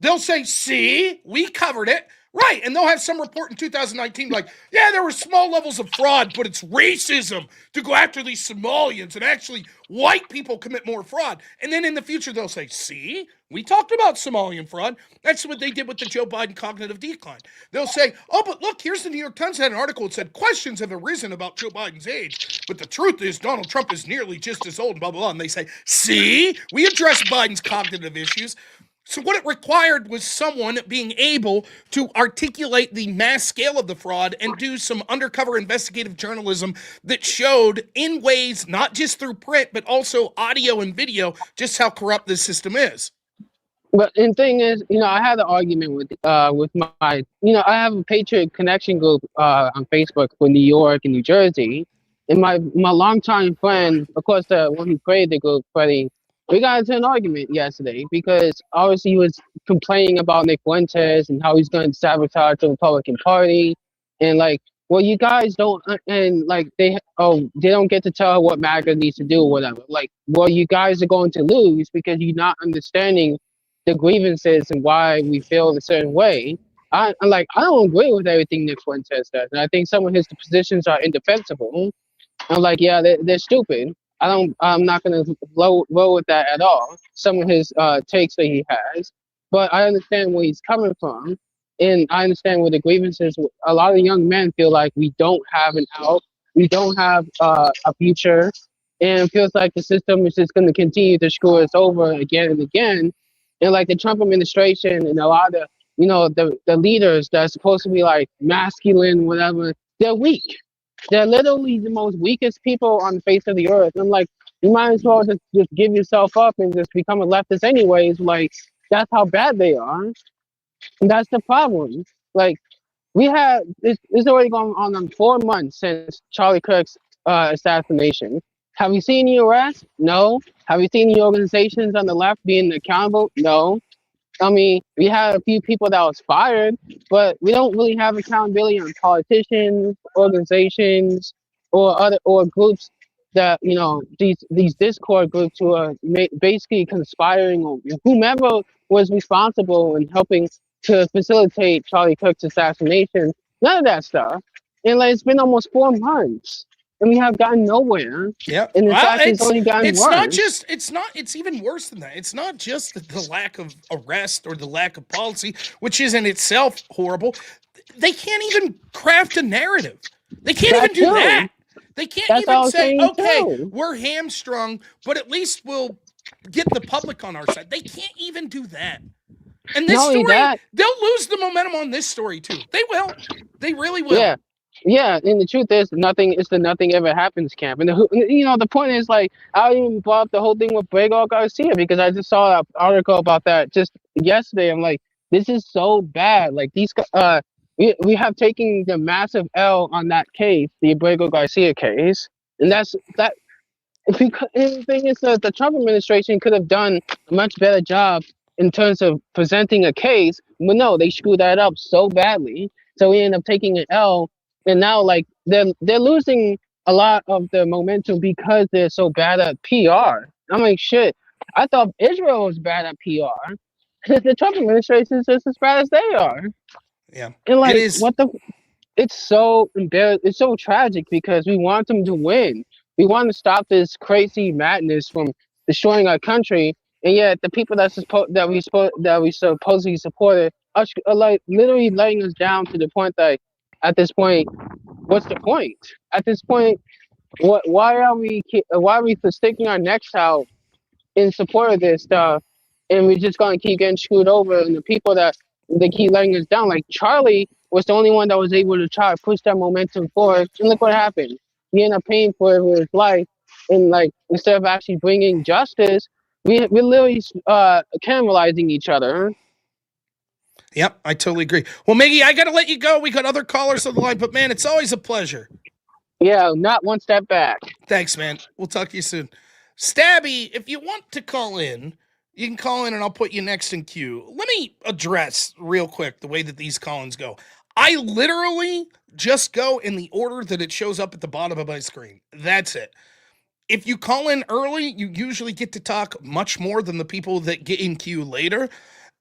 They'll say, see, we covered it. Right. And they'll have some report in 2019 like, yeah, there were small levels of fraud, but it's racism to go after these Somalians and actually white people commit more fraud. And then in the future, they'll say, see, we talked about Somalian fraud. That's what they did with the Joe Biden cognitive decline. They'll say, oh, but look, here's the New York Times had an article that said questions have arisen about Joe Biden's age. But the truth is Donald Trump is nearly just as old and blah, blah, blah. And they say, see, we addressed Biden's cognitive issues. So what it required was someone being able to articulate the mass scale of the fraud and do some undercover investigative journalism that showed in ways, not just through print, but also audio and video, just how corrupt this system is. But the thing is, I had an argument with my, I have a Patriot Connection group on Facebook for New York and New Jersey. And my longtime friend, of course, the one who created the group, Freddie, we got into an argument yesterday because obviously he was complaining about Nick Fuentes and how he's going to sabotage the Republican Party. And like, well, you guys don't, and like they don't get to tell what MAGA needs to do or whatever. Like, well, you guys are going to lose because you're not understanding the grievances and why we feel a certain way. I'm like, I don't agree with everything Nick Fuentes does. And I think some of his positions are indefensible. I'm like, yeah, they're stupid. I'm not going to roll with that at all. Some of his takes that he has, but I understand where he's coming from, and I understand where the grievances. A lot of young men feel like we don't have an out, we don't have a future, and it feels like the system is just going to continue to screw us over again and again. And like the Trump administration and a lot of the leaders that's supposed to be like masculine, whatever, they're weak. They're literally the most weakest people on the face of the earth. I'm like, you might as well just give yourself up and just become a leftist anyways. Like, that's how bad they are. And that's the problem. Like, we have, it's already gone on 4 months since Charlie Kirk's assassination. Have you seen any arrests? No. Have you seen any organizations on the left being accountable? No. I mean, we had a few people that was fired, but we don't really have accountability on politicians, organizations, or groups that these Discord groups who are basically conspiring, or whomever was responsible in helping to facilitate Charlie Kirk's assassination. None of that stuff. And like, it's been almost 4 months. And we have gotten nowhere. Yeah. And in fact, it's only gotten worse. It's even worse than that. It's not just the lack of arrest or the lack of policy, which is in itself horrible. They can't even craft a narrative. They can't even do that. They can't even say, okay, we're hamstrung, but at least we'll get the public on our side. They can't even do that. And this Not only story, that, they'll lose the momentum on this story too. They will. They really will. yeah, yeah. And the truth is, nothing. It's the nothing ever happens camp. And the point is, like, I even brought up the whole thing with Brago Garcia because I just saw an article about that just yesterday. I'm like, this is so bad. Like we have taken the massive L on that case, the Brago Garcia case, and that's that. Because and the thing is that the Trump administration could have done a much better job in terms of presenting a case, but no, they screwed that up so badly. So we end up taking an L, and now like they're losing a lot of the momentum because they're so bad at PR. I'm like, shit. I thought Israel was bad at PR. The Trump administration is just as bad as they are. Yeah, And like, it is. It's so embarrassing. It's so tragic because we want them to win. We want to stop this crazy madness from destroying our country, and yet the people that we supposedly supported are like literally letting us down to the point that at this point, what's the point? At this point, why are we sticking our necks out in support of this stuff, and we're just gonna keep getting screwed over, and the people that they keep letting us down, like Charlie was the only one that was able to try to push that momentum forward, and look what happened. He ended up paying for it with his life, and like instead of actually bringing justice, we're literally cannibalizing each other. Yep, I totally agree. Well, Miggy, I gotta let you go. We got other callers on the line, but man, it's always a pleasure. Yeah, not one step back. Thanks, man. We'll talk to you soon. Stabby, if you want to call in, you can call in and I'll put you next in queue. Let me address real quick the way that these call-ins go. I literally just go in the order that it shows up at the bottom of my screen. That's it. If you call in early, you usually get to talk much more than the people that get in queue later.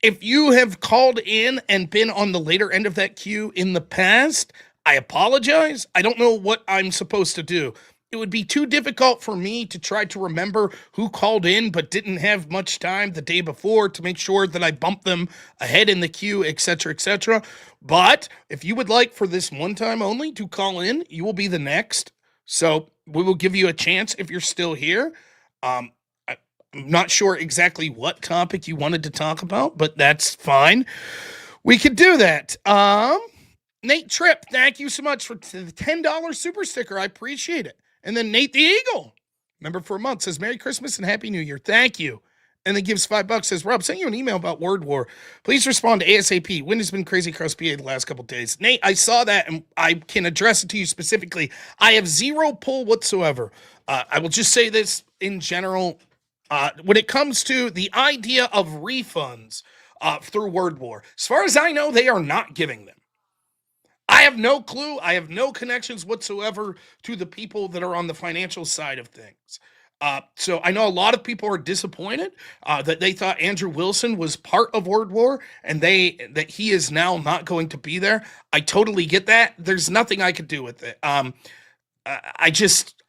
If you have called in and been on the later end of that queue in the past, I apologize. I don't know what I'm supposed to do. It would be too difficult for me to try to remember who called in but didn't have much time the day before to make sure that I bump them ahead in the queue, etc., etc. But if you would like for this one time only to call in, you will be the next. So we will give you a chance if you're still here. I'm not sure exactly what topic you wanted to talk about, but that's fine. We could do that. Nate Tripp, thank you so much for the $10 super sticker. I appreciate it. And then Nate the Eagle, member for a month, says Merry Christmas and Happy New Year. Thank you. And then gives $5, says, Rob, sent you an email about word war. Please respond to ASAP. Wind has been crazy across PA the last couple of days. Nate, I saw that and I can address it to you specifically. I have zero pull whatsoever. I will just say this in general. When it comes to the idea of refunds through word war, as far as I know, they are not giving them. I have no clue. I have no connections whatsoever to the people that are on the financial side of things. So I know a lot of people are disappointed that they thought Andrew Wilson was part of Word War and that he is now not going to be there. I totally get that. There's nothing I could do with it. I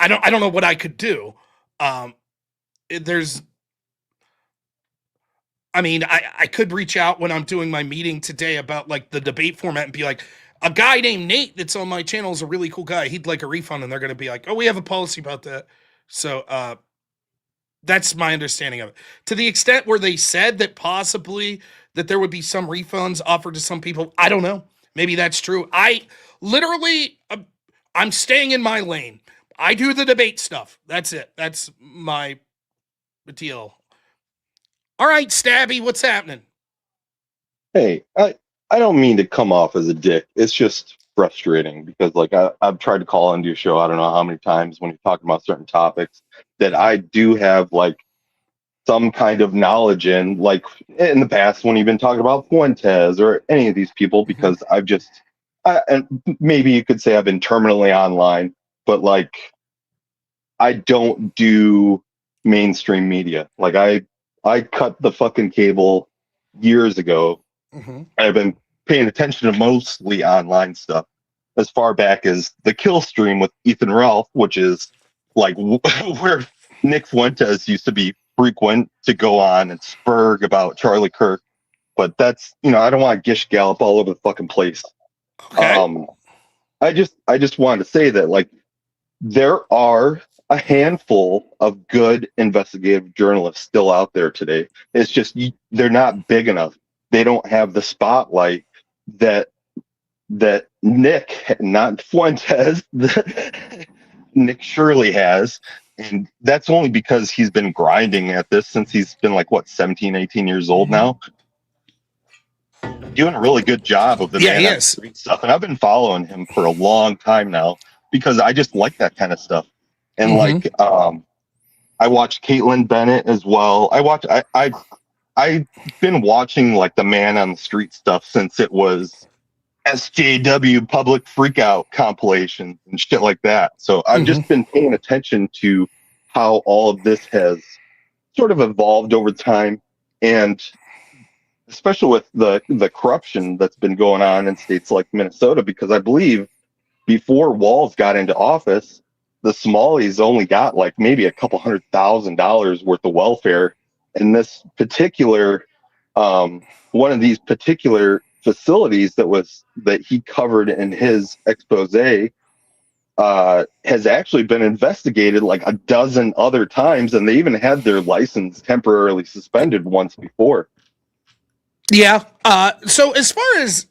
don't know what I could do. I could reach out when I'm doing my meeting today about like the debate format and be like, a guy named Nate that's on my channel is a really cool guy. He'd like a refund, and they're going to be like, oh, we have a policy about that. So that's my understanding of it. To the extent where they said that possibly that there would be some refunds offered to some people, I don't know. Maybe that's true. I'm staying in my lane. I do the debate stuff. That's it. That's my deal. All right, Stabby, what's happening? Hey, I don't mean to come off as a dick. It's just frustrating because like I've tried to call into your show I don't know how many times when you're talking about certain topics that I do have like some kind of knowledge in, like in the past when you've been talking about Fuentes or any of these people, because and maybe you could say I've been terminally online, but like I don't do mainstream media. Like I cut the fucking cable years ago. Mm-hmm. I've been paying attention to mostly online stuff as far back as the Kill stream with Ethan Ralph, which is like where Nick Fuentes used to be frequent to go on and spurg about Charlie Kirk. But that's, I don't want to gish gallop all over the fucking place. Okay. I just wanted to say that like there are a handful of good investigative journalists still out there today. It's just they're not big enough. they don't have the spotlight that Nick, not Fuentes, Nick Shirley has. And that's only because he's been grinding at this since he's been like, what, 17, 18 years old now? Doing a really good job of the man on the street stuff. And I've been following him for a long time now because I just like that kind of stuff. And like, I watched Caitlin Bennett as well. I've been watching like the man on the street stuff since it was SJW public freakout compilations and shit like that. So I've just been paying attention to how all of this has sort of evolved over time, and especially with the corruption that's been going on in states like Minnesota, because I believe before Walz got into office, the Somalis only got like maybe a couple $100,000 worth of welfare. And this particular one of these particular facilities that he covered in his expose has actually been investigated like a dozen other times, and they even had their license temporarily suspended once before. Yeah. So as far as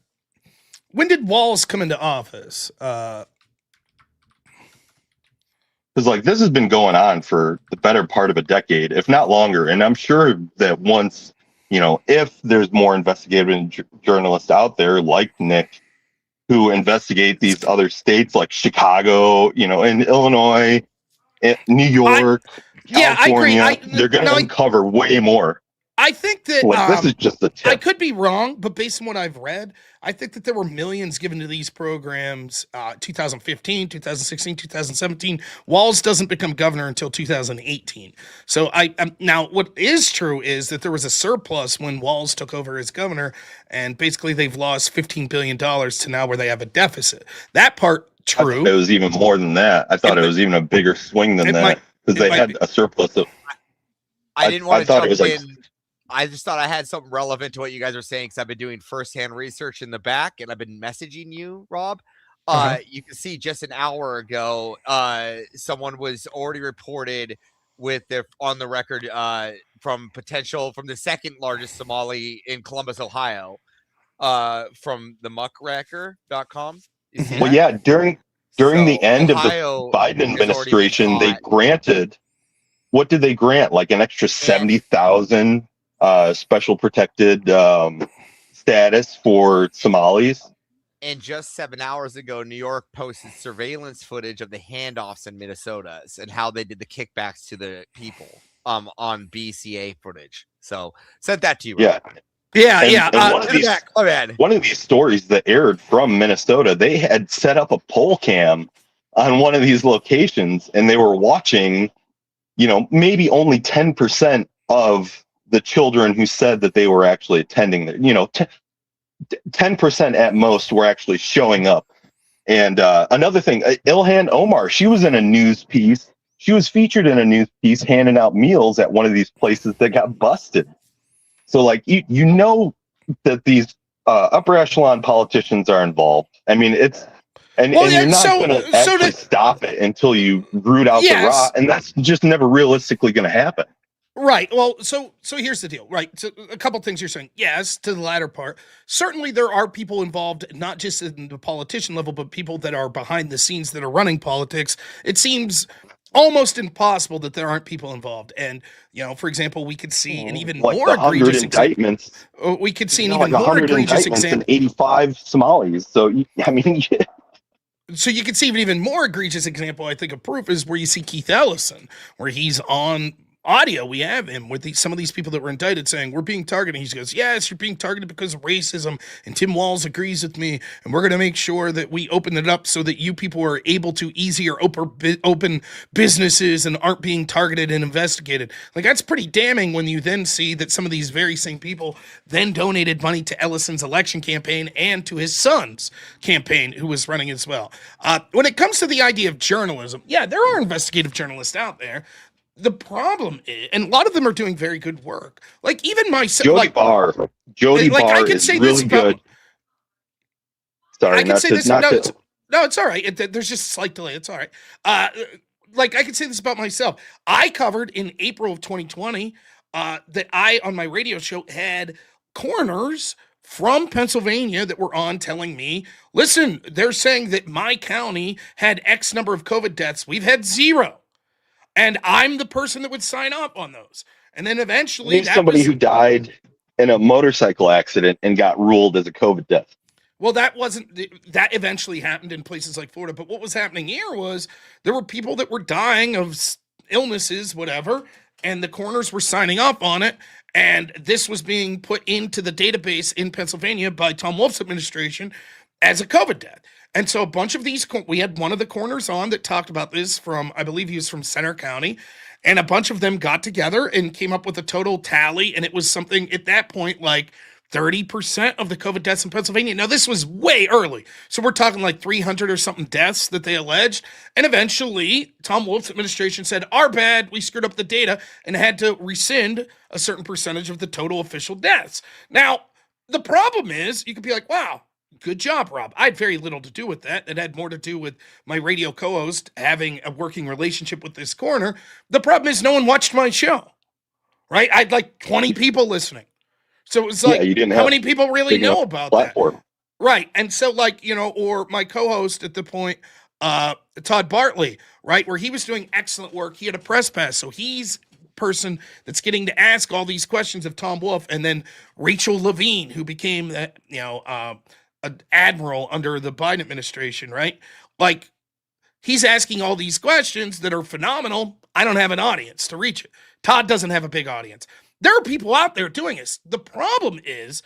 when did Walz come into office? Because like this has been going on for the better part of a decade, if not longer. And I'm sure that once, you know, if there's more investigative journalists out there like Nick who investigate these other states like Chicago, you know, and Illinois, and New York, California, I agree. They're going to uncover way more. I think that like, this is just the tip. I could be wrong, but based on what I've read, I think that there were millions given to these programs 2015, 2016, 2017. Walz doesn't become governor until 2018. So now what is true is that there was a surplus when Walz took over as governor, and basically they've lost $15 billion to now where they have a deficit. That part true. I thought it was even more than that. I thought it was even a bigger swing than that because they had a surplus of. I didn't want to jump in. Like, I just thought I had something relevant to what you guys are saying because I've been doing firsthand research in the back, and I've been messaging you, Rob. You can see just an hour ago, someone was already reported with their on the record from the second largest Somali in Columbus, Ohio, from the muckracker.com. Well, yeah, during the end Ohio of the Biden administration, they granted, what did they grant? Like an extra 70,000 special protected status for Somalis. And just 7 hours ago, New York posted surveillance footage of the handoffs in Minnesota and how they did the kickbacks to the people on BCA footage. So sent that to you. Yeah. Rob. Yeah. One of these stories that aired from Minnesota, they had set up a poll cam on one of these locations, and they were watching, you know, maybe only 10% of the children who said that they were actually attending there, you know, 10% at most were actually showing up. And another thing, Ilhan Omar, she was in a news piece. She was featured in a news piece handing out meals at one of these places that got busted. So like, you know that these upper echelon politicians are involved. I mean, it's, and you're not going to actually stop it until you root out the rot. And that's just never realistically going to happen. Right. Well, so here's the deal, right? So a couple things you're saying. Yes, to the latter part. Certainly there are people involved, not just in the politician level, but people that are behind the scenes that are running politics. It seems almost impossible that there aren't people involved. And, you know, for example, we could see an even like more egregious indictments. We could see an even more egregious example. 85 Somalis. So, I mean, yeah. So you could see an even more egregious example, I think, of proof is where you see Keith Ellison, where he's on audio. We have him with some of these people that were indicted saying, we're being targeted. He goes, yes, you're being targeted because of racism. And Tim Walz agrees with me. And we're going to make sure that we open it up so that you people are able to easier open businesses and aren't being targeted and investigated. Like, that's pretty damning when you then see that some of these very same people then donated money to Ellison's election campaign and to his son's campaign, who was running as well. When it comes to the idea of journalism, yeah, there are investigative journalists out there. The problem is, and a lot of them are doing very good work. Like even myself, Jody Barr is really good. Sorry, I can say this. No, it's all right. There's just a slight delay. It's all right. Like I can say this about myself. I covered in April of 2020 that I on my radio show had coroners from Pennsylvania that were on telling me, listen, they're saying that my county had X number of COVID deaths. We've had 0. And I'm the person that would sign up on those. And then eventually somebody who died in a motorcycle accident and got ruled as a COVID death. Well, that eventually happened in places like Florida. But what was happening here was there were people that were dying of illnesses, whatever, and the coroners were signing up on it. And this was being put into the database in Pennsylvania by Tom Wolf's administration as a COVID death. And so a bunch of these, we had one of the coroners on that talked about this from, I believe he was from Center County, and a bunch of them got together and came up with a total tally. And it was something at that point, like 30% of the COVID deaths in Pennsylvania. Now, this was way early. So we're talking like 300 or something deaths that they alleged. And eventually, Tom Wolf's administration said, our bad, we screwed up the data, and had to rescind a certain percentage of the total official deaths. Now, the problem is, you could be like, wow, good job, Rob. I had very little to do with that. It had more to do with my radio co-host having a working relationship with this coroner. The problem is no one watched my show, right? I had like 20 people listening. So it was like, you didn't how have many people really know about platform. that? Right. And so like, or my co-host at the point, Todd Bartley, right, where he was doing excellent work. He had a press pass. So he's person that's getting to ask all these questions of Tom Wolf. And then Rachel Levine, who became an admiral under the Biden administration, right? Like, he's asking all these questions that are phenomenal. I don't have an audience to reach it. Todd doesn't have a big audience. There are people out there doing this. The problem is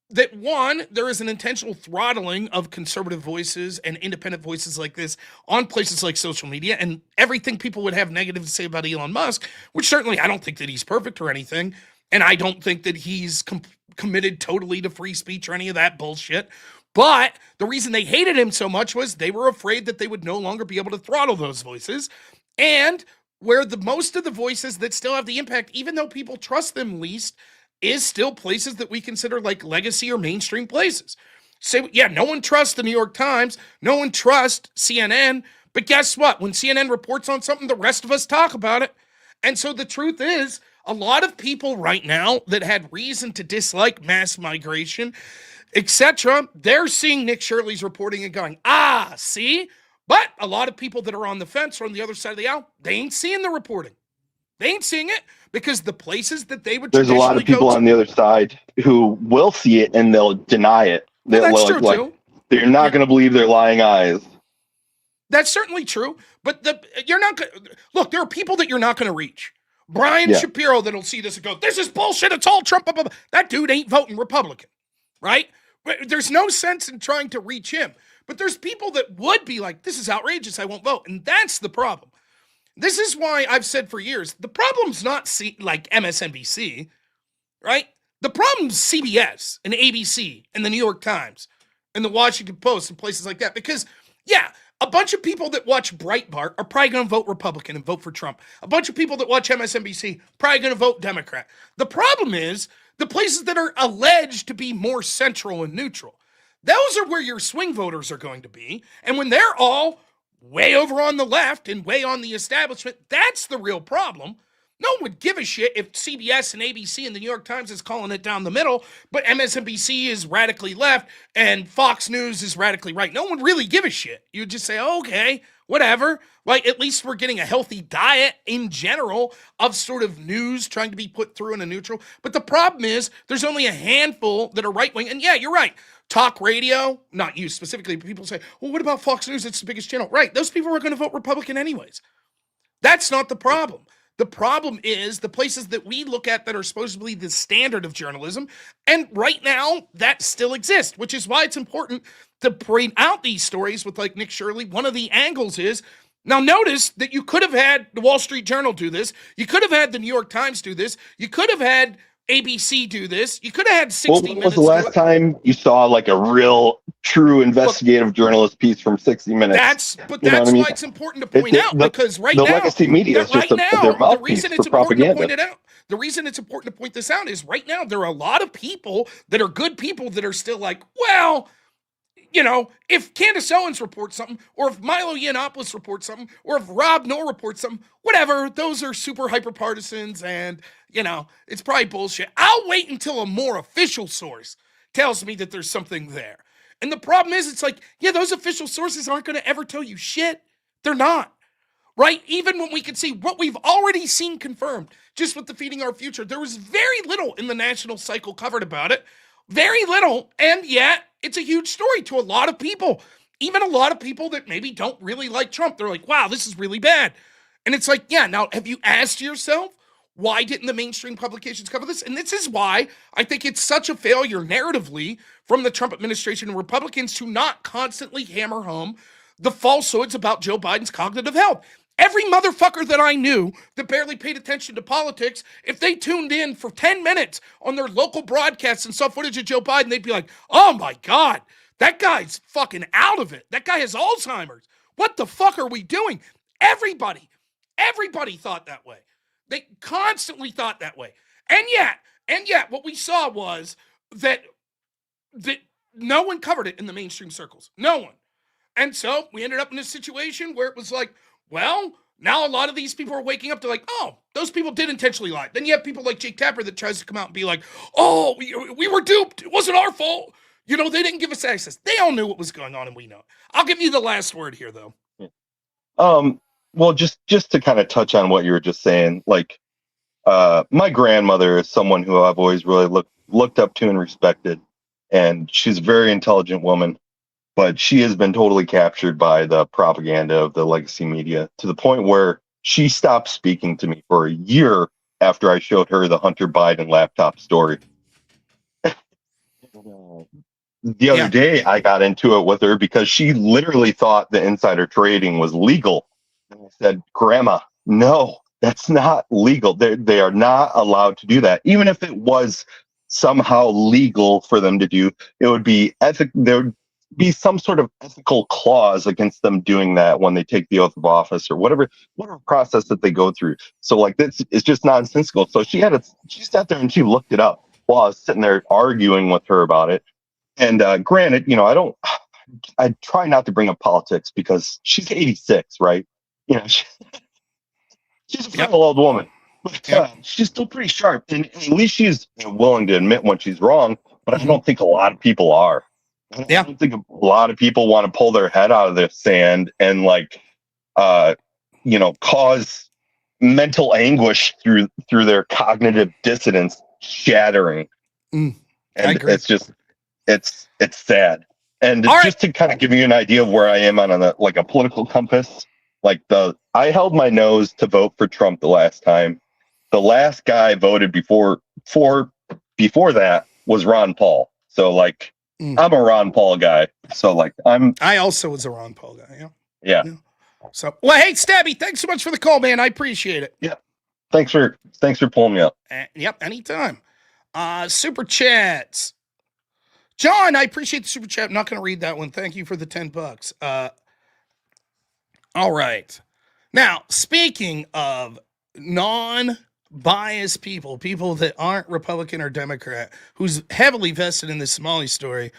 that, one, there is an intentional throttling of conservative voices and independent voices like this on places like social media, and everything people would have negative to say about Elon Musk, which certainly I don't think that he's perfect or anything, and I don't think that he's committed totally to free speech or any of that bullshit. But the reason they hated him so much was they were afraid that they would no longer be able to throttle those voices. And where the most of the voices that still have the impact, even though people trust them least, is still places that we consider like legacy or mainstream places. So, yeah, no one trusts the New York Times. No one trusts CNN. But guess what? When CNN reports on something, the rest of us talk about it. And so the truth is, a lot of people right now that had reason to dislike mass migration, etc., they're seeing Nick Shirley's reporting and going, see? But a lot of people that are on the fence or on the other side of the aisle, they ain't seeing the reporting. They ain't seeing it because the places that they would There's a lot of people on the other side who will see it and they'll deny it. Well, that's true, too. They're not going to believe their lying eyes. That's certainly true. But you're not going to... Look, there are people that you're not going to reach. Brian Shapiro that'll see this and go, this is bullshit, it's all Trump, blah, blah, blah. That dude ain't voting Republican, right? There's no sense in trying to reach him. But there's people that would be like, this is outrageous, I won't vote. And that's the problem. This is why I've said for years, the problem's not like MSNBC, right? The problem's CBS and ABC and the New York Times and the Washington Post and places like that. Because, yeah, a bunch of people that watch Breitbart are probably going to vote Republican and vote for Trump. A bunch of people that watch MSNBC probably going to vote Democrat. The problem is the places that are alleged to be more central and neutral. Those are where your swing voters are going to be. And when they're all way over on the left and way on the establishment, that's the real problem. No one would give a shit if CBS and ABC and the New York Times is calling it down the middle, but MSNBC is radically left and Fox News is radically right. No one would really give a shit. You would just say, okay, whatever. Like, at least we're getting a healthy diet in general of sort of news trying to be put through in a neutral. But the problem is there's only a handful that are right-wing. And yeah, you're right. Talk radio, not you specifically, but people say, well, what about Fox News? It's the biggest channel. Right. Those people are going to vote Republican anyways. That's not the problem. The problem is the places that we look at that are supposedly the standard of journalism. And right now, that still exists, which is why it's important to bring out these stories with like Nick Shirley. One of the angles is, now notice that you could have had the Wall Street Journal do this. You could have had the New York Times do this. You could have had ABC do this. You could have had 60 Minutes. When was the last time you saw like a real, true investigative journalist piece from 60 Minutes? That's why it's important to point out, because right the now, legacy media is just their mouthpiece for propaganda. The reason it's important to point this out is right now there are a lot of people that are good people that are still like, well, you know, if Candace Owens reports something, or if Milo Yiannopoulos reports something, or if robnoerr reports something, whatever, those are super hyper partisans, and, you know, it's probably bullshit. I'll wait until a more official source tells me that there's something there. And the problem is, it's like, yeah, those official sources aren't going to ever tell you shit. They're not. Right? Even when we can see what we've already seen confirmed, just with the Feeding Our Future, there was very little in the national cycle covered about it. Very little. And yet, it's a huge story to a lot of people. Even a lot of people that maybe don't really like Trump. They're like, wow, this is really bad. And it's like, yeah, now, have you asked yourself, why didn't the mainstream publications cover this? And this is why I think it's such a failure narratively from the Trump administration and Republicans to not constantly hammer home the falsehoods about Joe Biden's cognitive health. Every motherfucker that I knew that barely paid attention to politics, if they tuned in for 10 minutes on their local broadcasts and saw footage of Joe Biden, they'd be like, oh my God, that guy's fucking out of it. That guy has Alzheimer's. What the fuck are we doing? Everybody thought that way. They constantly thought that way. And yet, what we saw was that no one covered it in the mainstream circles. No one. And so we ended up in a situation where it was like, well, now a lot of these people are waking up to like, oh, those people did intentionally lie. Then you have people like Jake Tapper that tries to come out and be like, oh, we were duped. It wasn't our fault. You know, they didn't give us access. They all knew what was going on, and we know it. I'll give you the last word here, though. Well, just to kind of touch on what you were just saying, like, my grandmother is someone who I've always really looked up to and respected, and she's a very intelligent woman. But she has been totally captured by the propaganda of the legacy media to the point where she stopped speaking to me for a year after I showed her the Hunter Biden laptop story. The other day, I got into it with her because she literally thought the insider trading was legal. And I said, Grandma, no, that's not legal. They are not allowed to do that. Even if it was somehow legal for them to do, it would be there would be some sort of ethical clause against them doing that when they take the oath of office or whatever process that they go through. So like this is just nonsensical. So she sat there and she looked it up while I was sitting there arguing with her about it. And granted, you know, I try not to bring up politics because she's 86, right? You know, she's a frail old woman, but she's still pretty sharp. And at least she's willing to admit when she's wrong. But I don't think a lot of people are. I don't think a lot of people want to pull their head out of the sand and like, you know, cause mental anguish through their cognitive dissonance shattering. And it's just, it's sad. And just to kind of give you an idea of where I am on a political compass, like I held my nose to vote for Trump the last time. The last guy I voted before that was Ron Paul. So like, I'm a Ron Paul guy. So like I also was a Ron Paul guy. Yeah. So, well, hey, Stabby, thanks so much for the call, man. I appreciate it. Yeah. Thanks for pulling me up. Yep. Anytime. Super chats. John, I appreciate the super chat. I'm not going to read that one. Thank you for the $10. All right. Now, speaking of non-biased people that aren't Republican or Democrat, who's heavily vested in this Somali story,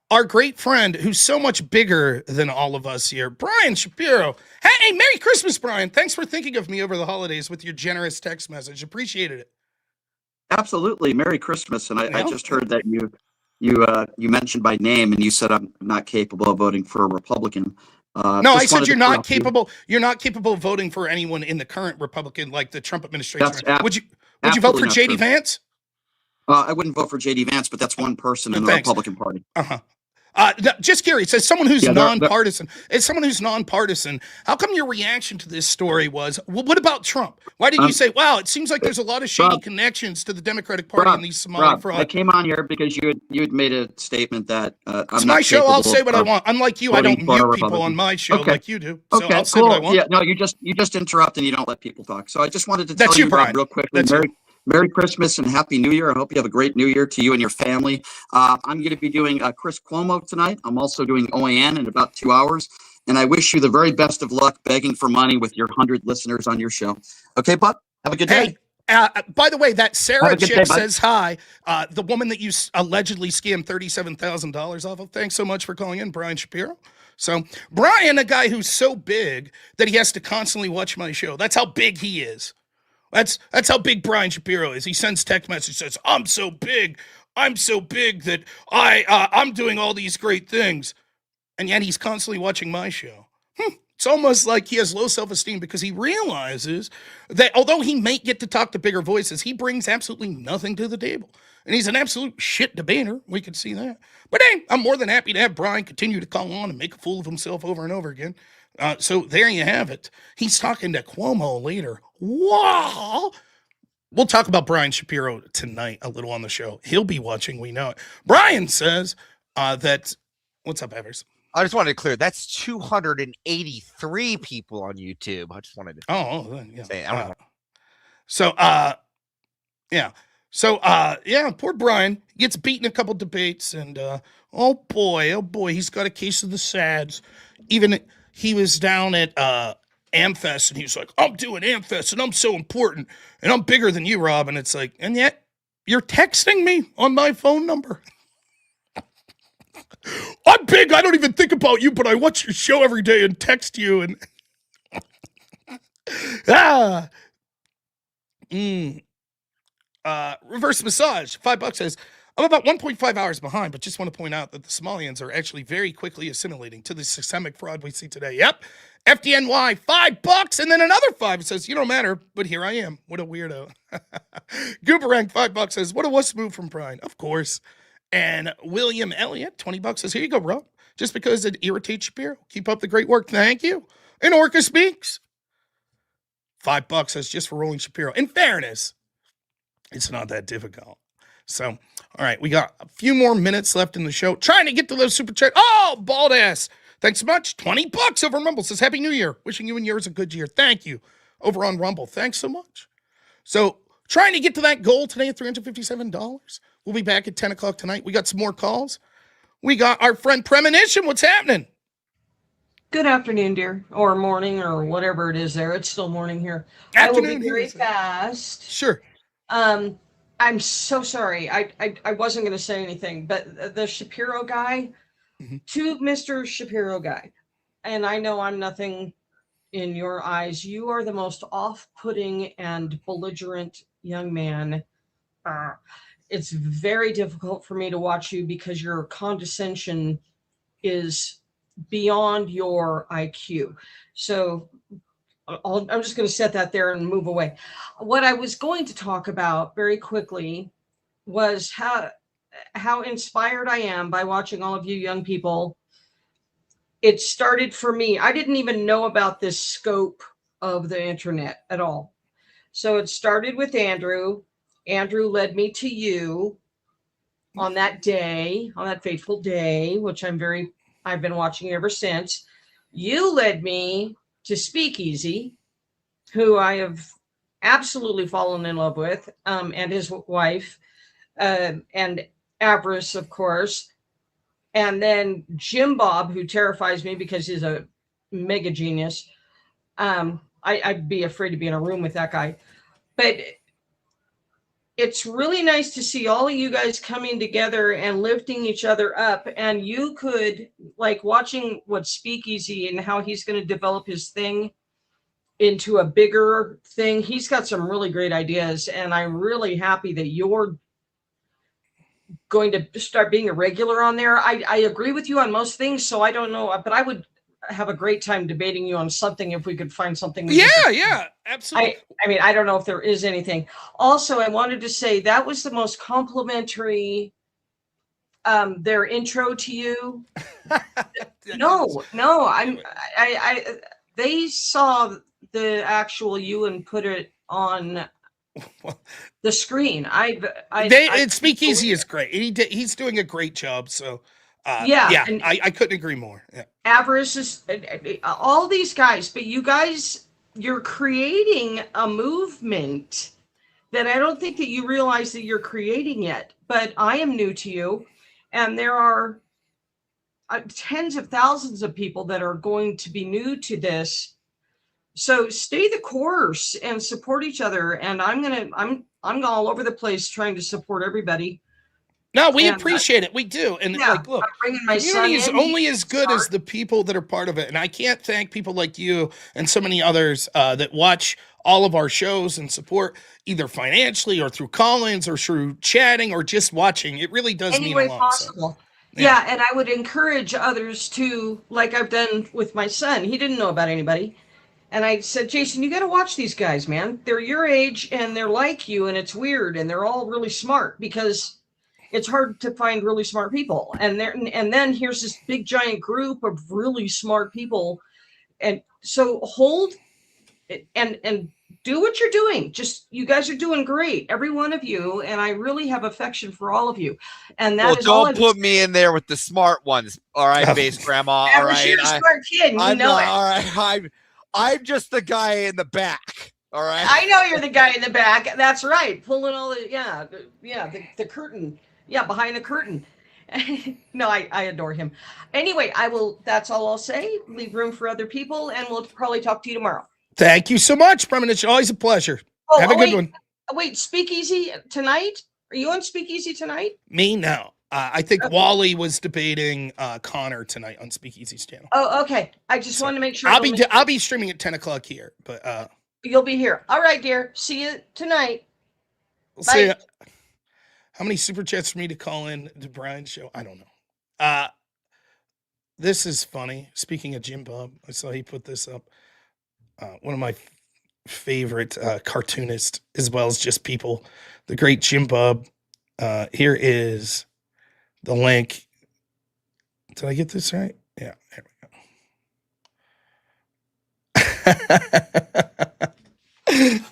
our great friend, who's so much bigger than all of us here, Brian Shapiro. Hey, Merry Christmas, Brian. Thanks for thinking of me over the holidays with your generous text message. Appreciated it. Absolutely. Merry Christmas. And I just heard that you mentioned by name and you said I'm not capable of voting for a Republican. No, I said you're not capable. You're not capable of voting for anyone in the current Republican, like the Trump administration. Would you vote for J.D. Vance? I wouldn't vote for J.D. Vance, but that's one person in the Republican Party. Just curious, as someone who's nonpartisan, how come your reaction to this story was, well, what about Trump? Why didn't you say, wow, it seems like there's a lot of shady connections to the Democratic Party in these Somali fraud? I came on here because you had made a statement that it's my show. I'll say what I want. Unlike you, I don't mute people on my show like you do. So I'll say what I want. Yeah, no, you just interrupt and you don't let people talk. So I just wanted to tell you, Brian, real quickly. Merry Christmas and Happy New Year. I hope you have a great New Year to you and your family. I'm going to be doing Chris Cuomo tonight. I'm also doing OAN in about 2 hours. And I wish you the very best of luck begging for money with your 100 listeners on your show. Okay, bud? Have a good day. Hey, By the way, that Have Sarah a good chick day, bud. says hi. The woman that you allegedly scammed $37,000 off of. Thanks so much for calling in, Brian Shapiro. So Brian, a guy who's so big that he has to constantly watch my show. That's how big he is. That's how big Brian Shapiro is. He sends text messages, says, I'm so big that I'm doing all these great things. And yet he's constantly watching my show. It's almost like he has low self-esteem because he realizes that although he may get to talk to bigger voices, he brings absolutely nothing to the table. And he's an absolute shit debater. We can see that. But hey, I'm more than happy to have Brian continue to call on and make a fool of himself over and over again. So there you have it. He's talking to Cuomo later. Wow. We'll talk about Brian Shapiro tonight a little on the show. He'll be watching, we know it. Brian says that... What's up, Evers? I just wanted to clear that's 283 people on YouTube. I just wanted to yeah. say I don't know. So poor Brian gets beaten a couple debates, and oh boy, he's got a case of the sads. Even he was down at Amfest, and he was like, I'm doing Amfest, and I'm so important, and I'm bigger than you, Rob. And it's like, and yet you're texting me on my phone number. I'm big. I don't even think about you, but I watch your show every day and text you. And reverse massage. $5 says, I'm about 1.5 hours behind, but just want to point out that the Somalians are actually very quickly assimilating to the systemic fraud we see today. Yep. FDNY, $5, and then another 5. It says, you don't matter, but here I am. What a weirdo. Gooberang, $5 says, what a wuss move from Brian. Of course. And William Elliott, $20 says, here you go, Rob. Just because it irritates Shapiro. Keep up the great work. Thank you. And Orca Speaks. $5 says, just for rolling Shapiro. In fairness, it's not that difficult. So, all right, we got a few more minutes left in the show. Trying to get to those super chat. Oh, bald ass. Thanks so much. $20 over Rumble. Says, Happy New Year. Wishing you and yours a good year. Thank you. Over on Rumble. Thanks so much. So, trying to get to that goal today at $357. We'll be back at 10 o'clock tonight. We got some more calls. We got our friend Premonition. What's happening? Good afternoon, dear, or morning, or whatever it is there. It's still morning here. I will be very fast. Sure. I'm so sorry. I wasn't going to say anything, but the Shapiro guy, to Mr. Shapiro guy, and I know I'm nothing in your eyes. You are the most off-putting and belligerent young man. It's very difficult for me to watch you because your condescension is beyond your IQ. So I'm just going to set that there and move away. What I was going to talk about very quickly was how inspired I am by watching all of you young people. It started for me. I didn't even know about this scope of the internet at all. So it started with Andrew. Andrew led me to you on that day, on that fateful day, which I've been watching ever since. You led me to Speakeazy, who I have absolutely fallen in love with, and his wife, and Avarice, of course. And then Jim Bob, who terrifies me because he's a mega genius. I'd be afraid to be in a room with that guy. But it's really nice to see all of you guys coming together and lifting each other up. And you could, like, watching what Speakeazy and how he's going to develop his thing into a bigger thing. He's got some really great ideas, and I'm really happy that you're going to start being a regular on there. I agree with you on most things, so I don't know, but I would have a great time debating you on something if we could find something. Yeah, absolutely. I mean, I don't know if there is anything. Also, I wanted to say that was the most complimentary, their intro to you. No, they saw the actual you and put it on the screen. Speakeazy is great. He's doing a great job. So I couldn't agree more. Yeah. Avarice is all these guys, but you guys, you're creating a movement that I don't think that you realize that you're creating yet. But I am new to you, and there are tens of thousands of people that are going to be new to this So stay the course and support each other. And I'm all over the place trying to support everybody. No, we appreciate it. We do. And yeah, like, look, I'm bringing my community is son in. only as good as the people that are part of it. And I can't thank people like you and so many others that watch all of our shows and support either financially or through call-ins or through chatting or just watching. It really does Any mean way a lot. possible. Yeah, and I would encourage others to, like I've done with my son. He didn't know about anybody. And I said, Jason, you got to watch these guys, man. They're your age and they're like you, and it's weird, and they're all really smart because it's hard to find really smart people. And then here's this big giant group of really smart people. And so hold and do what you're doing. Just, you guys are doing great, every one of you, and I really have affection for all of you. And that is all. Don't put me in there with the smart ones. All right, base grandma. All right, you're a smart kid, and you know it. All right, I'm just the guy in the back. All right. I know you're the guy in the back. That's right. Pulling all the the curtain. Yeah, behind the curtain. No, I adore him. Anyway, that's all I'll say. Leave room for other people, and we'll probably talk to you tomorrow. Thank you so much, Premon. It's always a pleasure. Have a good one. Wait, Speakeazy tonight? Are you on Speakeazy tonight? Me? No. I think Wally was debating Connor tonight on Speakeazy's channel. Oh, okay. I just wanted to make sure. I'll be streaming at 10 o'clock here, but you'll be here. All right, dear. See you tonight. We'll see ya. How many super chats for me to call in to Brian's show? I don't know. This is funny. Speaking of Jim Bob, I saw he put this up. One of my favorite cartoonists, as well as just people, the great Jim Bob. Here is the link. Did I get this right? Yeah, there we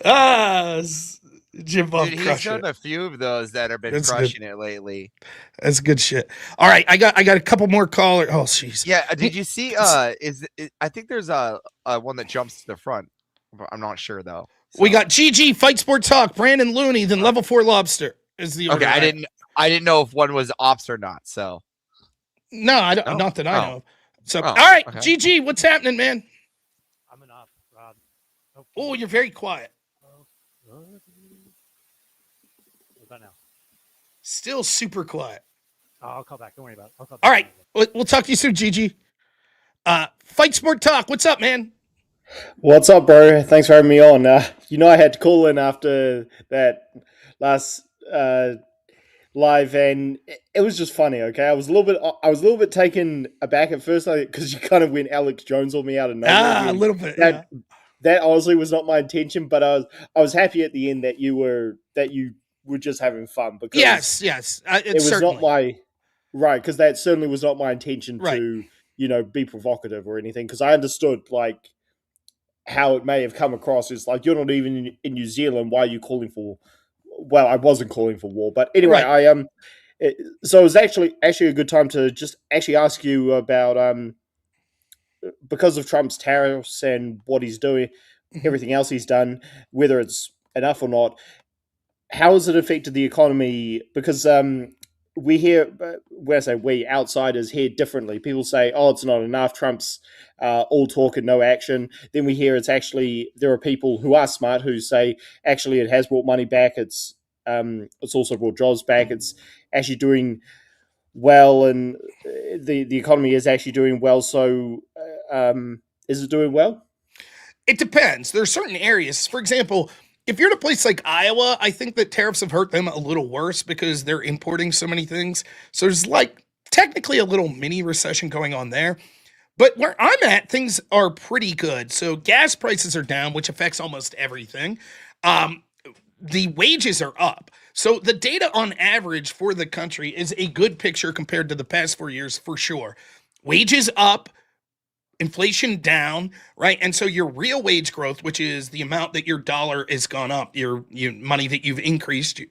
go. Jim Bob. Dude, he's done a few of those that have been crushing it lately. That's good shit. All right, I got a couple more callers. Oh, jeez. Yeah, did you see? I think there's a one that jumps to the front. I'm not sure though. So. We got GG Fight Sport Talk, Brandon Looney, then Level 4 Lobster is the order. Okay, I didn't know if one was ops or not. So no, I don't. Not that I know. So all right, okay. GG, what's happening, man? I'm an op, Rob. Oh, you're very quiet. What's that now? Still super quiet. Oh, I'll call back. Don't worry about it. I'll call back. All right, we'll talk to you soon, GG. Fight Sport Talk, what's up, man? What's up, bro? Thanks for having me on. I had to call in after that last live, and it was just funny. Okay, I was a little bit taken aback at first because you kind of went Alex Jones on me out of nowhere. A little bit. That honestly was not my intention, but I was happy at the end that you were just having fun. Because yes, it was certainly not my right, because that certainly was not my intention to be provocative or anything. Because I understood how it may have come across is you're not even in New Zealand. Why are you calling for? Well, I wasn't calling for war, but anyway, right. So it was actually a good time to just actually ask you about because of Trump's tariffs and what he's doing, everything else he's done, whether it's enough or not. How has it affected the economy? Because we hear, when I say we, outsiders hear differently. People say, "Oh, it's not enough. Trump's all talk and no action." Then we hear there are people who are smart who say, actually, it has brought money back. It's also brought jobs back. It's actually doing well, and the economy is actually doing well. So, is it doing well? It depends. There are certain areas. For example, if you're in a place like Iowa, I think that tariffs have hurt them a little worse because they're importing so many things. So there's technically a little mini recession going on there. But where I'm at, things are pretty good. So gas prices are down, which affects almost everything. The wages are up. So the data on average for the country is a good picture compared to the past 4 years for sure. Wages up, inflation down, right? And so your real wage growth, which is the amount that your dollar has gone up, your money that you've increased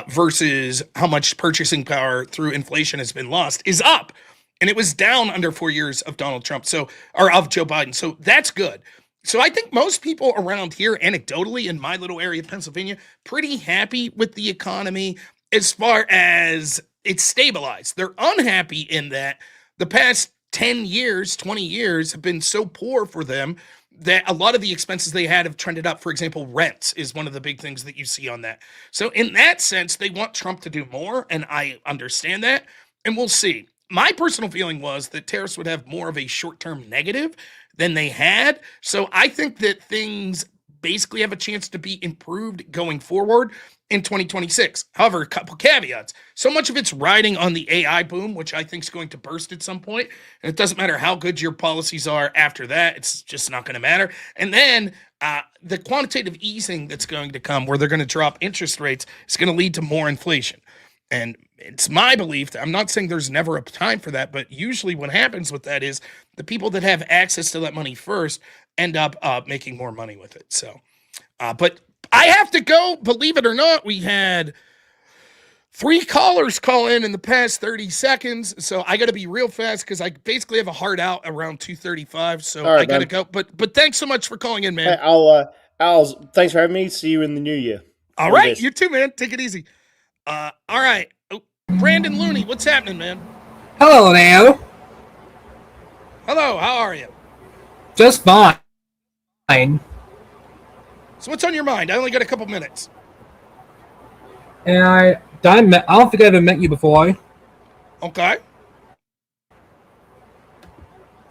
versus how much purchasing power through inflation has been lost, is up. And it was down under 4 years of Donald Trump, or of Joe Biden. So that's good. So I think most people around here, anecdotally, in my little area of Pennsylvania, pretty happy with the economy as far as it's stabilized. They're unhappy in that the past 10 years, 20 years have been so poor for them that a lot of the expenses they had have trended up. For example, rents is one of the big things that you see on that. So in that sense, they want Trump to do more, and I understand that, and we'll see. My personal feeling was that tariffs would have more of a short-term negative than they had. So I think that things basically have a chance to be improved going forward in 2026. However, a couple caveats. So much of it's riding on the AI boom, which I think is going to burst at some point. And it doesn't matter how good your policies are after that. It's just not going to matter. And then the quantitative easing that's going to come, where they're going to drop interest rates, is going to lead to more inflation. And it's my belief that, I'm not saying there's never a time for that, but usually what happens with that is the people that have access to that money first end up making more money with it. So, but I have to go. Believe it or not, we had 3 callers call in the past 30 seconds. So I got to be real fast because I basically have a hard out around 2:35. So All right, I got to man. go. But thanks so much for calling in, man. Hey, Al, thanks for having me. See you in the new year. All right, you too, man. Take it easy. All right. Oh, Brandon Looney, what's happening, man? Hello there. Hello, how are you? Just fine. So what's on your mind? I only got a couple minutes. And I don't think I ever met you before. Okay.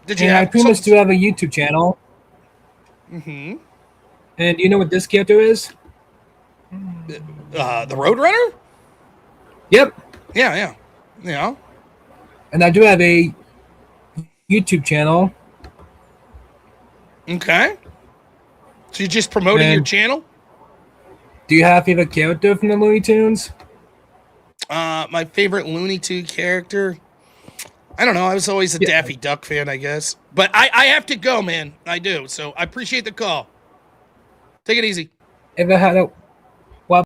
Did you and have I pretty much do have a YouTube channel. Mm-hmm. And do you know what this character is? The Roadrunner? Yep. Yeah. And I do have a YouTube channel. Okay. So you're just promoting your channel? Do you have a favorite character from the Looney Tunes? My favorite Looney Tune character? I don't know. I was always a Daffy Duck fan, I guess. But I have to go, man. I do. So I appreciate the call. Take it easy. Ever had a... Well...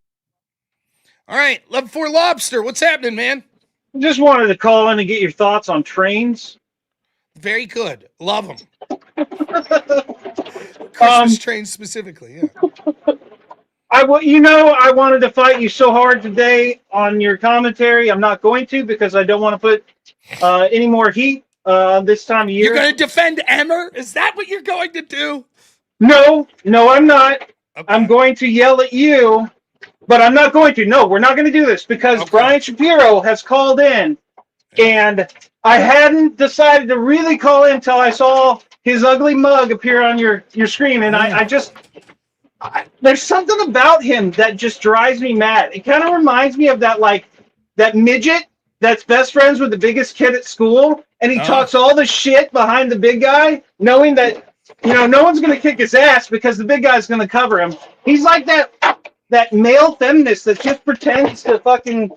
All right. Love for Lobster. What's happening, man? Just wanted to call in and get your thoughts on trains. Very good. Love them. Christmas trains specifically, yeah. I wanted to fight you so hard today on your commentary. I'm not going to because I don't want to put any more heat this time of year. You're going to defend Emmer? Is that what you're going to do? No, I'm not. Okay. I'm going to yell at you, but I'm not going to. No, we're not going to do this because Brian Shapiro has called in, and I hadn't decided to really call in until I saw his ugly mug appear on your screen, and I there's something about him that just drives me mad. It kind of reminds me of that midget that's best friends with the biggest kid at school, and he talks all the shit behind the big guy, knowing that no one's going to kick his ass because the big guy's going to cover him. He's like that male feminist that just pretends to fucking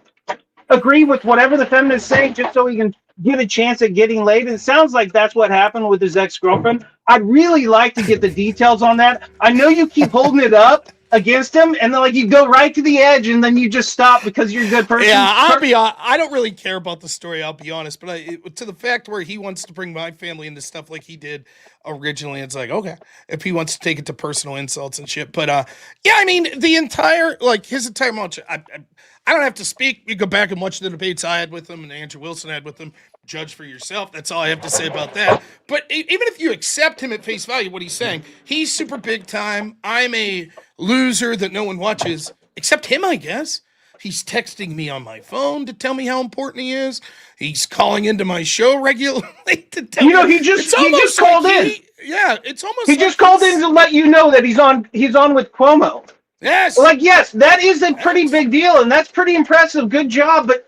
agree with whatever the feminists say just so he can get a chance at getting laid. It sounds like that's what happened with his ex-girlfriend. I'd really like to get the details on that. I know you keep holding it up against him, and then you go right to the edge, and then you just stop because you're a good person. Yeah, I don't really care about the story, I'll be honest, but to the fact where he wants to bring my family into stuff like he did originally, it's like, okay, if he wants to take it to personal insults and shit. But yeah, I mean, the entire, his entire match, I don't have to speak. You go back and watch the debates I had with him and Andrew Wilson had with him. Judge for yourself. That's all I have to say about that. But even if you accept him at face value, what he's saying, he's super big time. I'm a loser that no one watches, except him, I guess. He's texting me on my phone to tell me how important he is. He's calling into my show regularly to tell me. He just called in. Yeah, it's almost. He just called in to let you know that he's on with Cuomo. Yes. Yes, that is a pretty big deal, and that's pretty impressive. Good job, but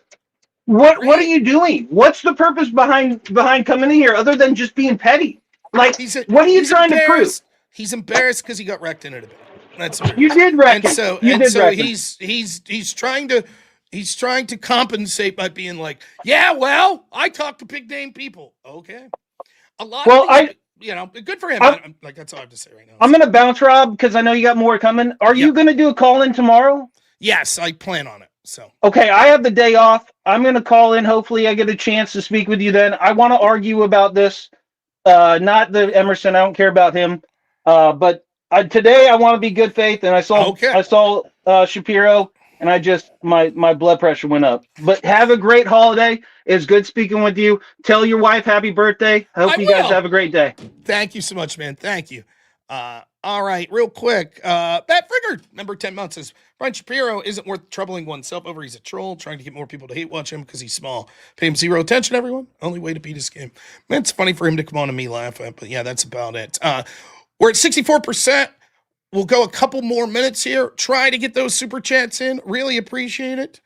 what are you doing? What's the purpose behind coming in here other than just being petty? What are you trying to prove? He's embarrassed because he got wrecked in a debate. That's what you did wreck him. So he's trying to compensate by being like, yeah, well, I talk to big name people. Okay, a lot. Good for him. That's all I have to say right now. I'm gonna bounce, Rob, because I know you got more coming. Are you gonna do a call in tomorrow? Yes, I plan on it. So okay, I have the day off. I'm gonna call in. Hopefully, I get a chance to speak with you then. I want to argue about this. Not the Emerson. I don't care about him. But today I want to be good faith, and I saw Shapiro, and I just my blood pressure went up. But have a great holiday. It's good speaking with you. Tell your wife happy birthday. I hope you guys have a great day. Thank you so much, man. Thank you. All right, real quick. Bat Frigger, number 10 months, says Brian Shapiro isn't worth troubling oneself over. He's a troll, trying to get more people to hate watch him because he's small. Pay him zero attention, everyone. Only way to beat his game. Man, it's funny for him to come on and me laugh at, but yeah, that's about it. We're at 64%. We'll go a couple more minutes here. Try to get those super chats in. Really appreciate it.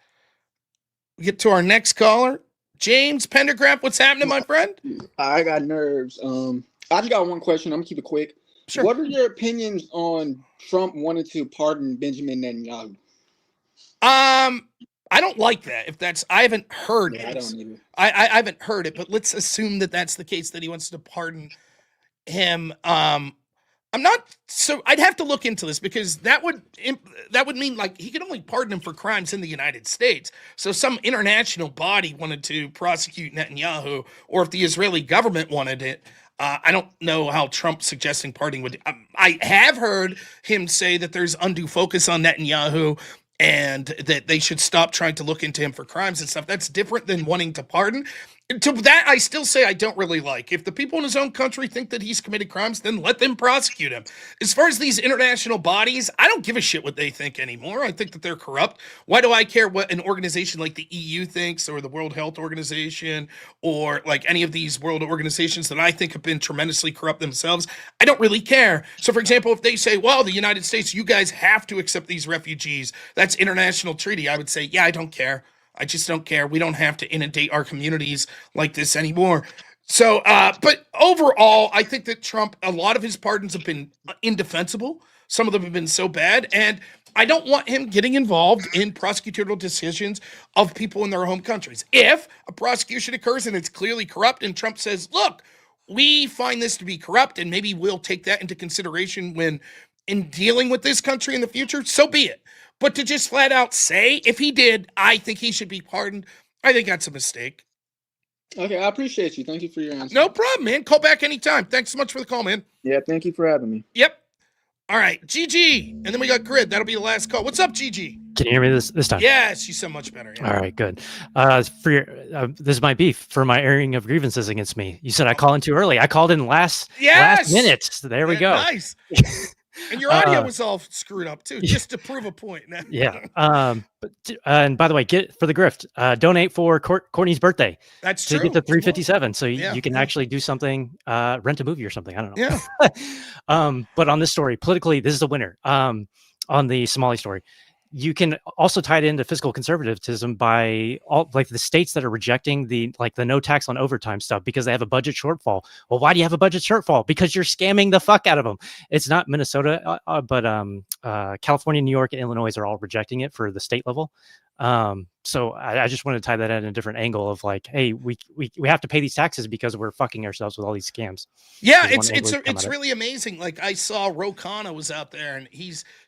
We get to our next caller. James Pendergraft, what's happening, my friend? I got nerves. I just got one question. I'm gonna keep it quick. Sure. What are your opinions on Trump wanting to pardon Benjamin Netanyahu? I don't like that. If that's, I haven't heard Yeah, I it. don't either. I haven't heard it, but let's assume that that's the case, that he wants to pardon him. I'm not, so I'd have to look into this, because that would mean like he could only pardon him for crimes in the United States. So some international body wanted to prosecute Netanyahu, or if the Israeli government wanted it. I don't know how Trump suggesting pardoning would. I have heard him say that there's undue focus on Netanyahu and that they should stop trying to look into him for crimes and stuff. That's different than wanting to pardon. To that, I still say I don't really like. If the people in his own country think that he's committed crimes, then let them prosecute him. As far as these international bodies, I don't give a shit what they think anymore. I think that they're corrupt. Why do I care what an organization like the EU thinks, or the World Health Organization, or like any of these world organizations that I think have been tremendously corrupt themselves? I don't really care. So, for example, if they say, well, the United States, you guys have to accept these refugees, that's international treaty, I would say, yeah, I don't care. I just don't care. We don't have to inundate our communities like this anymore. So, but overall, I think that Trump, a lot of his pardons have been indefensible. Some of them have been so bad. And I don't want him getting involved in prosecutorial decisions of people in their home countries. If a prosecution occurs and it's clearly corrupt and Trump says, look, we find this to be corrupt and maybe we'll take that into consideration when in dealing with this country in the future, so be it. But to just flat out say, if he did, I think he should be pardoned, I think that's a mistake. Okay, I appreciate you. Thank you for your answer. No problem, man. Call back anytime. Thanks so much for the call, man. Yeah, thank you for having me. Yep. All right, GG. And then we got Grid. That'll be the last call. What's up, GG? Can you hear me this time? Yes, you sound much better. Yeah. All right, good. For your, this might be for my airing of grievances against me. You said I called in too early. I called in last minute. So there we go. Nice. And your audio was all screwed up too, just to prove a point. Yeah. And by the way, get for the grift. Donate for Courtney's birthday. That's to true. get to 357. So Yeah, you can actually do something. Rent a movie or something. I don't know. Yeah. But on this story, politically, this is the winner. On the Somali story, you can also tie it into fiscal conservatism by all like the states that are rejecting the no tax on overtime stuff because they have a budget shortfall. Well, why do you have a budget shortfall? Because you're scamming the fuck out of them. It's not Minnesota, but California, New York, and Illinois are all rejecting it for the state level. So I just want to tie that in a different angle of like, hey, we have to pay these taxes because we're fucking ourselves with all these scams. Yeah, it's really amazing. Like I saw Ro Khanna was out there, and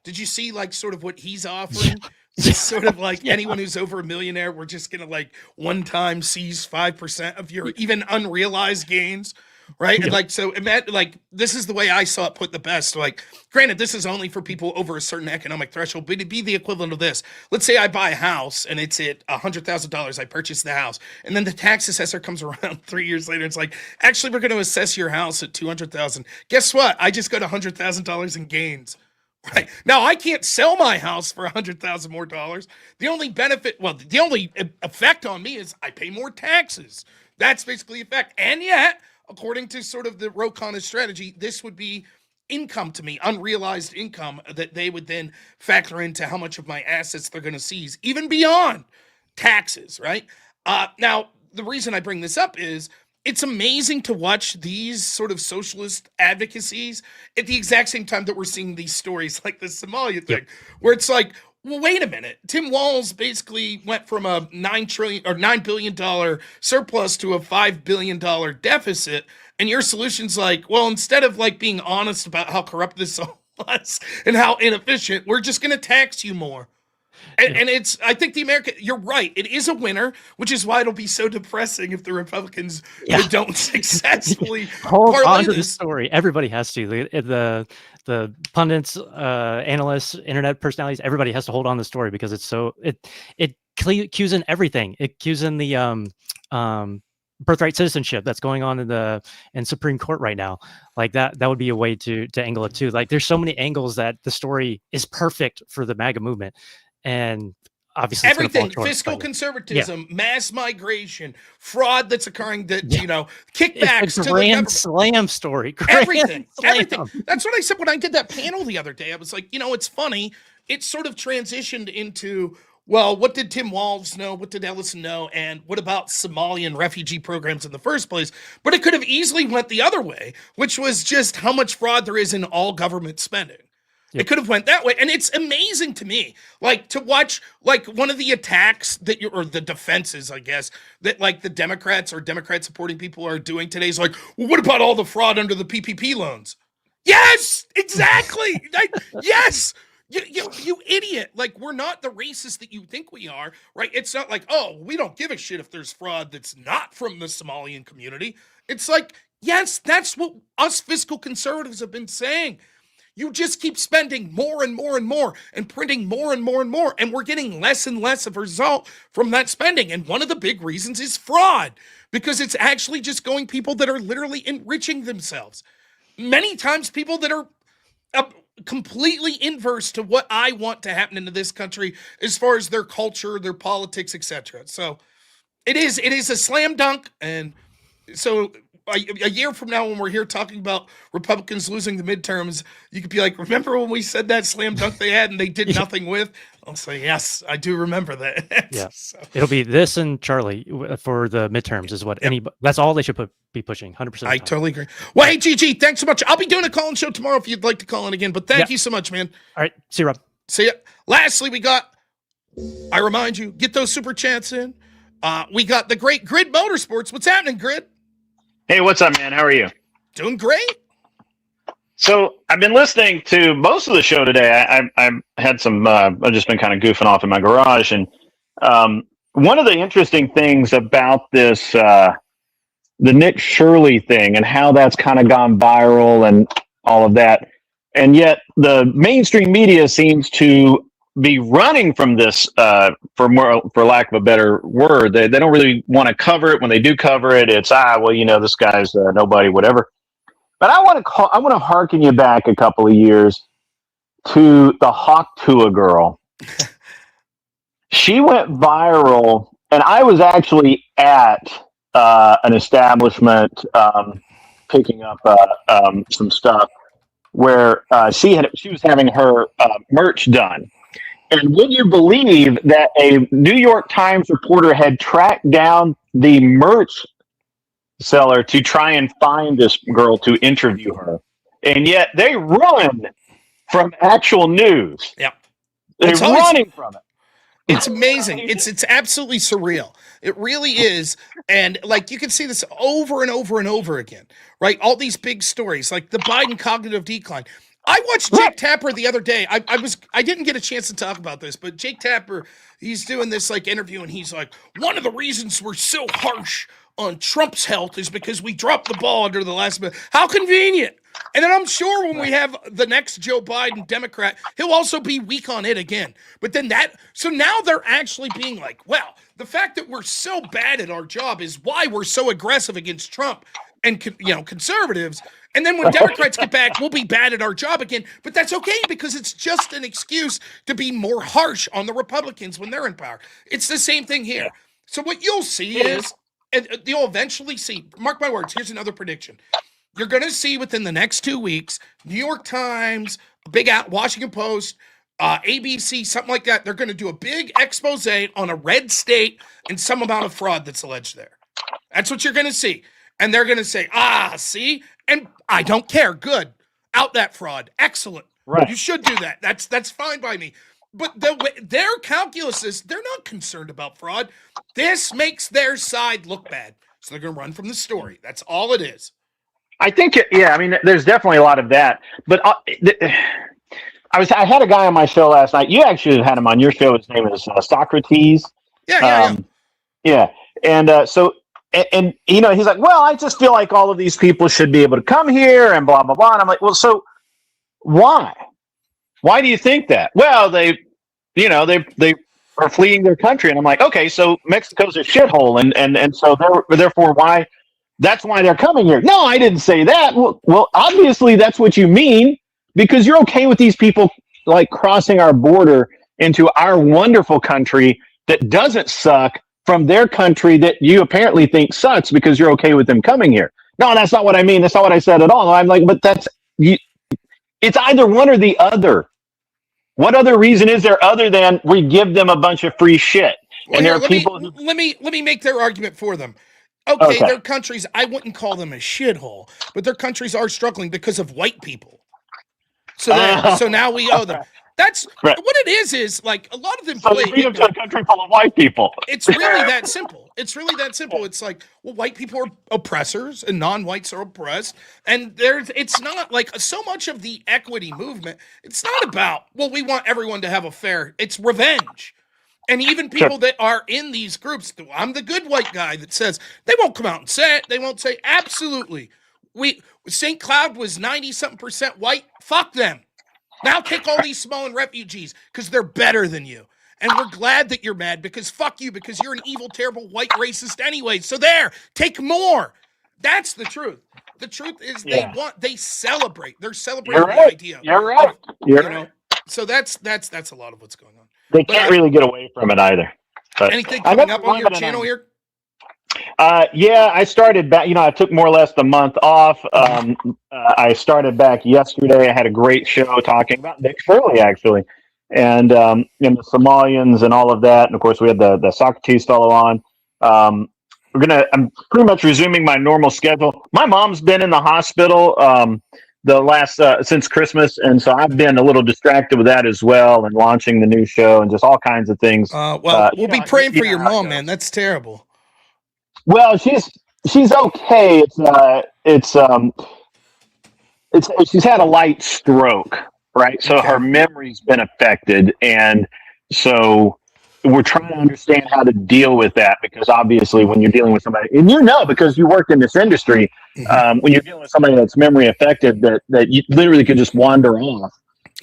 did you see like sort of what he's offering? Just sort of like anyone who's over $1 millionaire, we're just gonna like one time seize 5% of your even unrealized gains. Right. And like, so like, this is the way I saw it put the best. Like, granted, this is only for people over a certain economic threshold, but it'd be the equivalent of this. Let's say I buy a house and it's at $100,000. I purchase the house, and then the tax assessor comes around 3 years later. It's like, actually, we're going to assess your house at $200,000. Guess what? I just got $100,000 in gains. Right now, I can't sell my house for $100,000 more dollars. The only benefit, well, the only effect on me is I pay more taxes. That's basically the effect. And yet, according to sort of the Ro Khanna strategy, this would be income to me, unrealized income that they would then factor into how much of my assets they're going to seize, even beyond taxes, right? Now, the reason I bring this up is it's amazing to watch these sort of socialist advocacies at the exact same time that we're seeing these stories like the Somalia thing, where it's like, well, wait a minute. Tim Walz basically went from a $9 billion surplus to a $5 billion deficit. And your solution's like, well, instead of like being honest about how corrupt this all was and how inefficient, we're just going to tax you more. And it's, I think you're right. It is a winner, which is why it'll be so depressing if the Republicans don't successfully hold on to this story. Everybody has to. The pundits, analysts, internet personalities, everybody has to hold on to the story because it's so it cues in everything. It cues in the birthright citizenship that's going on in Supreme Court right now. Like that would be a way to angle it too. Like there's so many angles that the story is perfect for the MAGA movement. And obviously everything, fiscal conservatism, mass migration, fraud that's occurring, that kickbacks it's a to grand the slam story. Everything. Slam. That's what I said when I did that panel the other day. I was like, it's funny. It sort of transitioned into, well, what did Tim Walz know? What did Ellison know? And what about Somalian refugee programs in the first place? But it could have easily went the other way, which was just how much fraud there is in all government spending. It could have went that way. And it's amazing to me, like, to watch, like, one of the attacks that or the defenses, I guess, that, like, the Democrats or Democrat supporting people are doing today is like, well, what about all the fraud under the PPP loans? Yes, exactly. Yes. You idiot. Like, we're not the racist that you think we are, right? It's not like, oh, we don't give a shit if there's fraud that's not from the Somalian community. It's like, yes, that's what us fiscal conservatives have been saying. You just keep spending more and more and more and printing more and more and more, and we're getting less and less of a result from that spending. And one of the big reasons is fraud, because it's actually just going people that are literally enriching themselves. Many times people that are completely inverse to what I want to happen into this country as far as their culture, their politics, etc. So it is a slam dunk. And so a year from now, when we're here talking about Republicans losing the midterms, you could be like, remember when we said that slam dunk they had and they did nothing with? I'll say, yes, I do remember that. Yeah. So. It'll be this and Charlie for the midterms is what that's all they should be pushing 100%. I totally agree. Well, hey, GG, thanks so much. I'll be doing a call-in show tomorrow if you'd like to call in again, but thank you so much, man. All right. See you, Rob. See ya. Lastly, I remind you, get those super chats in. We got the great Grid Motorsports. What's happening, Grid? Hey, what's up, man? How are you? Doing great. So I've been listening to most of the show today. I've had some, I've just been kind of goofing off in my garage. And one of the interesting things about this, the Nick Shirley thing and how that's kind of gone viral and all of that. And yet the mainstream media seems to be running from this, for lack of a better word. They don't really want to cover it. When they do cover it, it's this guy's nobody, whatever. But I want to harken you back a couple of years to the Hawk Tua girl. She went viral, and I was actually at an establishment picking up some stuff where she was having her merch done. And would you believe that a New York Times reporter had tracked down the merch seller to try and find this girl to interview her? And yet they run from actual news. Yeah. They're running from it. It's amazing. It's absolutely surreal. It really is. And like, you can see this over and over and over again, right? All these big stories, like the Biden cognitive decline. I watched Jake Tapper the other day. I didn't get a chance to talk about this, but Jake Tapper, he's doing this like interview, and he's like, one of the reasons we're so harsh on Trump's health is because we dropped the ball under the last minute. How convenient. And then I'm sure when we have the next Joe Biden Democrat, he'll also be weak on it again. But then so now they're actually being like, well, the fact that we're so bad at our job is why we're so aggressive against Trump and conservatives. And then when Democrats get back, we'll be bad at our job again. But that's okay, because it's just an excuse to be more harsh on the Republicans when they're in power. It's the same thing here. So what you'll see is, and you'll eventually see, mark my words, here's another prediction. You're going to see within the next 2 weeks, New York Times, Washington Post, ABC, something like that. They're going to do a big expose on a red state and some amount of fraud that's alleged there. That's what you're going to see. And they're going to say, see? And I don't care. Good. Out that fraud. Excellent. Right. You should do that. That's fine by me. But their calculus is they're not concerned about fraud. This makes their side look bad. So they're going to run from the story. That's all it is. I think, I mean, there's definitely a lot of that. But I had a guy on my show last night. You actually had him on your show. His name is Socrates. Yeah. And and he's like, well, I just feel like all of these people should be able to come here and blah, blah, blah. And I'm like, well, so why? Why do you think that? Well, they are fleeing their country. And I'm like, okay, so Mexico's a shithole, and so therefore why? That's why they're coming here. No, I didn't say that. Well, obviously that's what you mean, because you're okay with these people like crossing our border into our wonderful country that doesn't suck from their country that you apparently think sucks because you're okay with them coming here. No, that's not what I mean. That's not what I said at all. I'm like, but it's either one or the other. What other reason is there other than we give them a bunch of free shit? Well, and here, there are people who let me make their argument for them. Okay, their countries, I wouldn't call them a shithole, but their countries are struggling because of white people. So now we owe them. That's right. What it is like a lot of them so play. They to a country full of white people. It's really that simple. It's like, well, white people are oppressors and non-whites are oppressed. And it's not like so much of the equity movement. It's not about, well, we want everyone to have a fair, it's revenge. And even people that are in these groups, I'm the good white guy that says they won't come out and say it. They won't say absolutely. St. Cloud was 90-something% white. Fuck them. Now take all these Samoan refugees because they're better than you. And we're glad that you're mad because fuck you, because you're an evil, terrible white racist anyway. So take more. That's the truth. The truth is they celebrate. They're celebrating the idea. You're right. You're right. So that's a lot of what's going on. They can't really get away from it either. But anything coming up on your channel here? Yeah, I started back. I took more or less the month off. I started back yesterday. I had a great show talking about Nick Shirley, actually, and the Somalians and all of that. And of course, we had the Socrates fellow on. I'm pretty much resuming my normal schedule. My mom's been in the hospital the last since Christmas, and so I've been a little distracted with that as well, and launching the new show and just all kinds of things. We'll be praying for your mom, man. That's terrible. Well, she's okay. She's had a light stroke, right? So her memory's been affected, and so we're trying to understand how to deal with that, because obviously when you're dealing with somebody, and because you work in this industry, when you're dealing with somebody that's memory affected, that you literally could just wander off.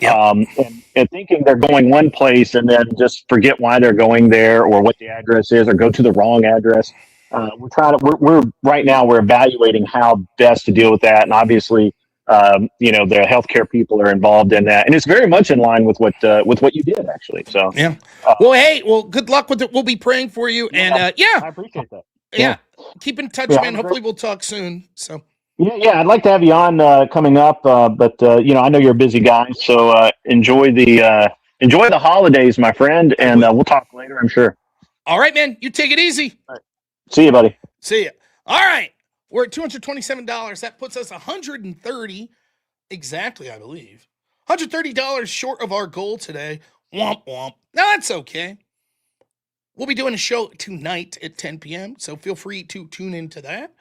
And thinking they're going one place and then just forget why they're going there or what the address is, or go to the wrong address. We're right now we're evaluating how best to deal with that, and obviously, the healthcare people are involved in that, and it's very much in line with what you did, actually. So yeah. Good luck with it. We'll be praying for you, and I appreciate that. Yeah, keep in touch, man. Hopefully, we'll talk soon. So. Yeah, I'd like to have you on coming up, but I know you're a busy guy, so enjoy the holidays, my friend, and we'll talk later, I'm sure. All right, man. You take it easy. All right. See you, buddy. See ya. All right. We're at $227. That puts us $130 exactly, I believe. $130 short of our goal today. Womp womp. Now that's okay. We'll be doing a show tonight at 10 p.m., so feel free to tune into that.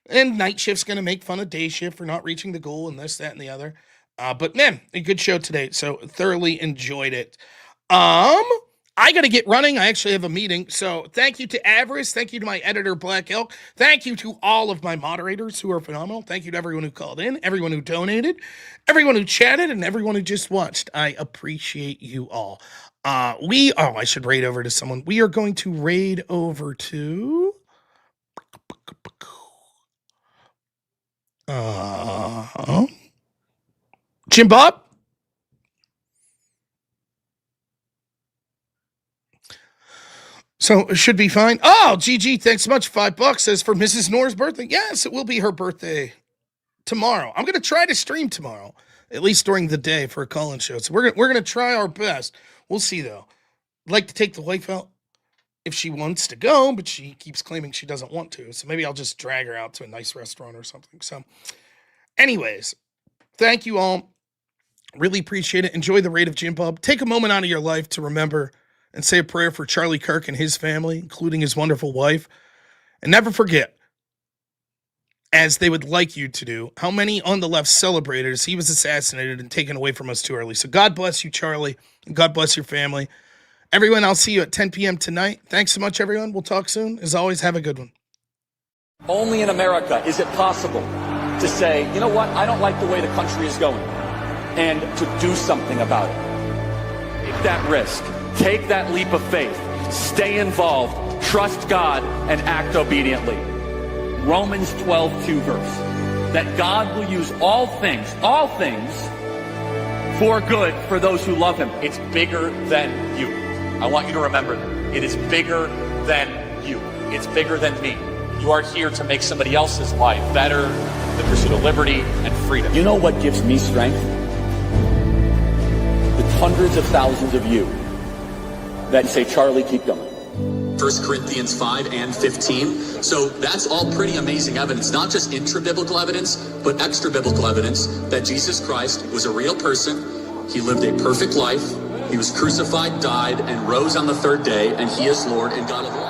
And night shift's going to make fun of day shift for not reaching the goal and this, that, and the other. But man, a good show today. So thoroughly enjoyed it. I got to get running. I actually have a meeting. So thank you to Avarice. Thank you to my editor, Black Elk. Thank you to all of my moderators who are phenomenal. Thank you to everyone who called in, everyone who donated, everyone who chatted, and everyone who just watched. I appreciate you all. I should raid over to someone. We are going to raid over to... Jim Bob? So it should be fine. Oh, GG, thanks so much. $5 says for Mrs. Noor's birthday. Yes, it will be her birthday tomorrow. I'm going to try to stream tomorrow, at least during the day for a call-in show. So we're going to try our best. We'll see, though. I'd like to take the wife out if she wants to go, but she keeps claiming she doesn't want to. So maybe I'll just drag her out to a nice restaurant or something. So anyways, thank you all. Really appreciate it. Enjoy the raid of Jim Bob. Take a moment out of your life to remember and say a prayer for Charlie Kirk and his family, including his wonderful wife. And never forget, as they would like you to do, how many on the left celebrated as he was assassinated and taken away from us too early. So God bless you, Charlie, and God bless your family. Everyone, I'll see you at 10 p.m. tonight. Thanks so much, everyone. We'll talk soon. As always, have a good one. Only in America is it possible to say, you know what, I don't like the way the country is going, and to do something about it. Take that risk Take that leap of faith. Stay involved. Trust God and act obediently. Romans 12:2 verse. That God will use all things for good for those who love him. It's bigger than you. I want you to remember that. It is bigger than you. It's bigger than me. You are here to make somebody else's life better, the pursuit of liberty and freedom. You know what gives me strength? The hundreds of thousands of you that say, Charlie, keep going. 1 Corinthians 5 and 15. So that's all pretty amazing evidence, not just intra-biblical evidence, but extra-biblical evidence that Jesus Christ was a real person. He lived a perfect life. He was crucified, died, and rose on the third day, and he is Lord and God of all.